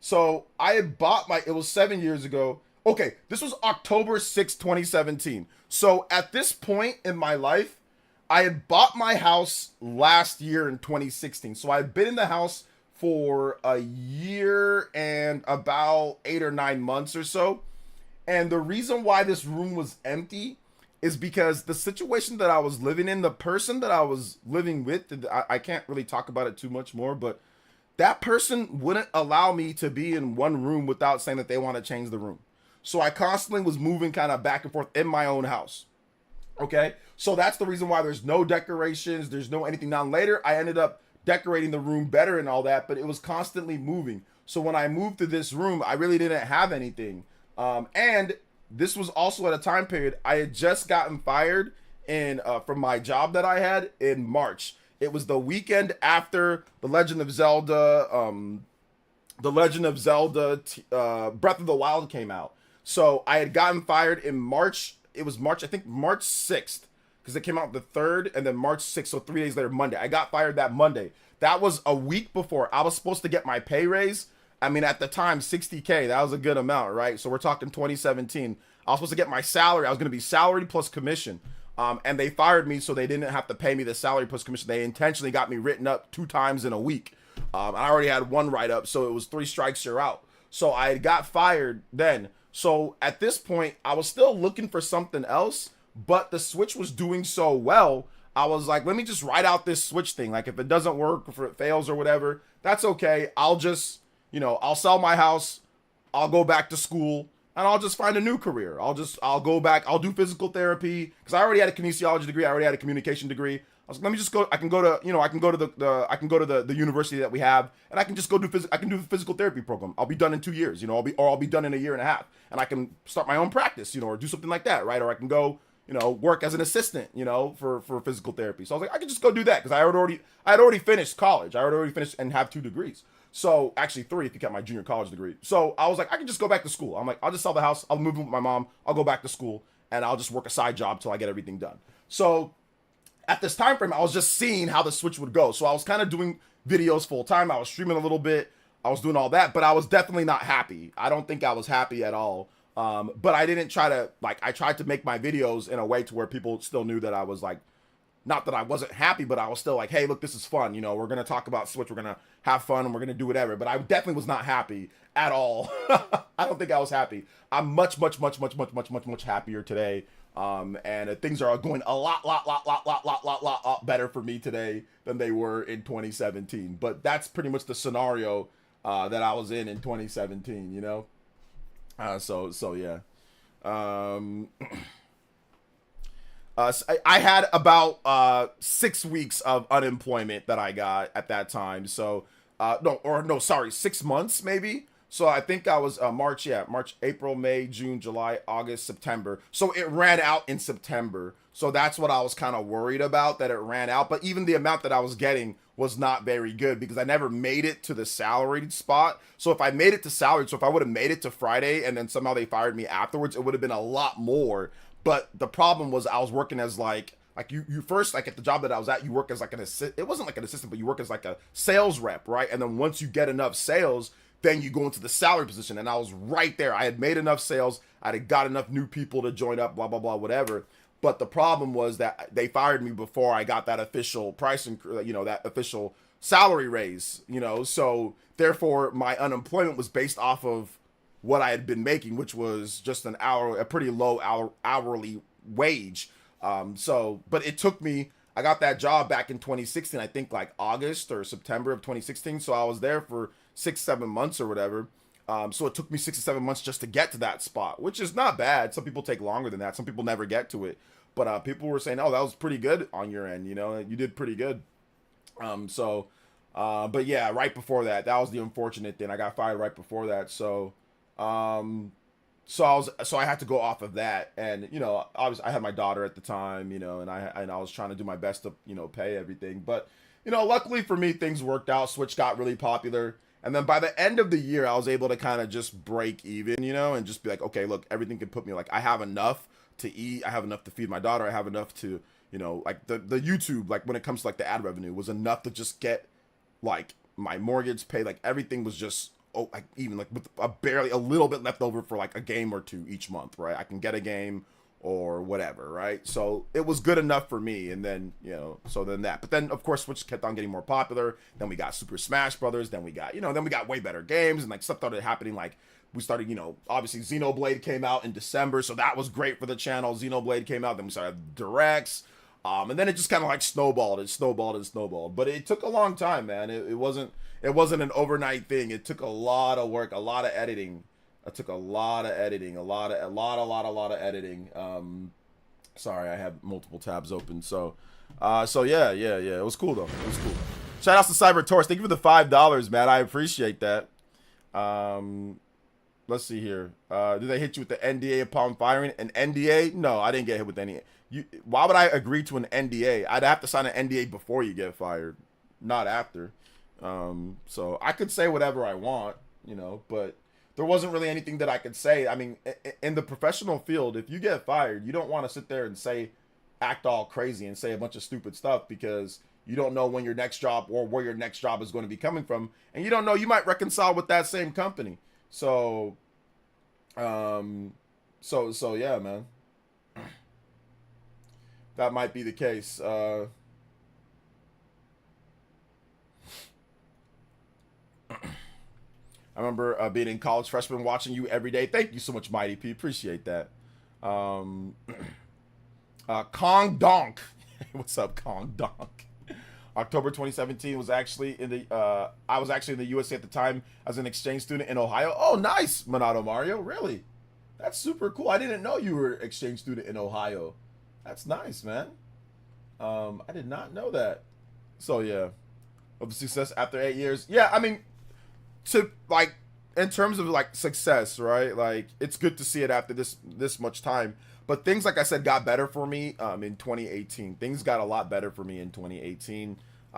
So I had bought my. It was 7 years ago. Okay, this was October 6, 2017. So at this point in my life, I had bought my house last year in 2016. So I'd been in the house for a year and about 8 or 9 months or so. And the reason why this room was empty is because the situation that I was living in, the person that I was living with, I can't really talk about it too much more, but that person wouldn't allow me to be in one room without saying that they want to change the room. So I constantly was moving kind of back and forth in my own house. Okay, so that's the reason why there's no decorations, there's no anything. Now later, I ended up decorating the room better and all that, but it was constantly moving. So when I moved to this room, I really didn't have anything. And this was also at a time period I had just gotten fired from my job that I had in March. It was the weekend after the Legend of Zelda The Legend of Zelda Breath of the Wild came out. So I had gotten fired in March. It was March, I think March 6th, because it came out the 3rd, and then March 6th, so 3 days later, Monday. I got fired that Monday. That was a week before I was supposed to get my pay raise. I mean, at the time, $60K, that was a good amount, right? So we're talking 2017. I was supposed to get my salary. I was going to be salary plus commission. And they fired me, so they didn't have to pay me the salary plus commission. They intentionally got me written up 2 times in a week. I already had 1 write-up, so it was 3 strikes, you're out. So I got fired then. So at this point, I was still looking for something else, but the Switch was doing so well, I was like, let me just write out this Switch thing. Like, if it doesn't work, if it fails or whatever, that's okay. I'll just, I'll sell my house, I'll go back to school, and I'll just find a new career. I'll go back, I'll do physical therapy, because I already had a kinesiology degree, I already had a communication degree. I was like, let me just go, I can go to the university that we have, and I can just go do the physical therapy program. I'll be done in 2 years, I'll be done in a year and a half, and I can start my own practice, or do something like that, right? Or I can go, work as an assistant, for physical therapy. So I was like, I could just go do that, because I had already finished college. I had already finished and have 2 degrees. So actually 3 if you count my junior college degree. So I was like, I can just go back to school. I'm like, I'll just sell the house, I'll move in with my mom, I'll go back to school, and I'll just work a side job till I get everything done. So at this time frame, I was just seeing how the Switch would go. So I was kind of doing videos full time. I was streaming a little bit. I was doing all that, but I was definitely not happy. I don't think I was happy at all. But I didn't try to, I tried to make my videos in a way to where people still knew that I was like, not that I wasn't happy, but I was still like, hey, look, this is fun. We're going to talk about Switch. We're going to have fun and we're going to do whatever. But I definitely was not happy at all. I don't think I was happy. I'm much happier today. And things are going a lot better for me today than they were in 2017. But that's pretty much the scenario that I was in 2017, So yeah. I had about 6 weeks of unemployment that I got at that time. So 6 months maybe. So I think I was March, April, May, June, July, August, September. So it ran out in September. So that's what I was kind of worried about, that it ran out. But even the amount that I was getting was not very good because I never made it to the salaried spot. So if I made it to salaried, so if I would have made it to Friday and then somehow they fired me afterwards, it would have been a lot more. But the problem was I was working as like you first, like at the job that I was at, you work as like it wasn't like an assistant, but you work as like a sales rep, right? And then once you get enough sales, then you go into the salary position. And I was right there. I had made enough sales. I had got enough new people to join up, blah, blah, blah, whatever. But the problem was that they fired me before I got that official pricing, that official salary raise, So therefore my unemployment was based off of what I had been making, which was just a pretty low hourly wage. But it took me, I got that job back in 2016, I think like August or September of 2016. So I was there for 6-7 months or whatever. So it took me 6 to 7 months just to get to that spot, which is not bad. Some people take longer than that. Some people never get to it. But people were saying, oh, that was pretty good on your end. You did pretty good. But yeah, right before that was the unfortunate thing. I got fired right before that. So I had to go off of that. And, obviously I had my daughter at the time, and I was trying to do my best to, pay everything. But, luckily for me, things worked out. Switch got really popular. And then by the end of the year, I was able to kind of just break even, and just be like, okay, look, everything can put me, like, I have enough to eat. I have enough to feed my daughter. I have enough to, like the YouTube, like when it comes to like the ad revenue was enough to just get like my mortgage paid. Like everything was just, even like with barely a little bit left over for like a game or two each month, right? I can get a game or whatever, right? So it was good enough for me. And then, but then of course Switch kept on getting more popular. Then we got Super Smash Brothers. Then we got, then we got way better games and like stuff started happening. Like we started, obviously Xenoblade came out in December. So that was great for the channel. Xenoblade came out. Then we started directs. And then it just kind of like snowballed. But it took a long time, man. It wasn't an overnight thing. It took a lot of work, a lot of editing. It took a lot of editing, a lot of editing. Sorry, I have multiple tabs open. So yeah. It was cool though. It was cool. Shout out to Cyber Taurus. Thank you for the $5, man. I appreciate that. Let's see here. Did they hit you with the NDA upon firing? An NDA? No, I didn't get hit with any. Why would I agree to an NDA? I'd have to sign an NDA before you get fired, not after. So I could say whatever I want. you know, but there wasn't really anything that I could say. I mean, in the professional field, if you get fired, you don't want to sit there and act all crazy and say a bunch of stupid stuff, because you don't know when your next job or where your next job is going to be coming from, and you don't know, you might reconcile with that same company. So, so yeah, man, that might be the case. I remember being in college freshman, watching you every day. Thank you so much, Mighty P. Appreciate that. Kong Donk. What's up, Kong Donk? October 2017 was actually in the I was actually in the USA at the time as an exchange student in Ohio. Oh, nice, Monado Mario. Really? That's super cool. I didn't know you were exchange student in Ohio. That's nice, man. I did not know that. So yeah, of the success after 8 years. Yeah, I mean, to like, in terms of like success, right? Like, it's good to see it after this much time. But things, like I said, got better for me in 2018. Things got a lot better for me in 2018.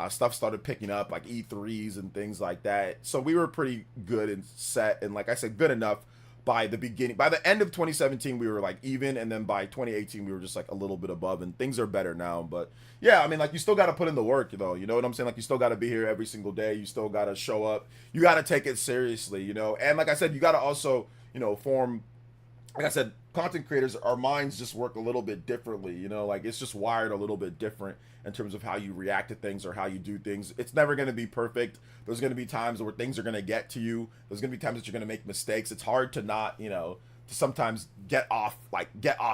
Stuff started picking up, like E3s and things like that. So we were pretty good and set, and like I said, good enough by the beginning. By the end of 2017, we were like even, and then by 2018, we were just like a little bit above, and things are better now. But yeah, I mean, like, you still got to put in the work, though. You know what I'm saying? Like, you still got to be here every single day. You still got to show up. You got to take it seriously, you know? And like I said, you got to also, you know, form, like I said, content creators, our minds just work a little bit differently, you know? Like, it's just wired a little bit different in terms of how you react to things or how you do things. It's never going to be perfect. There's going to be times where things are going to get to you. There's going to be times that you're going to make mistakes. It's hard to not, you know, to sometimes get off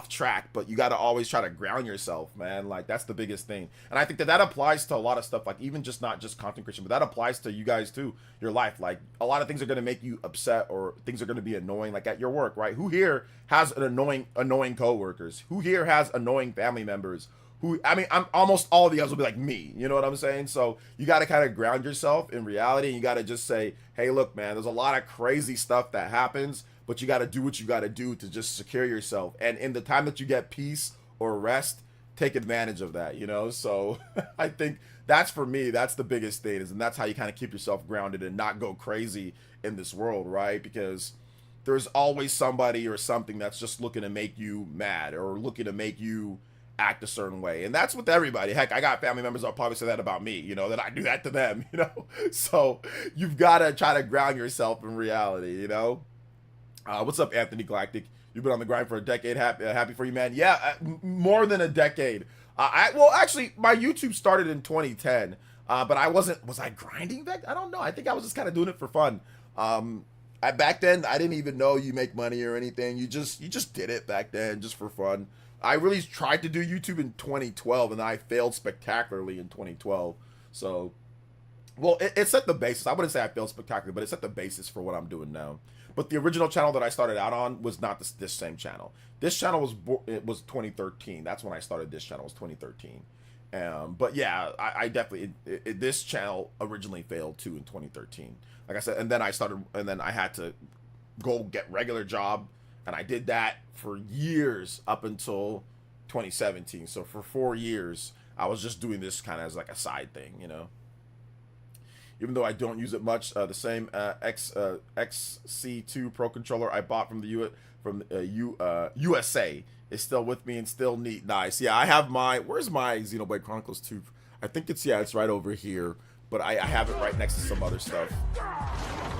track, but you got to always try to ground yourself, man. Like, that's the biggest thing. And I think that applies to a lot of stuff, like even just not just content creation, but that applies to you guys too, your life. Like, a lot of things are going to make you upset, or things are going to be annoying, like at your work, right? Who here has an annoying coworkers? Who here has annoying family members? I mean, I'm almost all of you guys will be like me, you know what I'm saying? So you got to kind of ground yourself in reality, and you got to just say, hey, look, man, there's a lot of crazy stuff that happens, but you got to do what you got to do to just secure yourself. And in the time that you get peace or rest, take advantage of that, you know? So I think that's, for me, that's the biggest thing, and that's how you kind of keep yourself grounded and not go crazy in this world, right? Because there's always somebody or something that's just looking to make you mad or looking to make you act a certain way. And that's with everybody. Heck, I got family members that'll probably say that about me, you know, that I do that to them, you know? So you've got to try to ground yourself in reality, you know? What's up, Anthony Galactic? You've been on the grind for a decade. Happy for you, man. Yeah, more than a decade. Well, actually, my YouTube started in 2010, but was I grinding back? I don't know. I think I was just kind of doing it for fun. Back then, I didn't even know you make money or anything. You just did it back then, just for fun. I really tried to do YouTube in 2012, and I failed spectacularly in 2012. So, well, it set the basis. I wouldn't say I failed spectacularly, but it set the basis for what I'm doing now. But the original channel that I started out on was not this same channel. This channel was 2013. That's when I started this channel, was 2013. But yeah, I definitely, this channel originally failed too in 2013. Like I said, and then I had to go get regular job. And I did that for years up until 2017. So for 4 years, I was just doing this kind of as like a side thing, you know. Even though I don't use it much, the same XC2 Pro controller I bought from the USA is still with me and still neat. Nice. Yeah, I have where's my Xenoblade Chronicles 2? I think it's right over here. But I have it right next to some other stuff.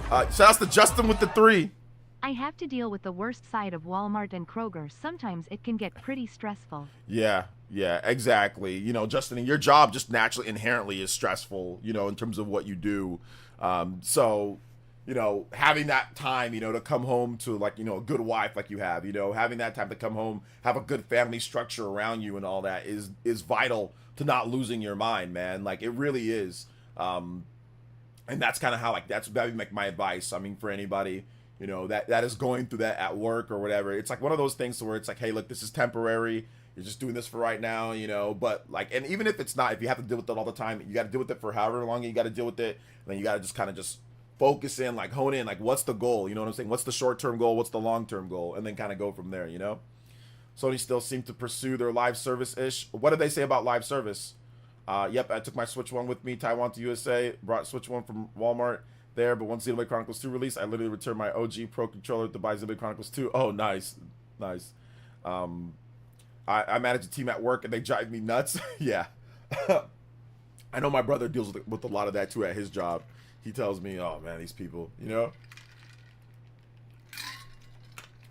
Shout out to Justin with the 3. I have to deal with the worst side of Walmart and Kroger. Sometimes it can get pretty stressful. Yeah, exactly. You know, Justin, your job just naturally, inherently is stressful, you know, in terms of what you do. So, you know, having that time, you know, to come home to, like, you know, a good wife like you have, you know, having that time to come home, have a good family structure around you and all that is vital to not losing your mind, man. Like, it really is. And that's kind of how, like, that would be like my advice. I mean, for anybody, you know, that is going through that at work or whatever. It's like one of those things where it's like, hey, look, this is temporary. You're just doing this for right now, you know. But like, and even if it's not, if you have to deal with it all the time, you got to deal with it for however long you got to deal with it. And then you got to just kind of just focus in, like hone in, like what's the goal? You know what I'm saying? What's the short-term goal? What's the long-term goal? And then kind of go from there, you know. Sony still seem to pursue their live service-ish. What did they say about live service? Yep, I took my Switch 1 with me, Taiwan to USA, brought Switch 1 from Walmart. there, but once Xenoblade Chronicles 2 released, I literally returned my OG Pro controller to buy Xenoblade Chronicles 2. Oh, nice. Nice. I manage a team at work, and they drive me nuts. Yeah. I know my brother deals with a lot of that, too, at his job. He tells me, oh, man, these people, you know?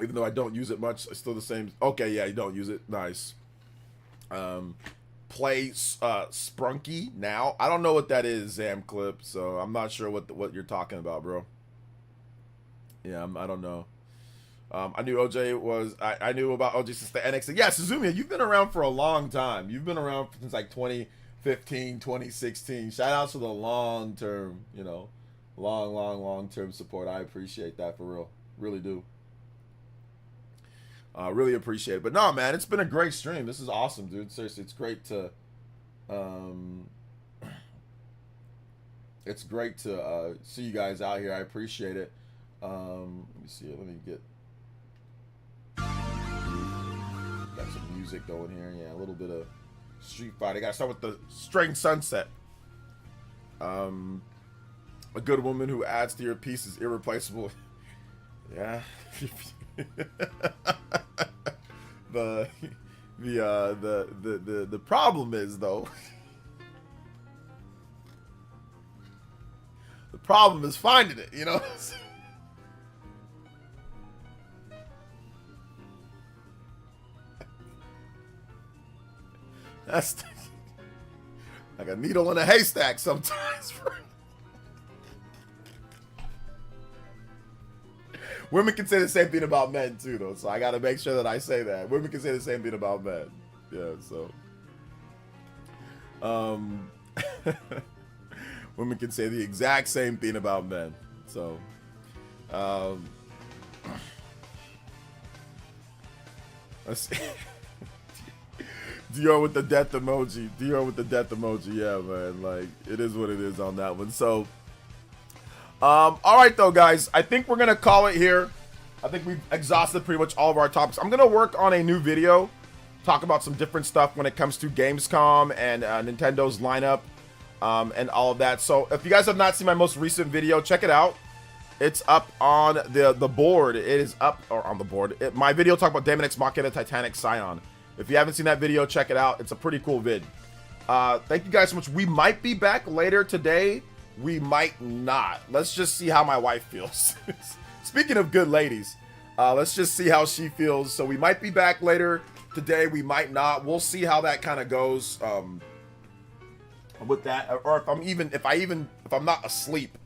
Even though I don't use it much, it's still the same. Okay, yeah, you don't use it. Nice. Play Sprunky now. I don't know what that is, Zamclip, so I'm not sure what you're talking about, bro. Yeah, I don't know. I knew OJ was... I knew about OJ since the NX. Yeah, Suzumiya, you've been around for a long time. You've been around since like 2015, 2016. Shout out to the long-term, you know, long-term support. I appreciate that for real. Really do. Really appreciate it. But no, man, it's been a great stream. This is awesome, dude. Seriously, it's great to see you guys out here. I appreciate it. Let me see it. Let me get got some music going here. Yeah, a little bit of Street Fighter. Gotta start with the Strange Sunset. A good woman who adds to your piece is irreplaceable. Yeah. The problem is, though, the problem is finding it, you know. That's like a needle in a haystack sometimes. Women can say the same thing about men too, though. So I got to make sure that I say that. Women can say the same thing about men. Yeah, so. Women can say the exact same thing about men. So. Let's see. Dior with the death emoji. Dior with the death emoji. Yeah, man. Like, it is what it is on that one. So. All right, though, guys. I think we're going to call it here. I think we've exhausted pretty much all of our topics. I'm going to work on a new video, talk about some different stuff when it comes to Gamescom and Nintendo's lineup and all of that. So if you guys have not seen my most recent video, check it out. It's up on the board. It is up or on the board. My video talked about Daemon X Machina Titanic Scion. If you haven't seen that video, check it out. It's a pretty cool vid. Thank you guys so much. We might be back later today. We might not. Let's just see how my wife feels. Speaking of good ladies, let's just see how she feels. So we might be back later today. We might not. We'll see how that kind of goes with that, or if I'm not asleep.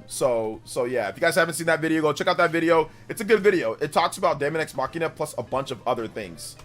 So yeah. If you guys haven't seen that video, go check out that video. It's a good video. It talks about Daemon X Machina plus a bunch of other things.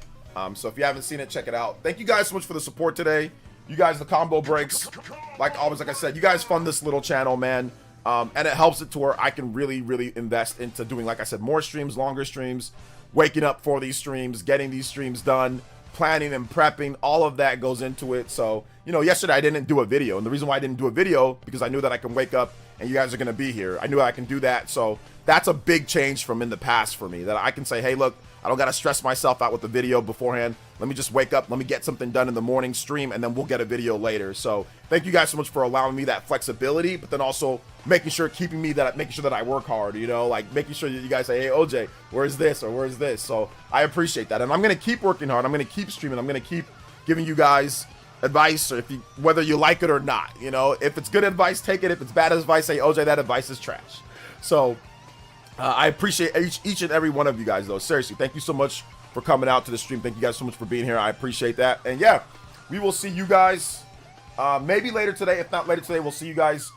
So if you haven't seen it, check it out. Thank you guys so much for the support today. You guys, the combo breaks, like always, like I said, you guys fund this little channel, man. And it helps it to where I can really, really invest into doing, like I said, more streams, longer streams, waking up for these streams, getting these streams done, planning and prepping, all of that goes into it. So, you know, yesterday I didn't do a video. And the reason why I didn't do a video, because I knew that I can wake up and you guys are going to be here. I knew I can do that. So that's a big change from in the past for me, that I can say, hey, look, I don't got to stress myself out with the video beforehand. Let me just wake up, let me get something done in the morning stream, and then we'll get a video later. So thank you guys so much for allowing me that flexibility, but then also making sure that I work hard, you know, like making sure that you guys say, hey, OJ, where's this or where's this? So I appreciate that. And I'm going to keep working hard. I'm going to keep streaming. I'm going to keep giving you guys advice, or whether you like it or not, you know. If it's good advice, take it. If it's bad advice, say, OJ, that advice is trash. So I appreciate each and every one of you guys, though. Seriously, thank you so much for coming out to the stream. Thank you guys so much for being here. I appreciate that. And yeah, we will see you guys maybe later today. If not later today, we'll see you guys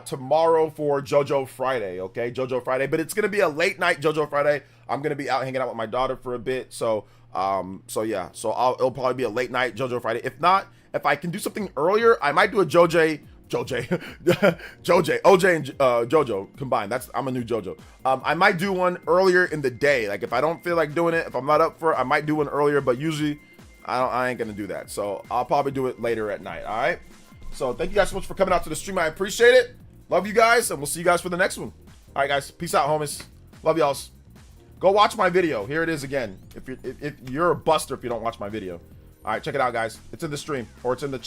tomorrow for JoJo Friday, okay? JoJo Friday. But it's going to be a late night JoJo Friday. I'm going to be out hanging out with my daughter for a bit. So yeah. So it'll probably be a late night JoJo Friday. If not, if I can do something earlier, I might do a OJ and JoJo combined. I'm a new JoJo. I might do one earlier in the day. Like if I don't feel like doing it, if I'm not up for it, I might do one earlier, but usually I ain't gonna do that. So I'll probably do it later at night. All right. So thank you guys so much for coming out to the stream. I appreciate it. Love you guys, and we'll see you guys for the next one. All right, guys. Peace out, homies. Love y'all. Go watch my video. Here it is again. If you're a buster if you don't watch my video. All right, check it out, guys. It's in the stream, or it's in the